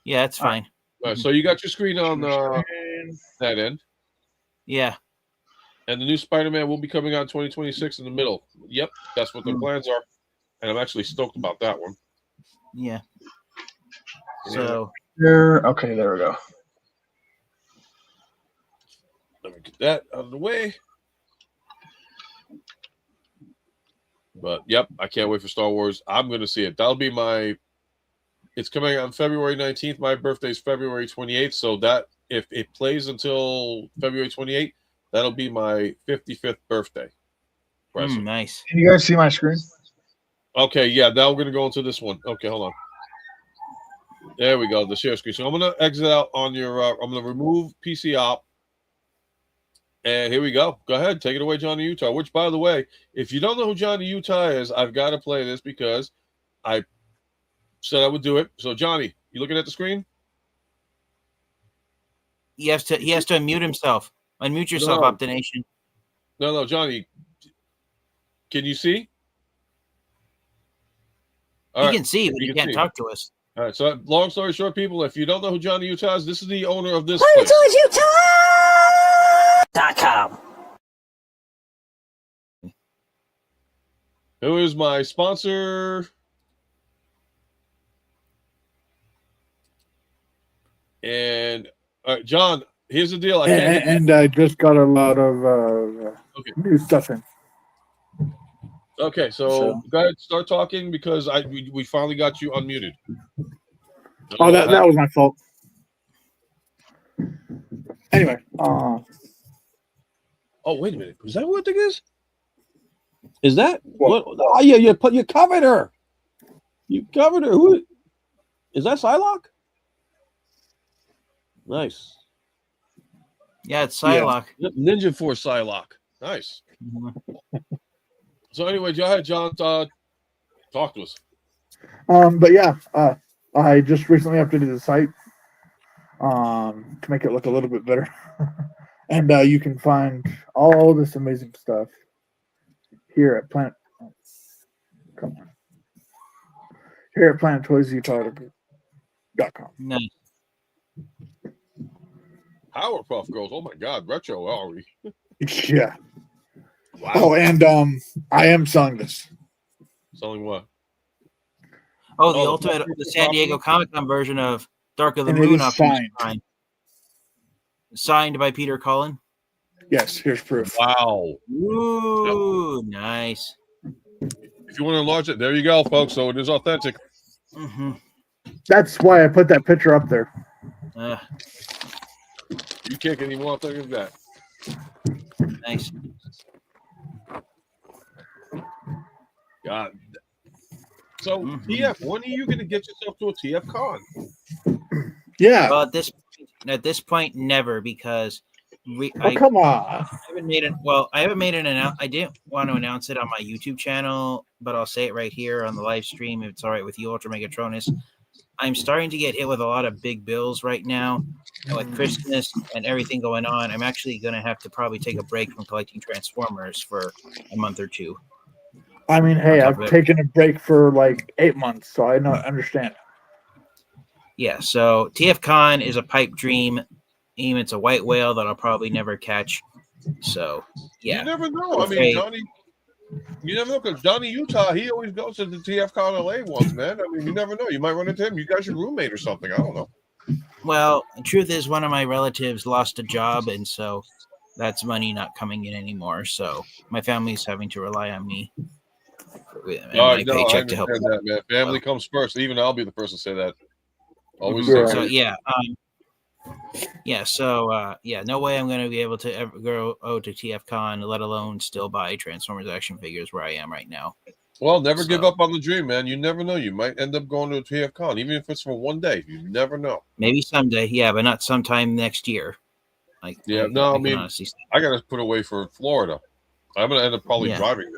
Yeah, that's fine. All right, so you got your screen on that end. Yeah. And the new Spider-Man will be coming out in 2026 in the middle. Yep, that's what the plans are. And I'm actually stoked about that one. Yeah. So okay, there we go. Let me get that out of the way. But yep, I can't wait for Star Wars. I'm going to see it. That'll be it's coming out on February 19th. My birthday is February 28th. So that if it plays until February 28th, that'll be my 55th birthday. Nice. Can you guys see my screen? Okay, yeah. Now we're going to go into this one. Okay, hold on. There we go, the share screen. So I'm going to exit out on your, I'm going to remove PC op. And here we go. Go ahead. Take it away, Johnny Utah. Which, by the way, if you don't know who Johnny Utah is, I've got to play this because I said I would do it. So, Johnny, you looking at the screen? He has to unmute himself. Unmute yourself, Optination. No, Johnny. Can you see? He can see, but he can't talk to us. All right. So, long story short, people, if you don't know who Johnny Utah is, this is the owner of this place. Utah.com. Who is my sponsor? And John, here's the deal. I just got a lot of new stuff in. Okay, so go ahead, start talking because we finally got you unmuted. Oh, that was my fault. Anyway, oh, wait a minute. Is that what the thing is? Is that what? Oh, yeah, you covered her. You covered her. Who is that? Psylocke? Nice. Yeah, it's Psylocke. Yeah. Ninja Force Psylocke. Nice. So anyway, go ahead, John. Talk to us. But yeah, I just recently updated the site to make it look a little bit better, and you can find all this amazing stuff here at Planet. Come on, here at PlanetToysUtah.com. Nice. Powerpuff Girls. Oh my God, retro are we? Yeah. Wow. Oh, and I am selling this. Selling what? Oh, the ultimate, the San Diego Comic-Con version of Dark of the And Moon. it is signed. Signed by Peter Cullen. Yes, here's proof. Wow. Ooh, nice. If you want to enlarge it, there you go, folks. So it is authentic. Mm-hmm. That's why I put that picture up there. You can't get any more authentic than that. Nice. God. So TF, when are you going to get yourself to a TF Con? Yeah. Well, at this point, never, because come on. I haven't made it. Well, I haven't made an I didn't want to announce it on my YouTube channel, but I'll say it right here on the live stream if it's all right with you, Ultra Megatronus. I'm starting to get hit with a lot of big bills right now, and with Christmas and everything going on, I'm actually going to have to probably take a break from collecting Transformers for a month or two. I mean, hey, I've taken a break for like 8 months, so I understand. Yeah, so TF Con is a pipe dream. It's a white whale that I'll probably never catch. So, yeah. You never know. I mean, Johnny, you never know, because Johnny Utah, he always goes to the TF Con LA ones, man. I mean, you never know. You might run into him. You guys are roommate or something. I don't know. Well, the truth is, one of my relatives lost a job, and so that's money not coming in anymore. So my family's having to rely on me and my paycheck to help. That, man. Family comes first. Even I'll be the person to say that. Always so say no way I'm going to be able to ever go to TF Con, let alone still buy Transformers action figures where I am right now. Well, never give up on the dream, man. You never know. You might end up going to a TF Con, even if it's for one day. You never know. Maybe someday, yeah, but not sometime next year. I got to put away for Florida. I'm going to end up probably driving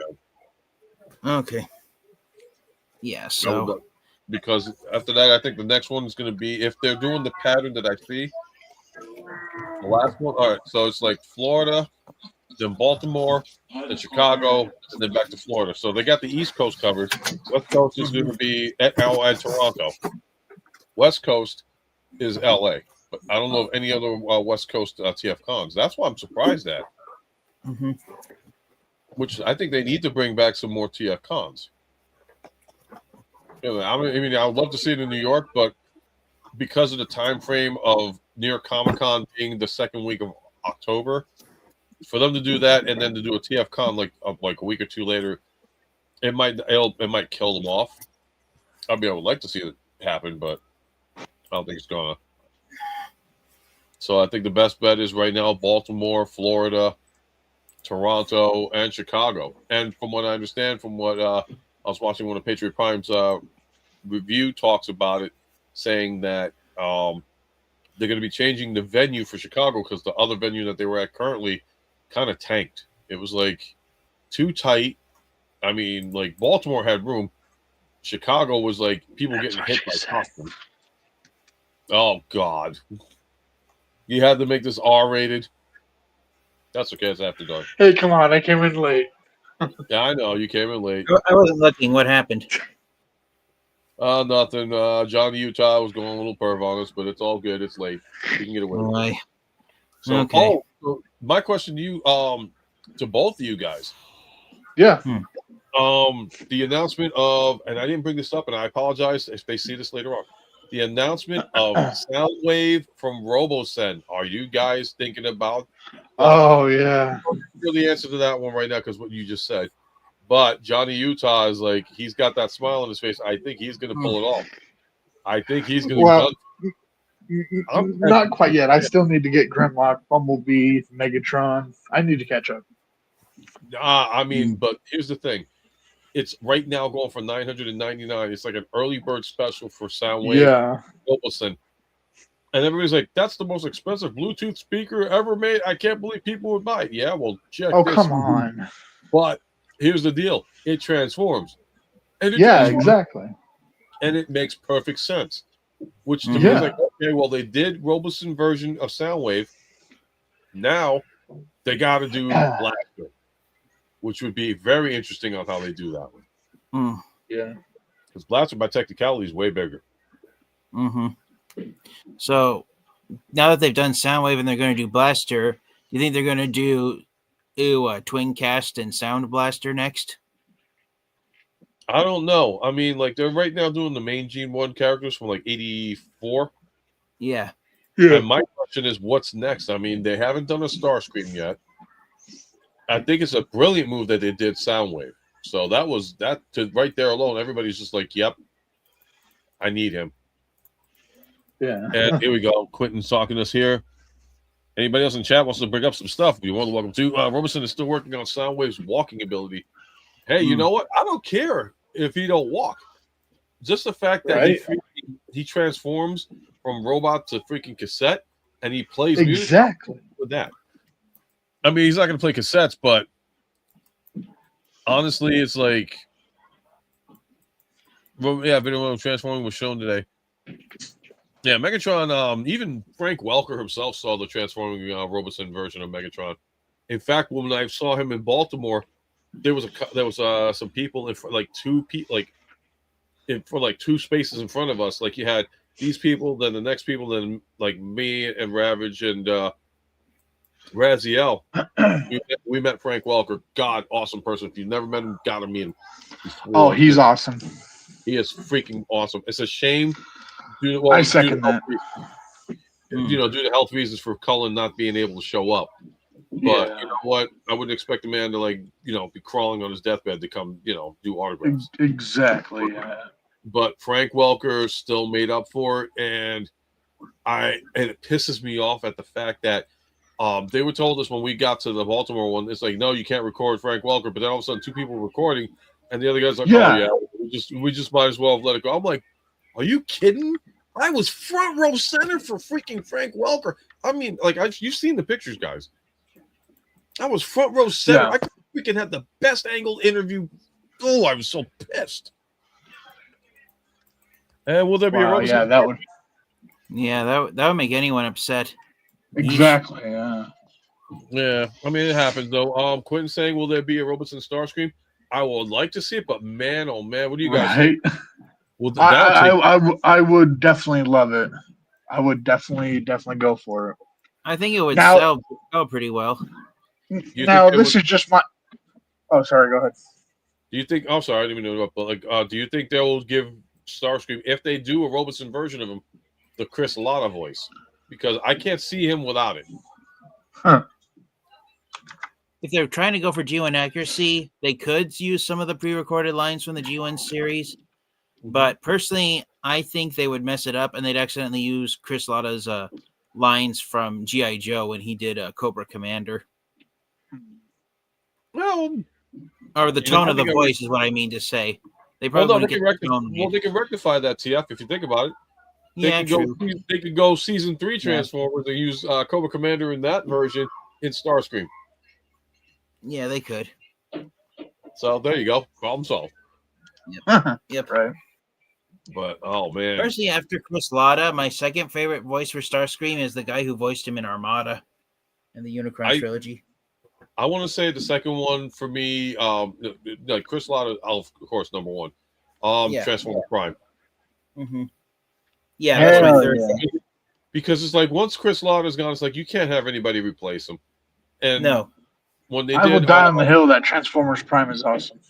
down. Okay. Yeah, so because after that, I think the next one is going to be, if they're doing the pattern that I see, the last one. All right, so it's like Florida, then Baltimore, then Chicago, and then back to Florida. So they got the East Coast covered. West Coast is going to be LA and Toronto. West Coast is LA, but I don't know of any other West Coast TF Cons. That's why I'm surprised at. Which I think they need to bring back some more TF Cons. I mean, I would love to see it in New York, but because of the time frame of New York Comic Con being the second week of October, for them to do that and then to do a TF Con like a week or two later, it might kill them off. I would like to see it happen, but I don't think it's gonna. So I think the best bet is right now Baltimore, Florida, Toronto, and Chicago. And from what I understand, from what I was watching one of Patriot Prime's review talks about it, saying that they're going to be changing the venue for Chicago because the other venue that they were at currently kind of tanked. It was like too tight. I mean, like Baltimore had room. Chicago was like people getting hit by costumes. Oh God! You had to make this R-rated. That's okay. It's after dark. Hey, come on! I came in late. Yeah, I know you came in late. I wasn't looking. What happened? Nothing. Johnny Utah was going a little perv on us, but it's all good. It's late. You can get away with it. So, okay. so my question to you, to both of you guys. Yeah. The announcement of, and I didn't bring this up, and I apologize if they see this later on. The announcement of Soundwave from RoboSend. Are you guys thinking about? Oh yeah. I don't know the answer to that one right now because what you just said. But Johnny Utah is like, he's got that smile on his face. I think he's going to pull it off. I think he's going to be done. Not quite yet. I still need to get Grimlock, Bumblebee, Megatron. I need to catch up. I mean, but here's the thing. It's right now going for $999. It's like an early bird special for Soundwave. Yeah. And everybody's like, that's the most expensive Bluetooth speaker ever made. I can't believe people would buy it. Yeah, well, check this. Come on. But here's the deal. It transforms. And exactly. And it makes perfect sense. Which to me is like, okay, well, they did Robeson version of Soundwave. Now they got to do Blaster, which would be very interesting on how they do that one. Yeah. Because Blaster by technicality is way bigger. So now that they've done Soundwave and they're going to do Blaster, do you think they're going to do Twin Cast and Sound Blaster next? I don't know. I mean, like they're right now doing the main Gene 1 characters from like 84. Yeah. And my question is, what's next? I mean, they haven't done a Starscream yet. I think it's a brilliant move that they did Soundwave. So that was that to right there alone. Everybody's just like, "Yep, I need him." Yeah. And here we go. Quentin's talking to us here. Anybody else in chat wants to bring up some stuff? You're more than welcome to. Robertson is still working on Soundwave's walking ability. Hey, you know what? I don't care if he don't walk. Just the fact that he transforms from robot to freaking cassette and he plays music with that. I mean, he's not going to play cassettes, but honestly, it's like, video of transforming was shown today. Yeah, Megatron. Even Frank Welker himself saw the transforming Robertson version of Megatron. In fact, when I saw him in Baltimore, there was some people in front, like two spaces in front of us. Like you had these people, then the next people, then like me and Ravage and Raziel. we met Frank Welker. God, awesome person. If you've never met him, gotta meet him. He's awesome. He is freaking awesome. It's a shame. I second that. Due to health reasons for Cullen not being able to show up. But you know what? I wouldn't expect a man to be crawling on his deathbed to come, do autographs. Exactly. But Frank Welker still made up for it, and it pisses me off at the fact that they were told us when we got to the Baltimore one. It's like, no, you can't record Frank Welker. But then all of a sudden, two people were recording, and the other guy's like, we just might as well have let it go. I'm like, are you kidding? I was front row center for freaking Frank Welker. I mean, you've seen the pictures, guys. I was front row center. I freaking had the best angled interview. Oh, I was so pissed. And will there be a Robertson? Yeah, that would. Yeah, that would make anyone upset. Exactly. Yeah. Yeah. I mean, it happens though. Quentin saying, "Will there be a Robertson Starscream?" I would like to see it, but man, oh man, what do you guys think? Well, I would definitely love it. I would definitely go for it. I think it would sell pretty well. Now this is just my. Oh, sorry. Go ahead. Do you think? Oh, sorry, I didn't even know. But do you think they will give Starscream, if they do a Robertson version of him, the Chris Latta voice? Because I can't see him without it. Huh. If they're trying to go for G1 accuracy, they could use some of the pre-recorded lines from the G1 series. But personally, I think they would mess it up and they'd accidentally use Chris Latta's lines from G.I. Joe when he did Cobra Commander. Well, or the tone of the voice is what I mean to say. They probably they can rectify that, TF, if you think about it. They could go season 3 Transformers and use Cobra Commander in that version in Starscream. Yeah, they could. So there you go. Problem solved. Yep. Right. But oh man. Personally, after Chris Latta, my second favorite voice for Starscream is the guy who voiced him in Armada in the Unicron trilogy. I want to say the second one for me, like Chris Latta, of course, number one. Transformers Prime. Mm-hmm. Yeah, that's my third. Because it's like once Chris Latta's gone, it's like you can't have anybody replace him. And when they I will die on the hill that Transformers Prime is awesome.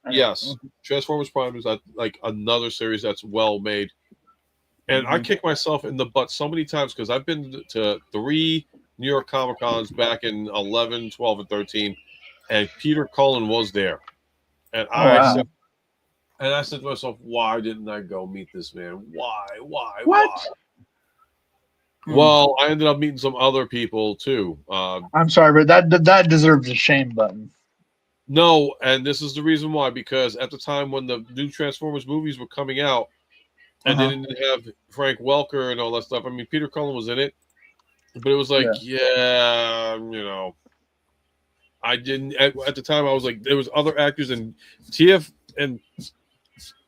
Yes, Transformers Prime is like another series that's well made, and I kick myself in the butt so many times because I've been to 3 New York Comic Cons back in 11, 12, and 13, and Peter Cullen was there, and I said to myself, why didn't I go meet this man? Why? Why? Well, I ended up meeting some other people too. I'm sorry, but that deserves a shame button. No, and this is the reason why, because at the time when the new Transformers movies were coming out and they didn't have Frank Welker and all that stuff, I mean, Peter Cullen was in it, but it was like, I didn't, at the time, I was like, there was other actors and TF, and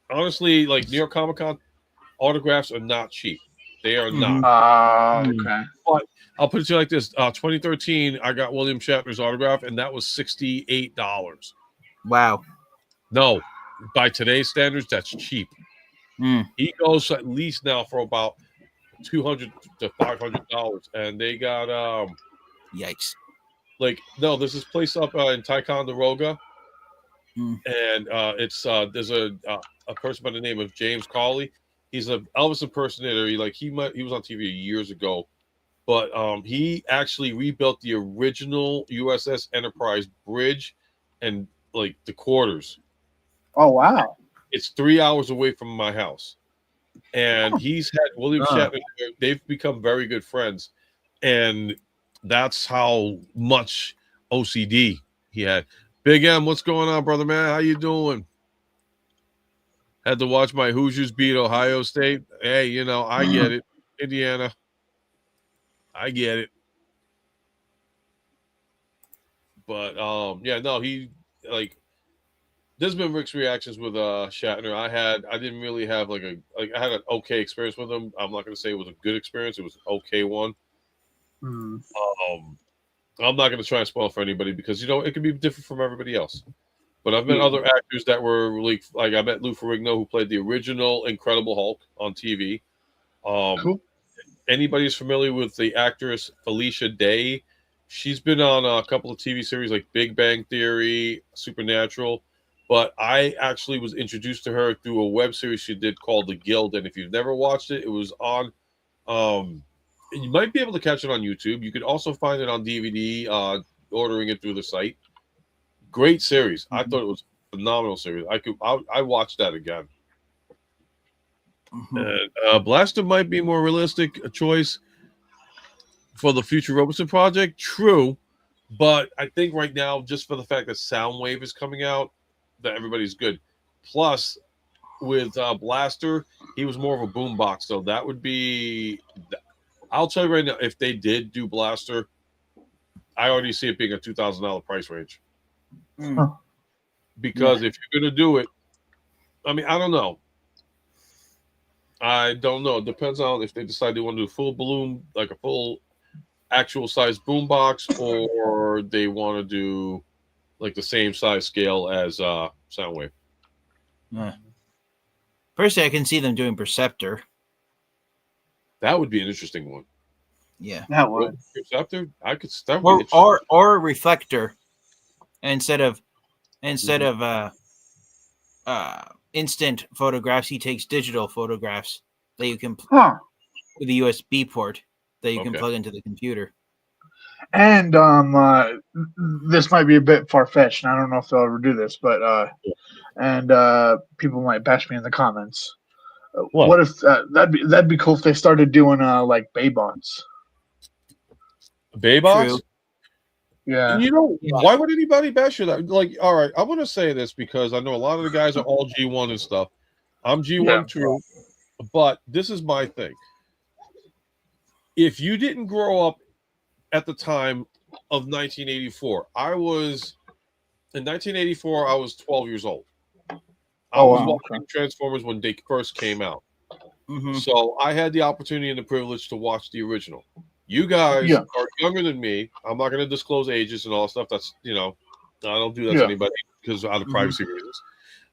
honestly, like New York Comic Con autographs are not cheap. They are not. Okay. But I'll put it to you like this: 2013, I got William Shatner's autograph, and that was $68. Wow. No, by today's standards, that's cheap. He goes at least now for about $200 to $500, and they got yikes. Like, no, there's this place up in Ticonderoga, Hmm. and it's there's a person by the name of James Cawley. He's an Elvis impersonator. He was on TV years ago, but he actually rebuilt the original USS Enterprise bridge and like the quarters. Oh wow! It's 3 hours away from my house, and he's had William Shatner. They've become very good friends, and that's how much OCD he had. Big M, what's going on, brother man? How you doing? Had to watch my Hoosiers beat Ohio State. Hey, you know, I get it. Indiana. I get it. But yeah, no, he like there's been mixed reactions with Shatner. I didn't really have I had an okay experience with him. I'm not gonna say it was a good experience, it was an okay one. I'm not gonna try and spoil for anybody because you know it can be different from everybody else. But I've met other actors that were like I met Lou Ferrigno, who played the original Incredible Hulk on TV. Cool. Anybody's familiar with the actress Felicia Day? She's been on a couple of TV series like Big Bang Theory, Supernatural. But I actually was introduced to her through a web series she did called The Guild. And if you've never watched it, it was on. You might be able to catch it on YouTube. You could also find it on DVD, ordering it through the site. Great series. I thought it was a phenomenal series. I watched that again. Blaster might be more realistic a choice for the future Robertson project. True, but I think right now, just for the fact that Soundwave is coming out, that everybody's good. Plus, with Blaster, he was more of a boombox, so that would be. I'll tell you right now, if they did do Blaster, I already see it being a $2,000 price range. Because if you're gonna do it, I mean, I don't know. It depends on if they decide they want to do full balloon, like a full actual size boombox, or they want to do like the same size scale as Soundwave. Personally, I can see them doing Perceptor. That would be an interesting one. Yeah, that would. Perceptor, I could start or a reflector instead of instant photographs. He takes digital photographs that you can with a USB port that you can plug into the computer. And this might be a bit far fetched, and I don't know if they'll ever do this, but people might bash me in the comments. What if that'd be cool if they started doing like Baybots? Baybots? Yeah. You know, why would anybody bash you that? Like, all right, I want to say this because I know a lot of the guys are all G1 and stuff. I'm G1 too, but this is my thing. If you didn't grow up at the time of 1984, in 1984, I was 12 years old. I was watching Transformers when they first came out. So I had the opportunity and the privilege to watch the original. You guys are younger than me. I'm not going to disclose ages and all that stuff. That's, you know, I don't do that to anybody because out of privacy reasons.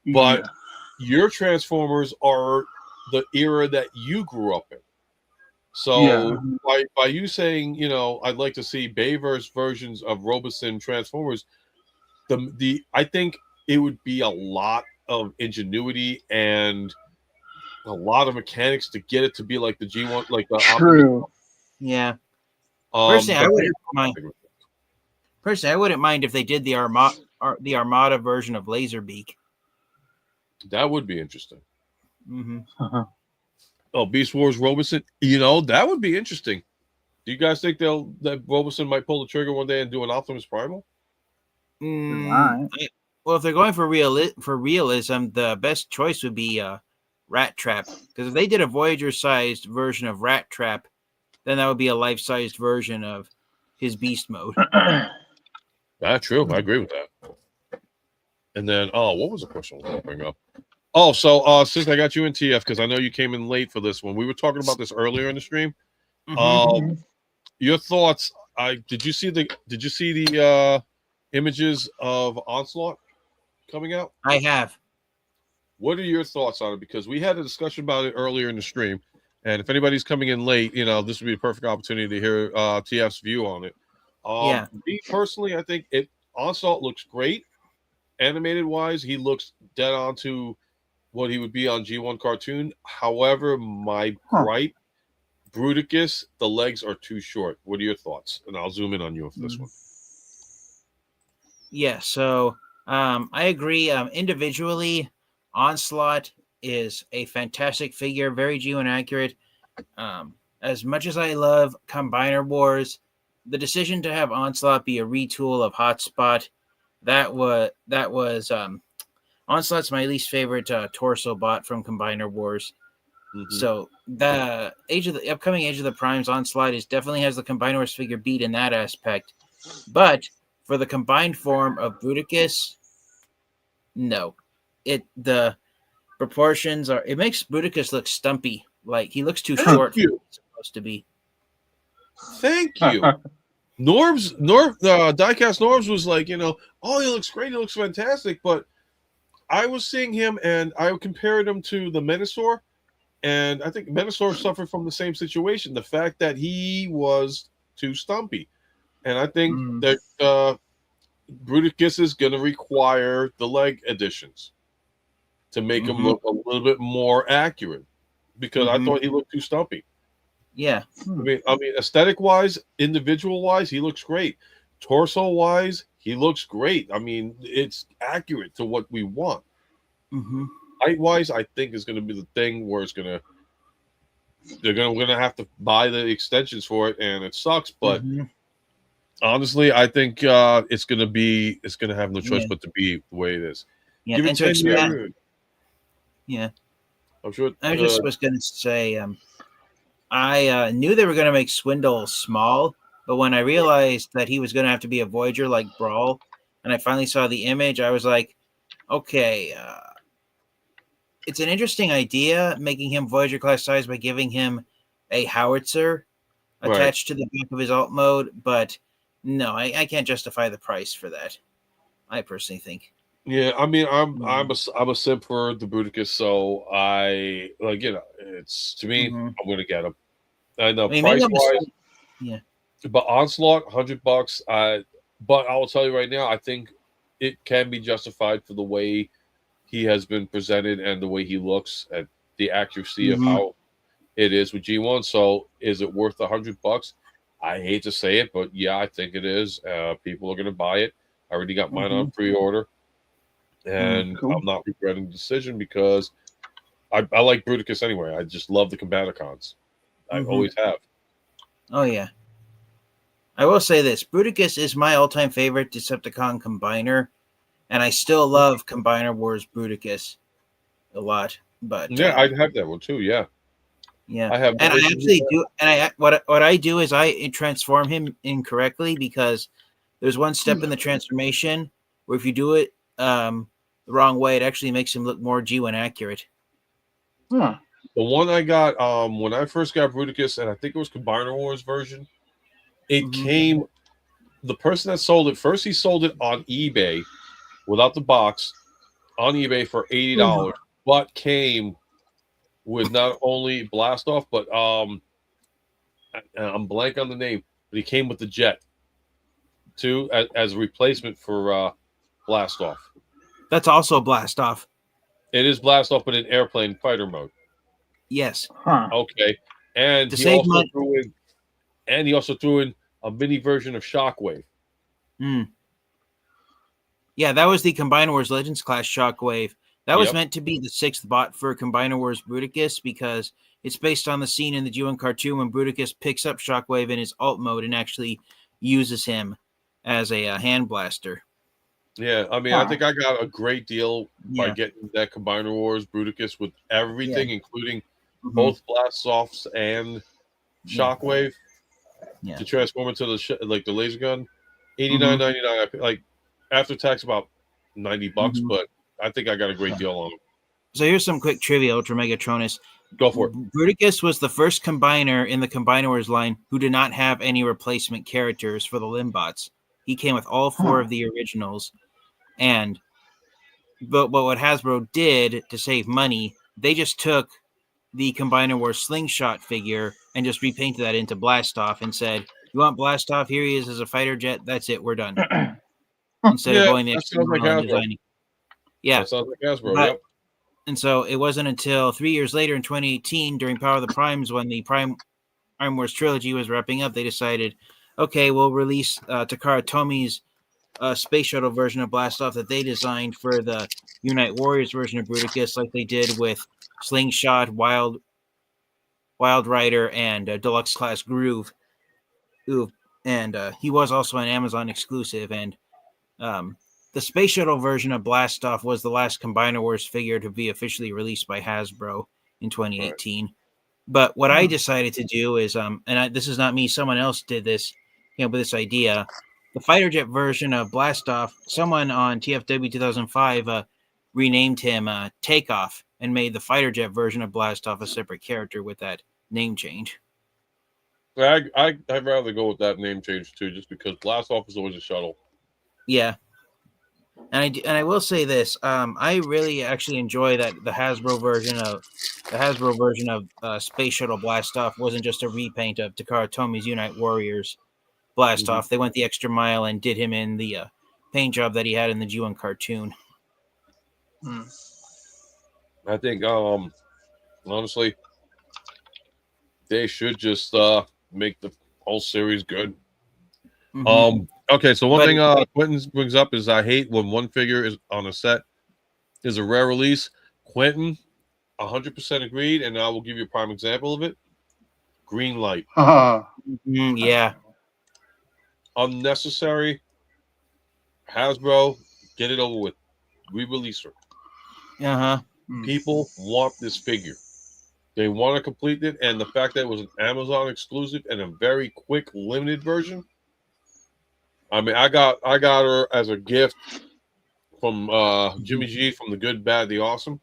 But your Transformers are the era that you grew up in. So by you saying, you know, I'd like to see Bayverse versions of Robeson Transformers, I think it would be a lot of ingenuity and a lot of mechanics to get it to be like the G1, like the True. Yeah. Personally, I wouldn't mind. Personally, I wouldn't mind if they did the Armada version of Laserbeak. That would be interesting. Oh, Beast Wars Robeson. You know, that would be interesting. Do you guys think that Robeson might pull the trigger one day and do an Optimus Primal? Well, if they're going for realism, the best choice would be Rat Trap. Because if they did a Voyager-sized version of Rat Trap, then that would be a life-sized version of his beast mode. That's true. I agree with that. And then, what was the question I was going to bring up? Oh, so since I got you in TF, because I know you came in late for this one, we were talking about this earlier in the stream. Your thoughts? Did you see the images of Onslaught coming out? I have. What are your thoughts on it? Because we had a discussion about it earlier in the stream. And if anybody's coming in late, this would be a perfect opportunity to hear TF's view on it. Me personally, I think Onslaught looks great. Animated wise, he looks dead on to what he would be on G1 cartoon. However, my gripe, Bruticus, the legs are too short. What are your thoughts? And I'll zoom in on you for this one. Yeah, so I agree. Individually, Onslaught is a fantastic figure, very G1 accurate. As much as I love Combiner Wars, the decision to have Onslaught be a retool of Hotspot, that was Onslaught's my least favorite torso bot from Combiner Wars. Mm-hmm. So the upcoming Age of the Primes Onslaught definitely has the Combiner Wars figure beat in that aspect, but for the combined form of Bruticus, no, the proportions it makes Bruticus look stumpy, like he looks too short for what he's supposed to be. Thank you. Diecast Norbs was like, he looks great, he looks fantastic, but I was seeing him and I compared him to the Menasor, and I think Menasor suffered from the same situation, the fact that he was too stumpy. And I think that Bruticus is going to require the leg additions to make him look a little bit more accurate, because I thought he looked too stumpy. Yeah. I mean, aesthetic-wise, individual-wise, he looks great. Torso-wise, he looks great. I mean, it's accurate to what we want. Height-wise, I think is going to be the thing where they're going to have to buy the extensions for it, and it sucks. But honestly, I think it's going to have no choice but to be the way it is. Yeah, give it 10 years. Yeah, I'm sure. I just was going to say, I knew they were going to make Swindle small, but when I realized that he was going to have to be a Voyager like Brawl, and I finally saw the image, I was like, okay, it's an interesting idea, making him Voyager class size by giving him a howitzer attached to the back of his alt mode, but no, I can't justify the price for that. I personally think. Yeah, I mean, I'm a simp for the Bruticus, so I it's to me, I'm gonna get him. I know price wise, but Onslaught $100. But I will tell you right now, I think it can be justified for the way he has been presented and the way he looks at the accuracy of how it is with G1. So, is it worth $100? I hate to say it, but yeah, I think it is. People are gonna buy it. I already got mine on pre-order. And I'm not regretting the decision because I like Bruticus anyway. I just love the Combaticons. I always have. Oh, yeah. I will say this. Bruticus is my all-time favorite Decepticon combiner, and I still love Combiner Wars Bruticus a lot. But yeah, I'd have that one too, yeah. Yeah. I have and I actually do, and what I do is I transform him incorrectly, because there's one step in the transformation where if you do it the wrong way, it actually makes him look more G1 accurate. The one I got when I first got Bruticus, and I think it was Combiner Wars version, it came, the person that sold it first, he sold it on eBay without the box on eBay for $80, but came with not only Blast Off, but I'm blank on the name, but he came with the jet too as a replacement for Blast Off. That's also Blast Off. It is Blast Off, but in airplane fighter mode. Yes. Okay. And he also threw in a mini version of Shockwave. Yeah, that was the Combiner Wars Legends class Shockwave. That was meant to be the 6th bot for Combiner Wars Bruticus, because it's based on the scene in the G1 cartoon when Bruticus picks up Shockwave in his alt mode and actually uses him as a hand blaster. Yeah, I mean, I think I got a great deal by getting that Combiner Wars Bruticus with everything, including both Blast Offs and Shockwave to transform into the laser gun. $89.99. Like after tax, about $90, but I think I got a great deal on them. So here's some quick trivia, Ultra Megatronus. Go for it. Bruticus was the first combiner in the Combiner Wars line who did not have any replacement characters for the Limbots. He came with all 4 of the originals. But what Hasbro did to save money, they just took the Combiner Wars Slingshot figure and just repainted that into Blastoff and said, "You want Blastoff? Here he is as a fighter jet. That's it. We're done." Instead of going the extra mile and designing. Yeah, that sounds like Hasbro. But- Yep. And so it wasn't until 3 years later in 2018, during Power of the Primes, when the Prime Wars trilogy was wrapping up, they decided, okay, we'll release Takara Tomi's space shuttle version of Blastoff that they designed for the Unite Warriors version of Bruticus, like they did with Slingshot, Wild Rider, and Deluxe Class Groove. And he was also an Amazon exclusive. And the space shuttle version of Blastoff was the last Combiner Wars figure to be officially released by Hasbro in 2018. Right. But what I decided to do is, this is not me, someone else did this, with this idea. The fighter jet version of Blastoff, someone on TFW 2005 renamed him Takeoff and made the fighter jet version of Blastoff a separate character with that name change. I'd rather go with that name change too, just because Blastoff is always a shuttle. Yeah. And I will say this, I really actually enjoy that the Hasbro version of Space Shuttle Blastoff wasn't just a repaint of Takara Tomi's Unite Warriors Blastoff. Mm-hmm. They went the extra mile and did him in the paint job that he had in the G1 cartoon. I think, honestly, they should just make the whole series good. Mm-hmm. Okay, so one thing Quentin brings up is I hate when one figure is on a set is a rare release. Quentin, 100% agreed, and I will give you a prime example of it. Green light. Yeah. Unnecessary. Hasbro, get it over with. Re-release her. Uh-huh. People want this figure. They want to complete it, and the fact that it was an Amazon exclusive and a very quick, limited version. I mean, I got her as a gift from Jimmy G from The Good, Bad, the Awesome,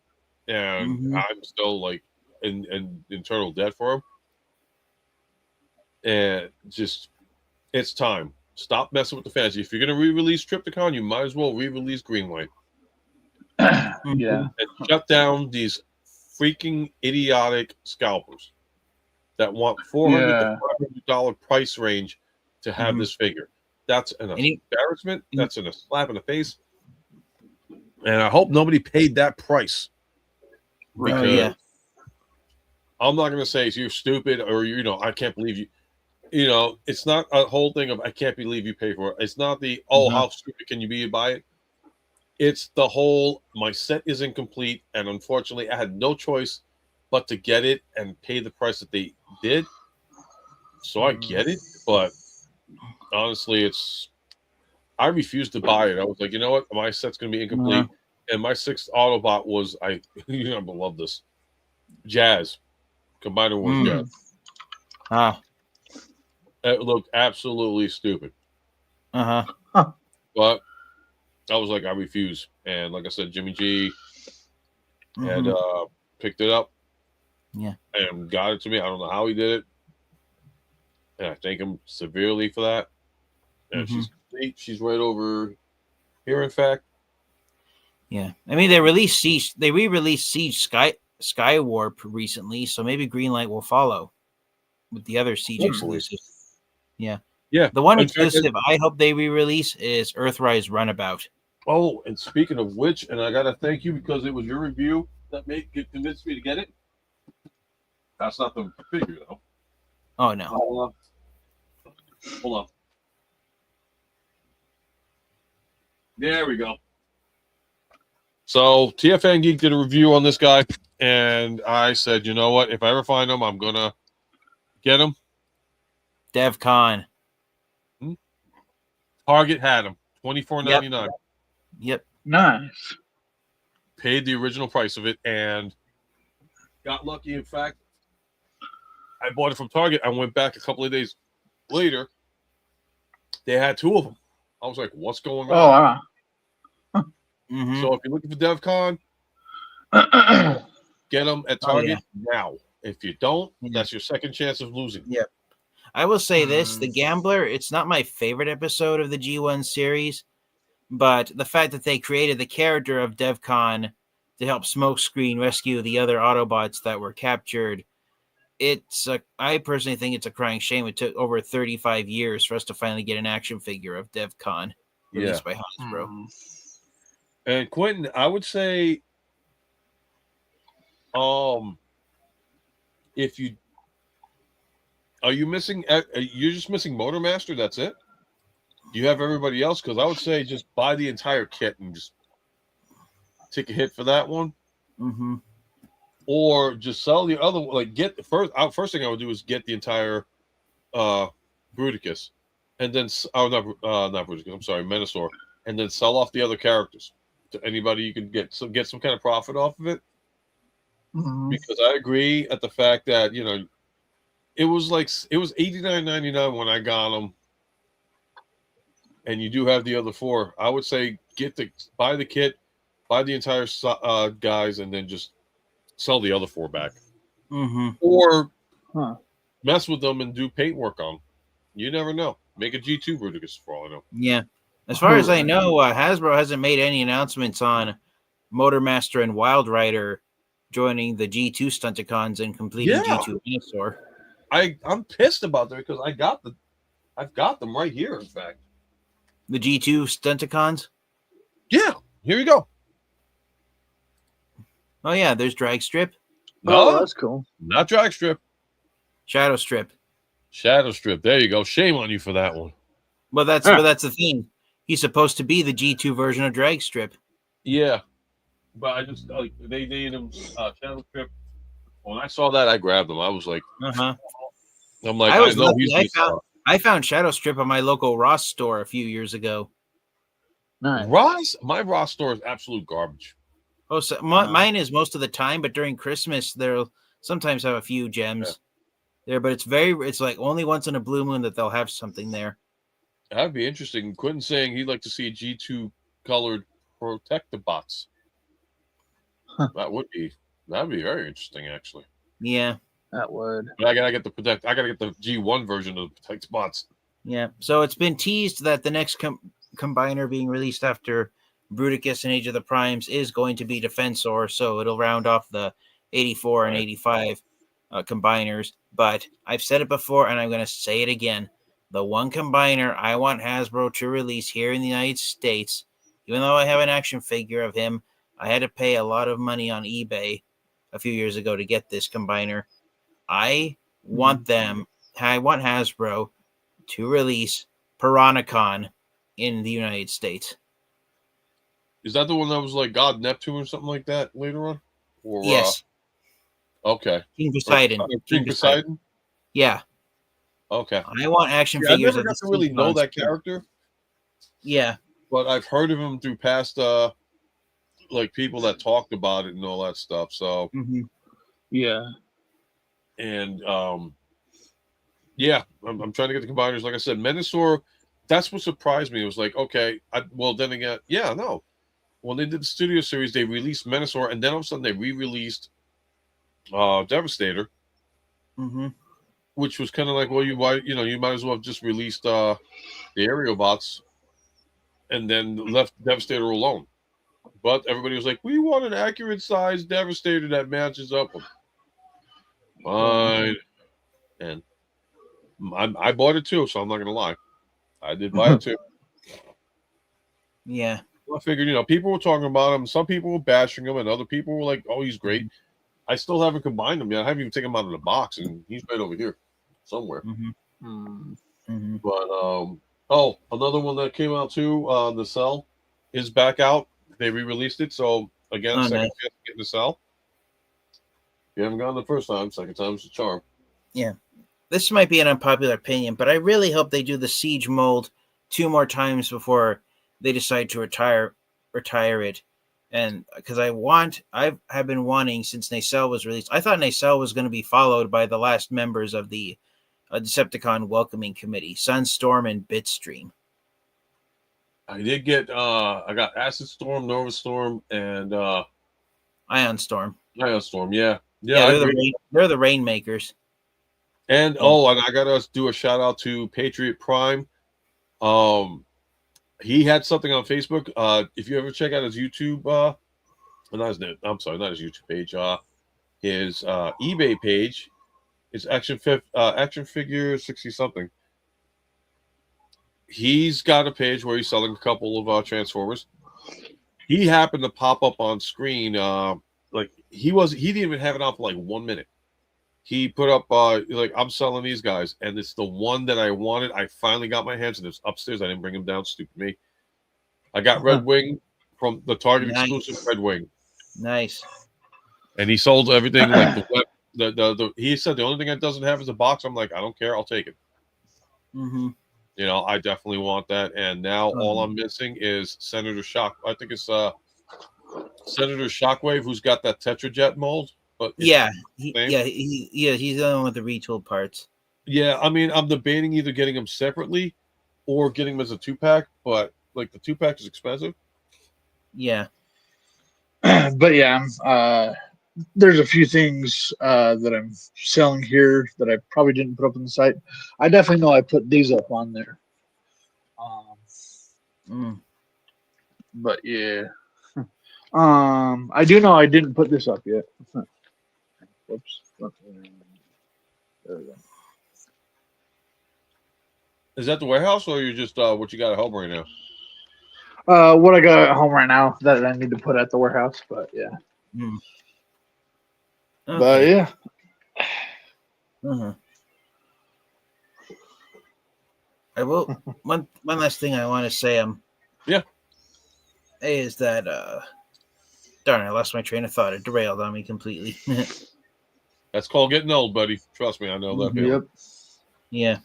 and I'm still like in internal debt for him. And just, it's time. Stop messing with the fans. If you're gonna re-release Trypticon, you might as well re-release Greenlight. Yeah, and shut down these freaking idiotic scalpers that want $400 to $500 price range to have this figure. That's an embarrassment. That's a slap in the face. And I hope nobody paid that price. Because I'm not going to say you're stupid or, I can't believe you. It's not a whole thing of I can't believe you pay for it. It's not the, how stupid can you be to buy it? It's the whole, my set is incomplete. And unfortunately, I had no choice but to get it and pay the price that they did. So I get it. But honestly, I refused to buy it. I was like, you know what? My set's going to be incomplete. And my 6th Autobot was, I love this. Jazz. Combiner Wars Jazz. It looked absolutely stupid. Huh. But I was like, I refuse. And like I said, Jimmy G had picked it up. Yeah. And got it to me. I don't know how he did it. And I thank him severely for that. And she's right over here, in fact. Yeah. I mean, they re-released Siege Skywarp recently, so maybe Greenlight will follow with the other Siege exclusives. Yeah. Yeah. The one exclusive I hope they re-release is Earthrise Runabout. Oh, and speaking of which, and I gotta thank you because it was your review that convinced me to get it. That's not the figure though. Oh no. Hold on. There we go. So TFN Geek did a review on this guy, and I said, you know what? If I ever find him, I'm gonna get him. DevCon. Target had him. $24.99. Yep. Nice. Paid the original price of it and got lucky. In fact, I bought it from Target. I went back a couple of days later. They had 2 of them. I was like, what's going on? Oh, wow. So if you're looking for DevCon, get them at Target now. If you don't, that's your second chance of losing. Yep. I will say this, The Gambler, it's not my favorite episode of the G1 series, but the fact that they created the character of DevCon to help Smokescreen rescue the other Autobots that were captured. I personally think it's a crying shame. It took over 35 years for us to finally get an action figure of DevCon released by Hasbro. And Quentin, I would say, if you are you missing, you're just missing Motormaster. That's it. Do you have everybody else? Because I would say just buy the entire kit and just take a hit for that one. Mm-hmm. Or just sell the other, like get the first thing I would do is get the entire Bruticus, and then not Bruticus, I'm sorry, Menasor, and then sell off the other characters to anybody you can get some kind of profit off of it. Mhm. Because I agree at the fact that it was $89.99 when I got them, and you do have the other four. I would say buy the kit, buy the entire guys, and then just sell the other four back, or mess with them and do paint work on them. You never know. Make a G2 Bruticus for all I know. Yeah, as far as I know, Hasbro hasn't made any announcements on Motormaster and Wild Rider joining the G2 Stunticons and completing G2 Venusaur. I'm pissed about that because I've got them right here. In fact, the G2 Stunticons. Yeah, here you go. Oh yeah, there's Drag Strip. No, that's cool. Not Drag Strip. Shadow Strip. Shadow Strip. There you go. Shame on you for that one. But that's the thing. He's supposed to be the G2 version of Drag Strip. Yeah, but I just they named him Shadow Strip. When I saw that, I grabbed him. I was like, I'm like, I found Shadow Strip at my local Ross store a few years ago. Nice. Ross, my Ross store is absolute garbage. Oh, so mine is most of the time, but during Christmas they'll sometimes have a few gems there. But it's like only once in a blue moon that they'll have something there. That'd be interesting. Quentin saying he'd like to see G2 colored Protectobots. That'd be very interesting, actually. Yeah, that would. But I gotta get the G1 version of the Protectobots. Yeah. So it's been teased that the next combiner being released after Bruticus and Age of the Primes is going to be Defensor, so it'll round off the 84 and 85 combiners. But I've said it before, and I'm going to say it again. The one combiner I want Hasbro to release here in the United States, even though I have an action figure of him, I had to pay a lot of money on eBay a few years ago to get this combiner. I want Hasbro to release Piranacon in the United States. Is that the one that was like God Neptune or something like that later on? Or, yes. Okay. King Poseidon. King Poseidon? Yeah. Okay. I want action figures. I never got to really know that character. Yeah. But I've heard of him through past like people that talked about it and all that stuff. So yeah. And I'm trying to get the combiners. Like I said, Menasor, that's what surprised me. It was like, okay, then again, no. When they did the studio series, they released Menasor, and then all of a sudden they re-released Devastator, which was kind of like, well, you might as well have just released the aerial bots and then left Devastator alone. But everybody was like, we want an accurate size Devastator that matches up with. Fine. And I bought it too, so I'm not going to lie. I did buy it too. Yeah. I figured, people were talking about him. Some people were bashing him, and other people were like, oh, he's great. I still haven't combined him yet. I haven't even taken him out of the box, and he's right over here somewhere. But, another one that came out too, the Cell is back out. They re-released it. So, again, second chance to get the Cell. You haven't gotten the first time. Second time's the charm. Yeah. This might be an unpopular opinion, but I really hope they do the Siege mold 2 more times before they decide to retire it. And because I have been wanting since Nacelle was released. I thought Nacelle was going to be followed by the last members of the Decepticon Welcoming Committee, Sunstorm and Bitstream. I did get I got Acid Storm, Nova Storm, and Ion Storm. Ion Storm, yeah. They're the Rainmakers. And and I gotta do a shout out to Patriot Prime. He had something on Facebook. If you ever check out his YouTube not his name. I'm sorry, not his YouTube page. His eBay page is action figure 60 something. He's got a page where he's selling a couple of Transformers. He happened to pop up on screen. Like he didn't even have it on for like 1 minute. He put up like, I'm selling these guys, and it's the one that I wanted. I finally got my hands on it. It's upstairs. I didn't bring him down. Stupid me. I got Red Wing from the Target exclusive Red Wing. Nice. And he sold everything like the web. He said the only thing that doesn't have is a box. I'm like, I don't care. I'll take it. Mm-hmm. You know, I definitely want that. And now all I'm missing is Senator Shock. I think it's Senator Shockwave, who's got that Tetrajet mold. But he's the one with the retooled parts. Yeah, I mean, I'm debating either getting them separately or getting them as a 2-pack. But like the 2-pack is expensive. Yeah. But yeah, there's a few things that I'm selling here that I probably didn't put up on the site. I definitely know I put these up on there. But yeah, I do know I didn't put this up yet. Whoops. There we go. Is that the warehouse, or you just what you got at home right now? What I got at home right now that I need to put at the warehouse, but yeah. Okay. But yeah. I will. One last thing I want to say. Is that darn, I lost my train of thought. It derailed on me completely. That's called getting old, buddy. Trust me, I know that feeling. Yep. Yeah.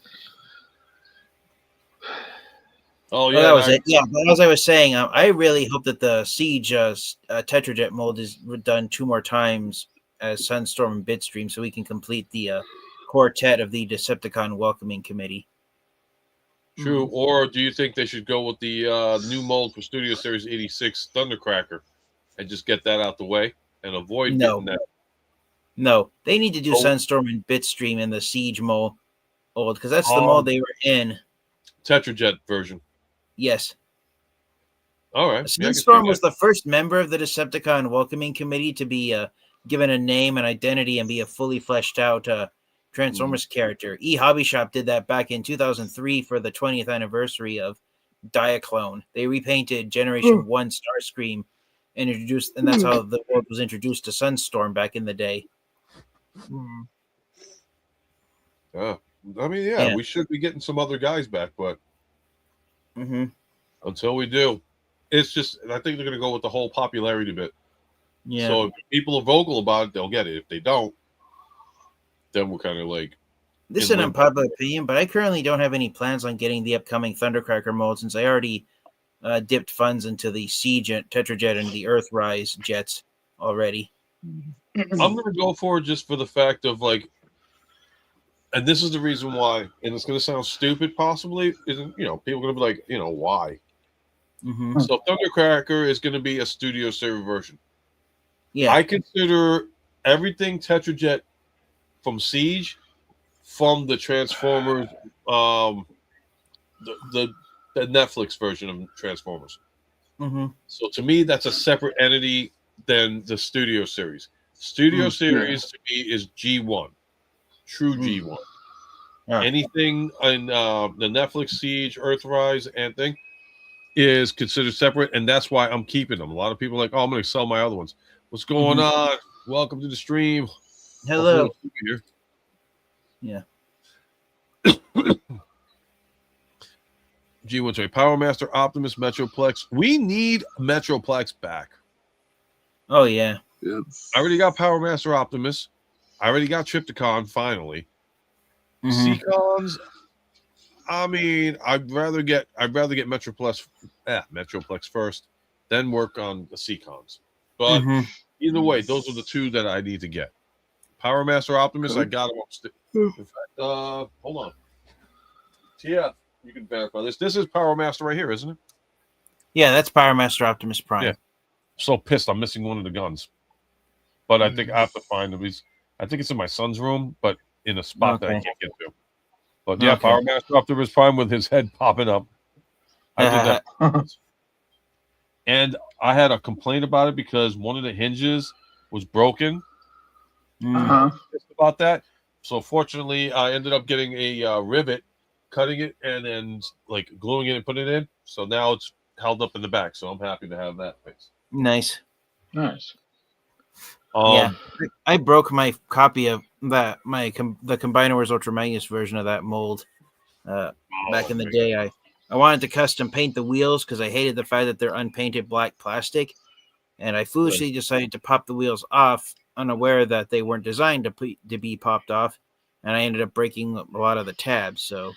Oh yeah, that was it. Yeah, but as I was saying, I really hope that the Siege Tetrajet mold is done 2 more times as Sunstorm and Bitstream, so we can complete the quartet of the Decepticon Welcoming Committee. True. Or do you think they should go with the new mold for Studio Series 86 Thundercracker and just get that out the way and avoid getting that? No, they need to do Sunstorm and Bitstream in the Siege mold because that's the mold they were in. Tetrajet version. Yes. All right. Sunstorm was the first member of the Decepticon Welcoming Committee to be given a name and identity and be a fully fleshed out Transformers character. Hobby Shop did that back in 2003 for the 20th anniversary of Diaclone. They repainted Generation 1 Starscream and that's how the world was introduced to Sunstorm back in the day. I mean, we should be getting some other guys back, but until we do, it's just, I think they're going to go with the whole popularity bit. Yeah. So if people are vocal about it, they'll get it. If they don't, then we're kind of like. This is an unpopular opinion, but I currently don't have any plans on getting the upcoming Thundercracker mold since I already dipped funds into the Siege Tetrajet and the Earthrise jets already. I'm going to go for it just for the fact of like, and this is the reason why, and it's going to sound stupid possibly, isn't, people are going to be like, why? So Thundercracker is going to be a Studio Series version. Yeah. I consider everything Tetrajet from Siege, from the Transformers, the Netflix version of Transformers. So to me, that's a separate entity than the Studio Series. Studio Series to me is G1, true G1. Anything in the Netflix Siege, Earthrise, and thing is considered separate, and that's why I'm keeping them. A lot of people are like, I'm going to sell my other ones. What's going on? Welcome to the stream. Hello. Yeah. G1 Power Master, Optimus, Metroplex. We need Metroplex back. Oh yeah. I already got Power Master Optimus. I already got Trypticon finally. Seacons. I mean, I'd rather get Metroplex first, then work on the Seacons. But either way, those are the 2 that I need to get. Power Master Optimus, I got him upstairs. In fact, hold on. Yeah, you can verify this. This is Power Master right here, isn't it? Yeah, that's Power Master Optimus Prime. Yeah. So pissed, I'm missing one of the guns. But I think I have to find him. I think it's in my son's room, but in a spot that I can't get to. But yeah, Power Master Optimus Prime with his head popping up. I did that. and I had a complaint about it because one of the hinges was broken. Just about that. So fortunately, I ended up getting a rivet, cutting it, and then like gluing it and putting it in. So now it's held up in the back. So I'm happy to have that fixed. Nice. Yeah, I broke my copy of that the Combiner Wars Ultra Magnus version of that mold back in the day. I wanted to custom paint the wheels because I hated the fact that they're unpainted black plastic, and I foolishly decided to pop the wheels off, unaware that they weren't designed to be popped off, and I ended up breaking a lot of the tabs. So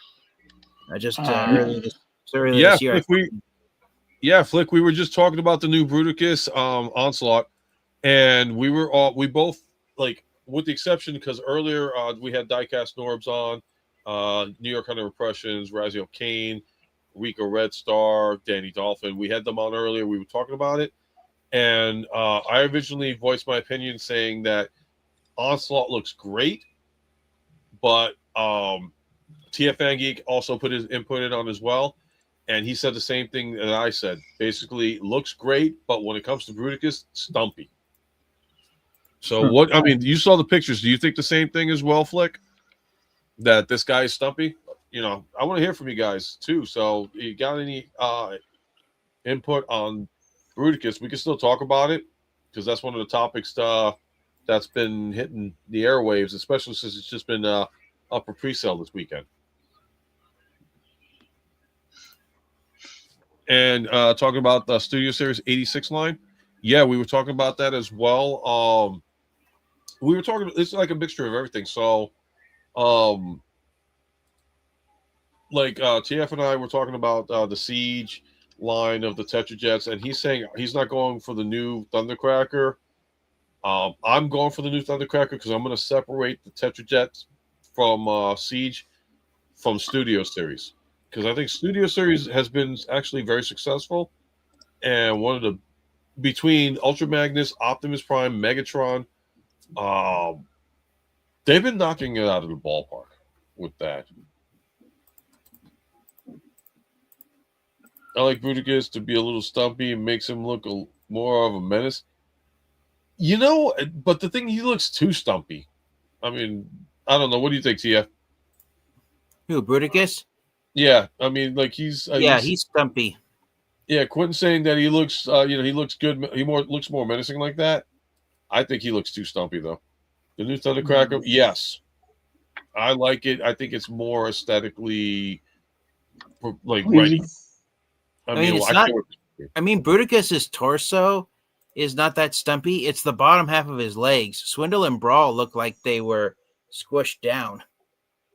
I just earlier this year. Flick, we were just talking about the new Bruticus Onslaught, and we both, like, with the exception because earlier we had Diecast Norbs on, New York Hunter Impressions, Razio Kane, Rico Red Star, Danny Dolphin. We had them on earlier. We were talking about it, and I originally voiced my opinion saying that Onslaught looks great, but TFN Geek also put his input in on as well. And he said the same thing that I said. Basically, looks great, but when it comes to Bruticus, stumpy. So what? I mean, you saw the pictures. Do you think the same thing as well, Flick? That this guy is stumpy? You know, I want to hear from you guys too. So, you got any input on Bruticus? We can still talk about it because that's one of the topics that's been hitting the airwaves, especially since it's just been up for pre-sale this weekend. And talking about the Studio Series 86 line, yeah, we were talking about that as well. We were talking. It's like a mixture of everything. So, like TF and I were talking about the Siege line of the Tetrajets, and he's saying he's not going for the new Thundercracker. I'm going for the new Thundercracker because I'm going to separate the Tetrajets from Siege from Studio Series. Because I think Studio Series has been actually very successful, and one of the between Ultra Magnus, Optimus Prime, Megatron, they've been knocking it out of the ballpark with that. I like Bruticus to be a little stumpy and makes him look more of a menace. You know, but the thing, he looks too stumpy. I mean, I don't know. What do you think, TF? Who, Bruticus? Yeah, I mean, like he's stumpy. Yeah, Quentin saying that he looks, he looks good. He looks more menacing like that. I think he looks too stumpy though. The new Thundercracker, yes, I like it. I think it's more aesthetically like ready. I mean, Bruticus's torso is not that stumpy. It's the bottom half of his legs. Swindle and Brawl look like they were squished down.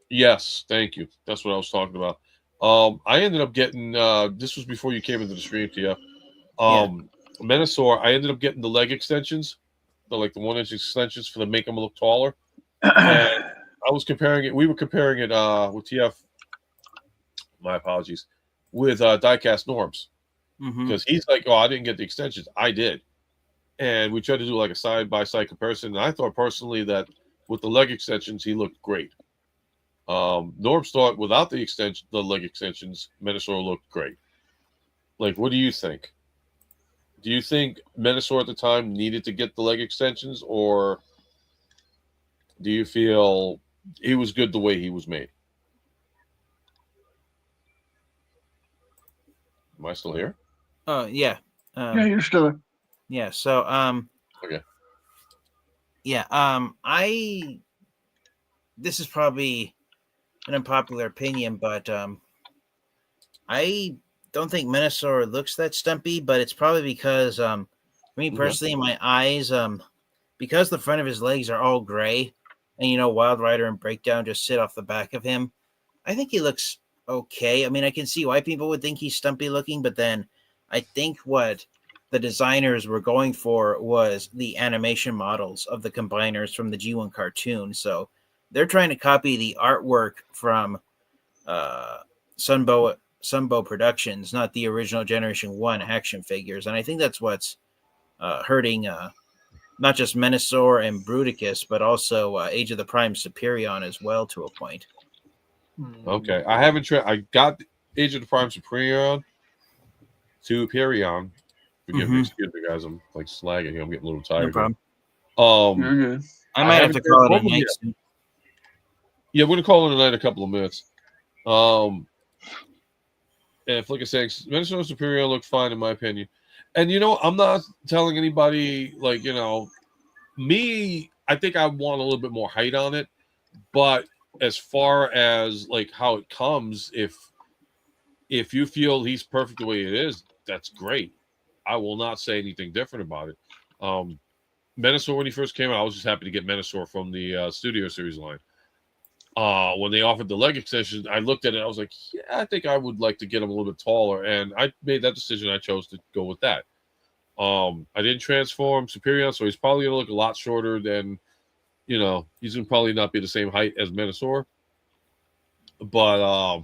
Yes, thank you. That's what I was talking about. I ended up getting this was before you came into the stream, TF. Menasor, I ended up getting the leg extensions, the 1-inch extensions to make them look taller. And I was comparing it. We were comparing it with TF. My apologies, with Diecast Norms, because he's like, "Oh, I didn't get the extensions. I did," and we tried to do like a side-by-side comparison. And I thought personally that with the leg extensions, he looked great. Norms thought without the leg extensions, Menasor looked great. Like, what do you think? Do you think Menasor at the time needed to get the leg extensions, or do you feel he was good the way he was made? Am I still here? Oh, yeah. Yeah, you're still there. Yeah, so, okay. Yeah, this is probably an unpopular opinion, but I don't think Menasor looks that stumpy, but it's probably because me personally, in my eyes, because the front of his legs are all gray, and Wild Rider and Breakdown just sit off the back of him, I think he looks okay. I mean, I can see why people would think he's stumpy looking, but then I think what the designers were going for was the animation models of the combiners from the G1 cartoon. So they're trying to copy the artwork from Sunbow Productions, not the original Generation 1 action figures. And I think that's what's hurting not just Menasor and Bruticus, but also Age of the Prime Superion as well to a point. Okay, I got Age of the Prime Superion, Forgive me, excuse me, guys. I'm like slagging. I'm getting a little tired. No problem. Here. I might have to call it a night. Yeah, we're gonna call it a night in a couple of minutes. And like I say, Minnesota Superior looked fine in my opinion. And I'm not telling anybody me. I think I want a little bit more height on it, but as far as like how it comes, if you feel he's perfect the way it is, that's great. I will not say anything different about it. Menasor, when he first came out, I was just happy to get Menasor from the Studio Series line. When they offered the leg extension, I looked at it. I was like, yeah, I think I would like to get him a little bit taller. And I made that decision. I chose to go with that. I didn't transform Superior, so he's probably going to look a lot shorter than, he's going to probably not be the same height as Menasor. But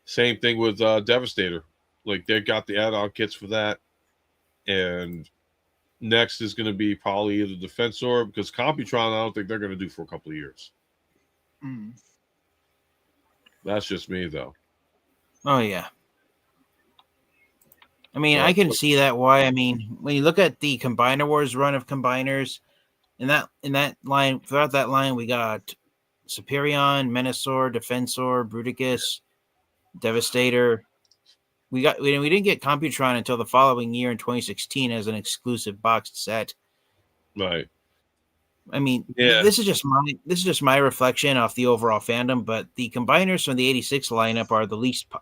same thing with Devastator. Like, they got the add-on kits for that. And next is going to be probably the Defensor, because Computron, I don't think they're going to do for a couple of years. That's just me, though. Oh yeah. I mean, I can see that why. I mean, when you look at the Combiner Wars run of combiners, in that line, throughout that line, we got Superion, Menasor, Defensor, Bruticus, Devastator. We didn't get Computron until the following year in 2016 as an exclusive boxed set. Right. I mean, this is just my reflection off the overall fandom, but the combiners from the 86 lineup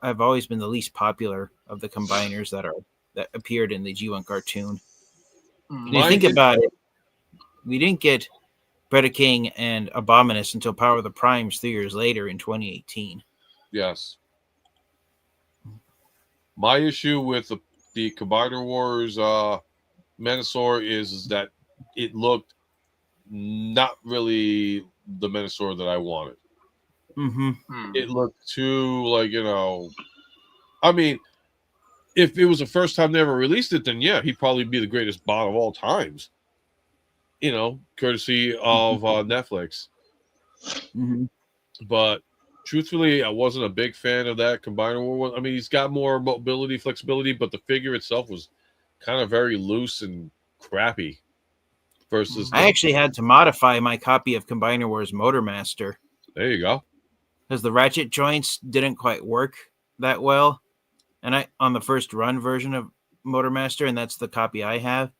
have always been the least popular of the combiners that appeared in the G1 cartoon. When you think about it, we didn't get Predaking and Abominus until Power of the Primes 3 years later in 2018. Yes. My issue with the Combiner Wars Menasor is that it looked not really the Menasor that I wanted. It looked too I mean, if it was the first time they ever released it, then yeah, he'd probably be the greatest bot of all times. Courtesy of Netflix. But truthfully, I wasn't a big fan of that Combiner War. I mean, he's got more mobility, flexibility, but the figure itself was kind of very loose and crappy. Versus, I actually had to modify my copy of Combiner Wars Motormaster. There you go. Because the ratchet joints didn't quite work that well, and on the first run version of Motormaster, and that's the copy I have.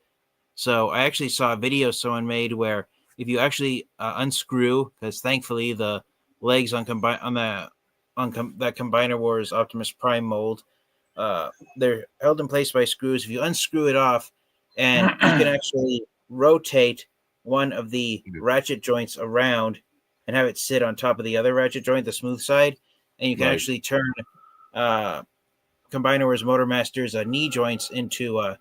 So I actually saw a video someone made where if you actually unscrew, because thankfully the legs on that Combiner Wars Optimus Prime mold, they're held in place by screws. If you unscrew it off, and you can actually rotate one of the ratchet joints around and have it sit on top of the other ratchet joint, the smooth side, and you can actually turn Combiner Wars Motormaster's knee joints into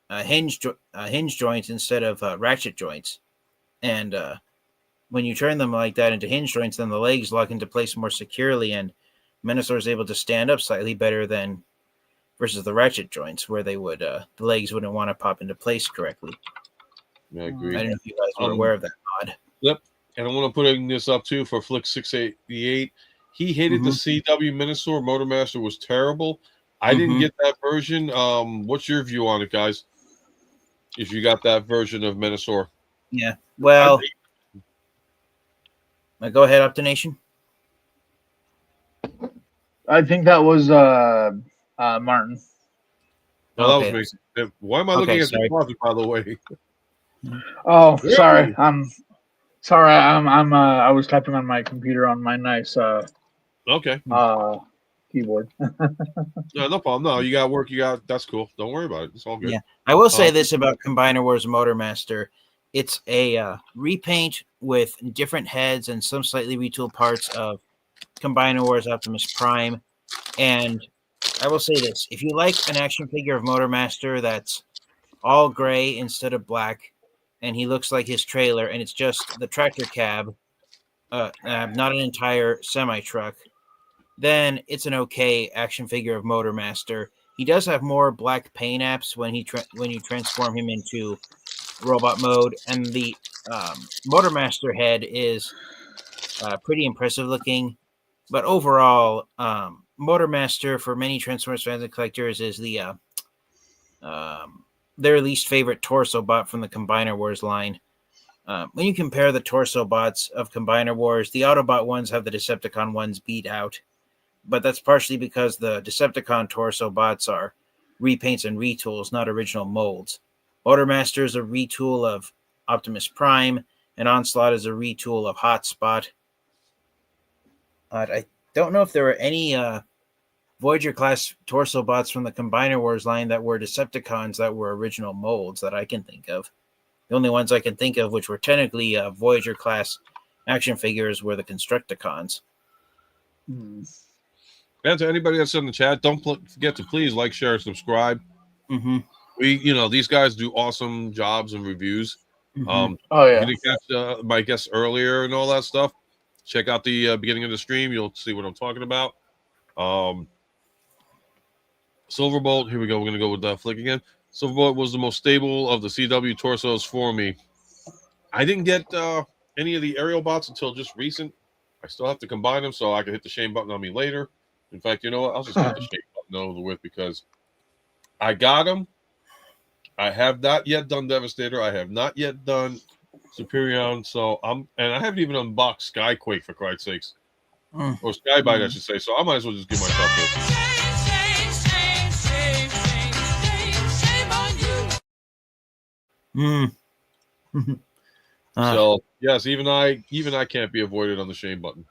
hinge joints instead of ratchet joints. And when you turn them like that into hinge joints, then the legs lock into place more securely, and Menasor is able to stand up slightly better than versus the ratchet joints, where they would the legs wouldn't want to pop into place correctly. I agree. I don't know if you guys were aware of that mod. Yep. And I want to put this up too for Flick 688. He hated the CW Menasor Motormaster was terrible. I didn't get that version. What's your view on it, guys? If you got that version of Menasor. Yeah. Well, go ahead, Optination. I think that was Martin. No, that was me. Why am I looking at the closet, by the way? Oh, sorry. I'm sorry. I was typing on my computer on my nice keyboard. No problem. No, you got work. That's cool. Don't worry about it. It's all good. Yeah, I will say this about Combiner Wars Motormaster. It's a repaint with different heads and some slightly retooled parts of Combiner Wars Optimus Prime. And I will say this. If you like an action figure of Motormaster that's all gray instead of black, and he looks like his trailer, and it's just the tractor cab, not an entire semi-truck, then it's an okay action figure of Motormaster. He does have more black paint apps when you transform him into robot mode, and the Motormaster head is pretty impressive looking. But overall, Motormaster for many Transformers fans and collectors is the their least favorite torso bot from the Combiner Wars line. When you compare the torso bots of Combiner Wars, the Autobot ones have the Decepticon ones beat out. But that's partially because the Decepticon torso bots are repaints and retools, not original molds. Motormaster is a retool of Optimus Prime, and Onslaught is a retool of Hotspot. I don't know if there were any Voyager class torso bots from the Combiner Wars line that were Decepticons that were original molds that I can think of. The only ones I can think of which were technically Voyager class action figures were the Constructicons. And to anybody that's in the chat, don't forget to please like, share, subscribe. Mm-hmm. These guys do awesome jobs and reviews. Mm-hmm. You didn't catch my guests earlier and all that stuff. Check out the beginning of the stream. You'll see what I'm talking about. Silverbolt, here we go. We're going to go with that flick again. Silverbolt was the most stable of the CW torsos for me. I didn't get any of the aerial bots until just recent. I still have to combine them so I can hit the shame button on me later. In fact, you know what? I'll just hit the shame button over with because I got them. I have not yet done Devastator. I have not yet done Superion. So and I haven't even unboxed Skyquake for Christ's sakes. Or Skybite, I should say. So I might as well just give myself this. So yes, even I can't be avoided on the shame button.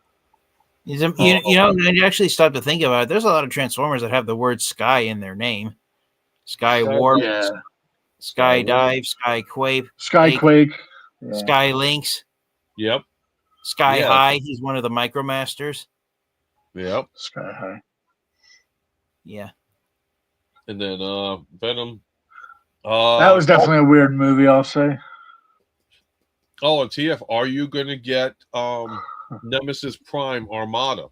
You actually stop to think about it. There's a lot of Transformers that have the word Sky in their name. Sky Warp, Skydive, Skyquake, Sky Lynx. Yep. Sky High. He's one of the Micromasters. Yep. Sky High. Yeah. And then Venom. That was definitely a weird movie, I'll say. Oh, and TF, are you going to get Nemesis Prime Armada?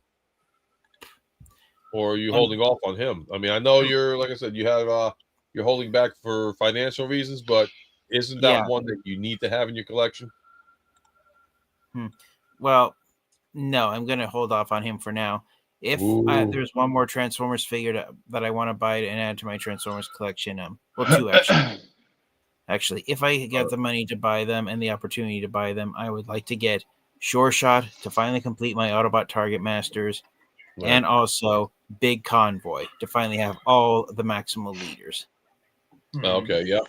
Or are you holding off on him? I mean, I know you're, like I said, you have you're holding back for financial reasons, but isn't that one that you need to have in your collection? Well, no, I'm going to hold off on him for now. If there's one more Transformers figure that I want to buy and add to my Transformers collection, well, two actually. Actually, if I get the money to buy them and the opportunity to buy them, I would like to get Sure Shot to finally complete my Autobot Target Masters, and also Big Convoy to finally have all the Maximal leaders. Okay, yeah.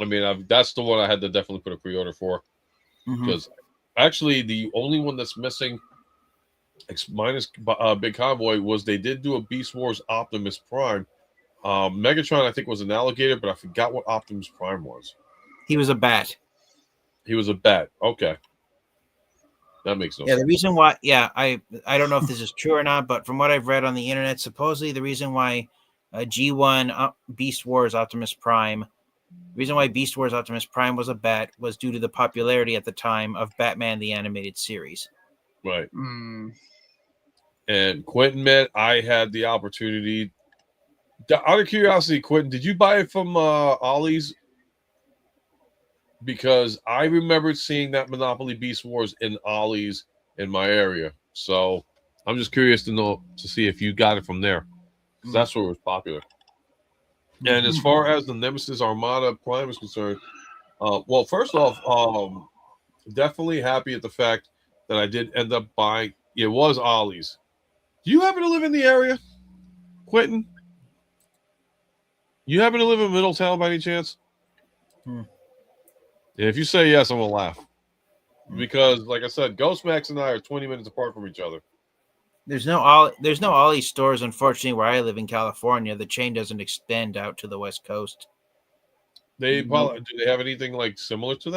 I mean, that's the one I had to definitely put a pre-order for, because actually the only one that's missing, minus Big Convoy, was they did do a Beast Wars Optimus Prime. Megatron, I think, was an alligator, but I forgot what Optimus Prime was. He was a bat. He was a bat. Okay. That makes no sense. The reason why, I don't know if this is true or not, but from what I've read on the internet, supposedly the reason why G1 Beast Wars Optimus Prime, was a bat was due to the popularity at the time of Batman the Animated Series. Right. And Quentin, man, I had the opportunity. Out of curiosity, Quentin, did you buy it from Ollie's? Because I remembered seeing that Monopoly Beast Wars in Ollie's in my area. So I'm just curious to see if you got it from there. Because that's where it was popular. And as far as the Nemesis Armada Prime is concerned, well, first off, definitely happy at the fact that I did end up buying. It was Ollie's. Do you happen to live in the area, Quentin? You happen to live in Middletown by any chance? If you say yes, I'm gonna laugh. Because, like I said, Ghostmax and I are 20 minutes apart from each other. There's no Ollie's stores, unfortunately, where I live in California. The chain doesn't extend out to the West Coast. Do they have anything like similar to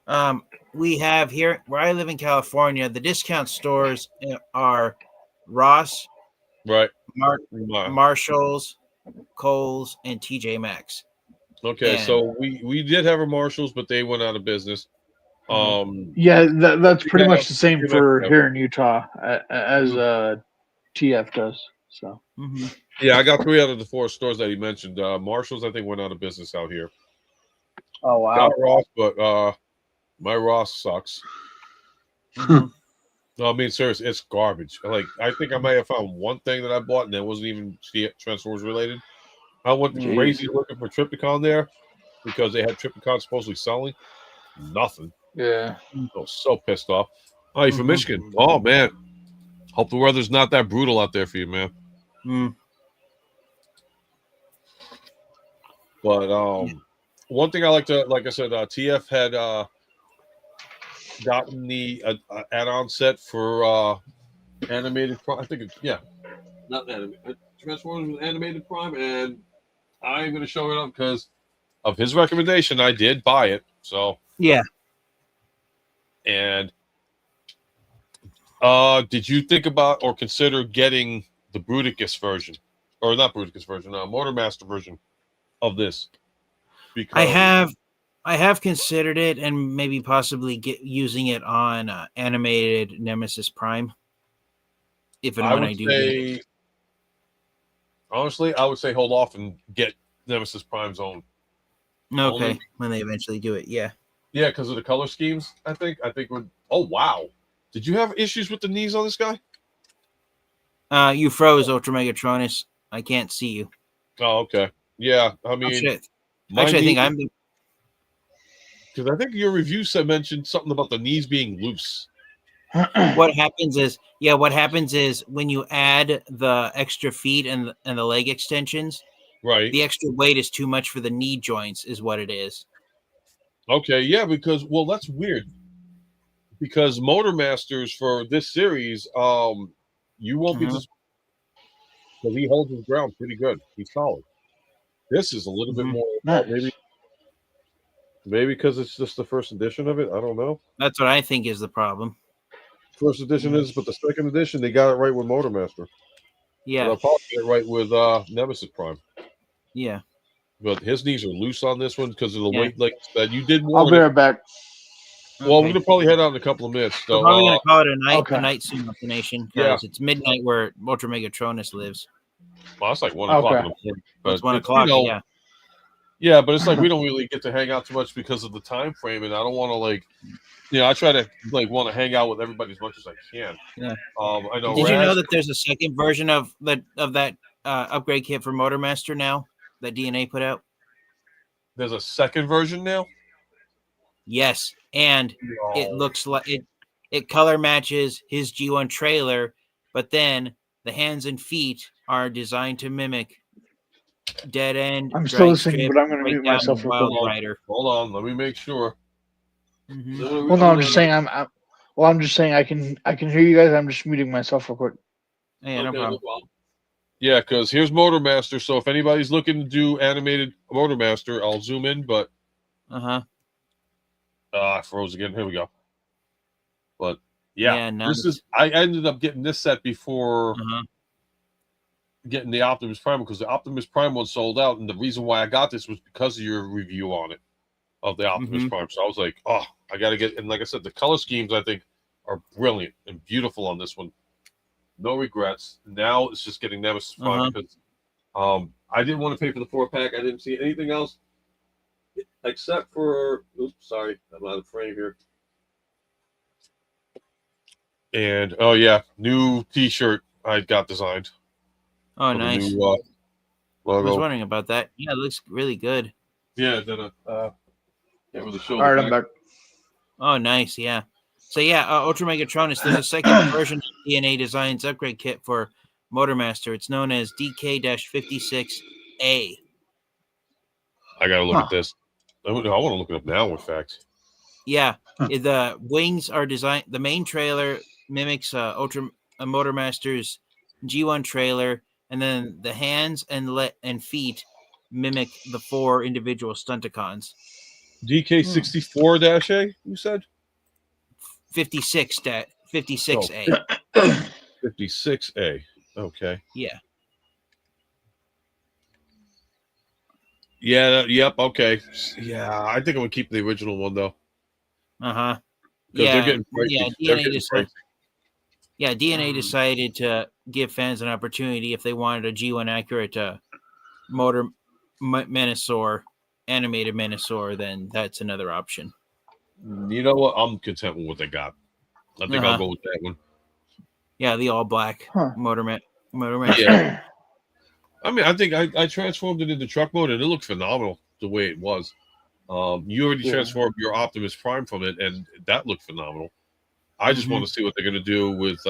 that? We have here where I live in California. The discount stores are Ross, right, Marshalls, Kohl's, and TJ Maxx. Okay, so we did have a Marshalls, but they went out of business. That's pretty much the same for here in Utah as TF does. So yeah, I got 3 out of the 4 stores that he mentioned. Marshalls, I think, went out of business out here. Oh wow! Got Ross, but my Ross sucks. No, I mean, seriously, it's garbage. Like, I think I might have found one thing that I bought, and it wasn't even Transformers related. I went crazy looking for Triptychon there because they had Triptychon supposedly selling. Nothing. Yeah. I was so pissed off. Oh, you from Michigan? Oh man. Hope the weather's not that brutal out there for you, man. But one thing I like I said, TF had gotten the add-on set for animated Prime. I think not animated. Transformers with animated Prime, and I'm going to show it up because of his recommendation. I did buy it, so yeah. And did you think about or consider getting the Bruticus version, or not Bruticus version, Motormaster version of this? Because I have considered it, and maybe possibly using it on animated Nemesis Prime. If and when I do get it. Honestly, I would say hold off and get Nemesis Prime's own. Okay, when they eventually do it, yeah. Yeah, because of the color schemes, I think would. Oh wow! Did you have issues with the knees on this guy? You froze, Ultra Megatronus. I can't see you. Oh, okay. Yeah, I mean, actually I think I'm. Because I think your review mentioned something about the knees being loose. What happens is when you add the extra feet and the leg extensions, right? The extra weight is too much for the knee joints, is what it is. Okay, yeah, because that's weird. Because Motormasters for this series, you won't be just because he holds his ground pretty good. He's solid. This is a little bit more maybe because it's just the first edition of it. I don't know. That's what I think is the problem. First edition is, but the second edition they got it right with Motormaster. Yeah, they'll probably get it right with Nemesis Prime. Yeah, but his knees are loose on this one because of the weight. Like that, you did. I'll be right back. Well, we're gonna probably head out in a couple of minutes. So we're probably gonna call it a night soon, up the nation, because it's midnight where Ultra Megatronus lives. Well, it's like 1 o'clock in the morning. But it's 1 o'clock. Yeah. Yeah, but it's like we don't really get to hang out too much because of the time frame, and I don't want to I try to want to hang out with everybody as much as I can. Yeah. I know. Did you know that there's a second version of that upgrade kit for Motormaster now that DNA put out? There's a second version now. Yes, and it looks like it color matches his G1 trailer, but then the hands and feet are designed to mimic Dead End. I'm still listening, but I'm going to mute myself for Wild Rider. Hold on, let me make sure. Mm-hmm. Well, no, I'm just saying I'm just saying I can hear you guys. I'm just muting myself real quick. Yeah, no problem. Yeah, because here's Motormaster. So if anybody's looking to do animated Motormaster, I'll zoom in. But I froze again. Here we go. But I ended up getting this set before getting the Optimus Prime because the Optimus Prime one sold out, and the reason why I got this was because of your review on it of the Optimus Prime. So I was like, oh, I got to get. And like I said, the color schemes I think are brilliant and beautiful on this one. No regrets. Now it's just getting Nemesis Prime because I didn't want to pay for the 4-pack. I didn't see anything else except for. Oops, sorry, I'm out of frame here. And new T-shirt I got designed. Oh, nice. New, I was wondering about that. Yeah, it looks really good. Yeah, then with the shoulder. All right, I'm back. Oh, nice. Yeah. So Ultra Megatronus. There's a second version of DNA Designs upgrade kit for Motormaster. It's known as DK-56A. I gotta look at this. I want to look it up now. In fact. Yeah, the wings are designed. The main trailer mimics Ultra Motormaster's G1 trailer, and then the hands and feet mimic the 4 individual Stunticons. DK-64-A, you said? 56A. 56A. Okay. Yeah. Yeah. Yep. Okay. Yeah, I think I'm gonna keep the original one though. Yeah. They're getting DNA decided to give fans an opportunity if they wanted a G1 accurate motor Menasor, animated Menasor, then that's another option. You know what? I'm content with what they got. I think I'll go with that one. Yeah, the all black Motormaster. Yeah. I mean, I think I transformed it into truck mode, and it looked phenomenal the way it was. You already transformed your Optimus Prime from it, and that looked phenomenal. I just want to see what they're going to do with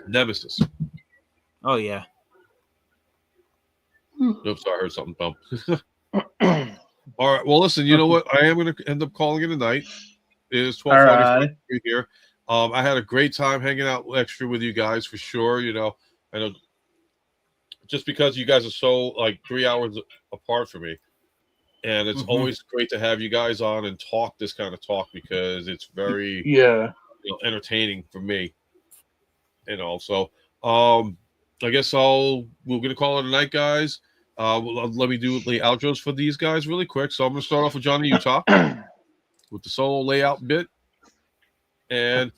Nemesis. Oh yeah. Oops, I heard something bump. All right. Well, listen. You know what? I am going to end up calling it a night. It is 12:45 here. I had a great time hanging out extra with you guys for sure. You know, I know just because you guys are so like 3 hours apart from me, and it's always great to have you guys on and talk this kind of talk because it's very entertaining for me. And also, I guess we're gonna call it a night, guys. Let me do the outros for these guys really quick. So I'm gonna start off with Johnny Utah with the solo layout bit, and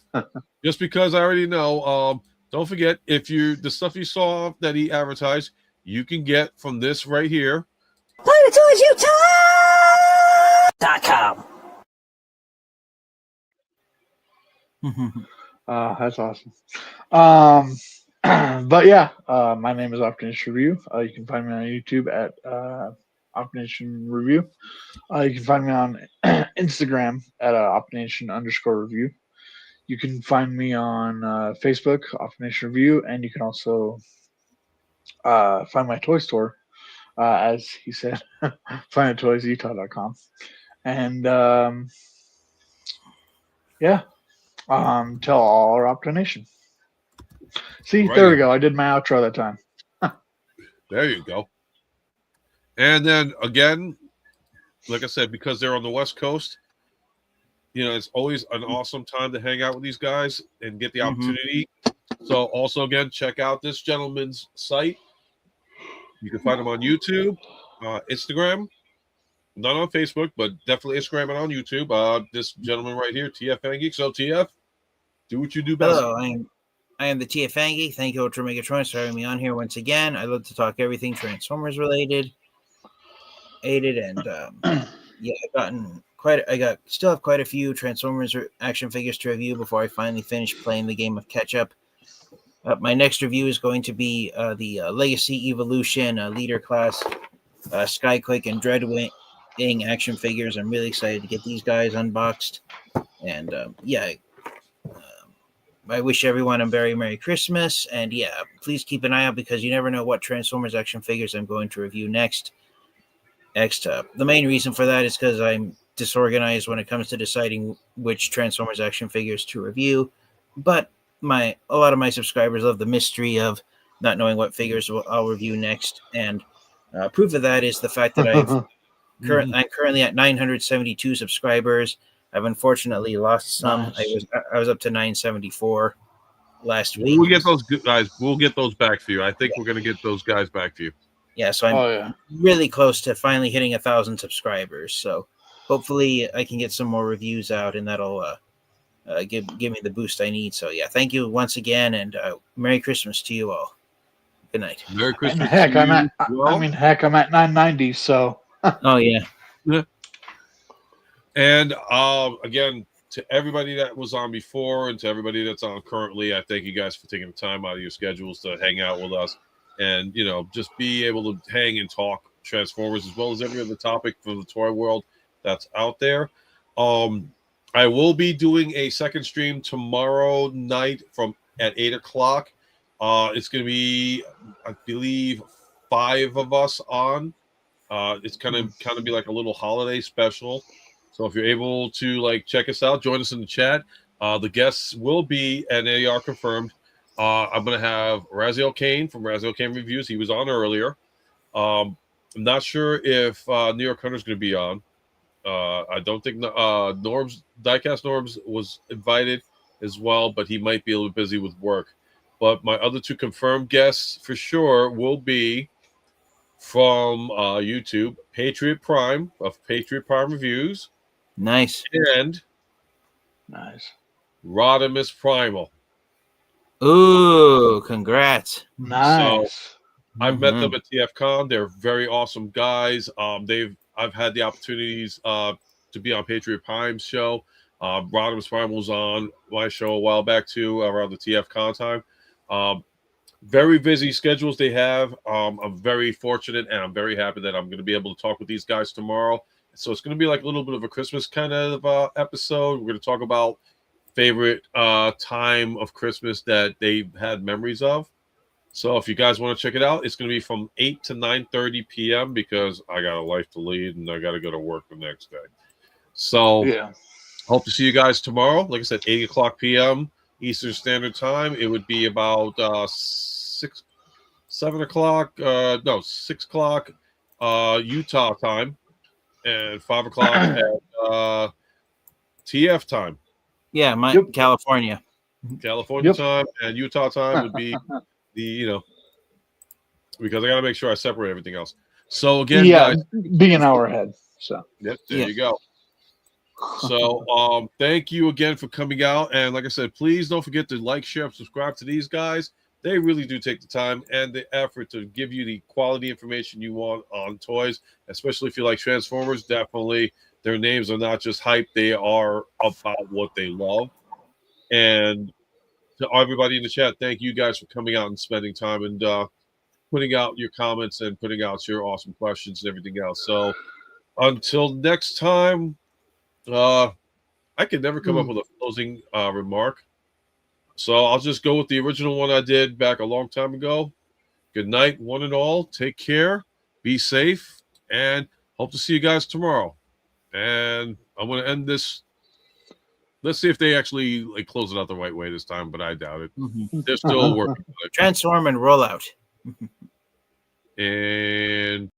just because I already know, don't forget if the stuff you saw that he advertised, you can get from this right here. PlanetoidsUtah.com. That's awesome. But yeah, my name is Optination Review. You can find me on YouTube at Optination Review. You can find me on Instagram at Optination_review. You can find me on Facebook, Optination Review, and you can also find my toy store, as he said, PlanetoidsUtah.com. And tell all our Optination. See, there we go. I did my outro that time. There you go. And then again, like I said, because they're on the West Coast, you know, it's always an awesome time to hang out with these guys and get the opportunity. So also, again, check out this gentleman's site. You can find him on YouTube, Instagram, not on Facebook, but definitely Instagram and on YouTube. This gentleman right here, TF Fangeek. So, TF, do what you do best. Hello, I am the TF Fangeek. Thank you, Ultra Megatron, for having me on here once again. I love to talk everything Transformers related. And still have quite a few Transformers action figures to review before I finally finish playing the game of catch up. My next review is going to be the Legacy Evolution Leader Class Skyquake and Dreadwing action figures. I'm really excited to get these guys unboxed. And I wish everyone a very Merry Christmas. And please keep an eye out because you never know what Transformers action figures I'm going to review next. The main reason for that is because I'm disorganized when it comes to deciding which Transformers action figures to review. But a lot of my subscribers love the mystery of not knowing what figures I'll review next. And proof of that is the fact that I'm currently at 972 subscribers. I've unfortunately lost some. Nice. I was up to 974 last week. We'll get those guys. We'll get those back for you. I think we're going to get those guys back for you. Yeah, so I'm really close to finally hitting 1,000 subscribers. So hopefully I can get some more reviews out, and that'll give me the boost I need. So thank you once again, and Merry Christmas to you all. Good night. Merry Christmas. I'm at 990. So. Oh yeah. And again, to everybody that was on before and to everybody that's on currently, I thank you guys for taking the time out of your schedules to hang out with us and, you know, just be able to hang and talk Transformers as well as every other topic from the toy world that's out there. I will be doing a second stream tomorrow night at 8:00. It's going to be, I believe, 5 of us on. It's kind of be like a little holiday special. So if you're able to check us out, join us in the chat. The guests will be, and they are confirmed. I'm going to have Raziel Kane from Raziel Kane Reviews. He was on earlier. I'm not sure if New York Hunter's going to be on. I don't think Diecast Norbs was invited as well, but he might be a little busy with work. But my other 2 confirmed guests for sure will be from YouTube, Patriot Prime of Patriot Prime Reviews. Nice. And Rodimus Primal. Ooh, congrats. Nice. So I've met them at TFCon. They're very awesome guys. I've had the opportunities to be on Patriot Prime's show. Rodimus Primal was on my show a while back too, around the TFCon time. very busy schedules they have. I'm very fortunate and I'm very happy that I'm going to be able to talk with these guys tomorrow. So it's going to be like a little bit of a Christmas kind of episode. We're going to talk about favorite time of Christmas that they've had memories of. So if you guys want to check it out, it's going to be from 8 to 9:30 p.m. because I got a life to lead and I got to go to work the next day. So hope to see you guys tomorrow. Like I said, 8 o'clock p.m. Eastern Standard Time. It would be about 6 o'clock Utah time and 5 o'clock at TF time. Yeah, California time and Utah time would be because I got to make sure I separate everything else. So again, guys, being an hour ahead. So there you go. So thank you again for coming out, and like I said, please don't forget to like, share, and subscribe to these guys. They really do take the time and the effort to give you the quality information you want on toys, especially if you like Transformers. Definitely, their names are not just hype; they are about what they love. And to everybody in the chat, thank you guys for coming out and spending time and putting out your comments and putting out your awesome questions and everything else. So until next time, I could never come up with a closing remark. So I'll just go with the original one I did back a long time ago. Good night, one and all. Take care, be safe, and hope to see you guys tomorrow. And I'm going to end this. Let's see if they actually close it out the right way this time, but I doubt it. They're still working. Transform and roll out. And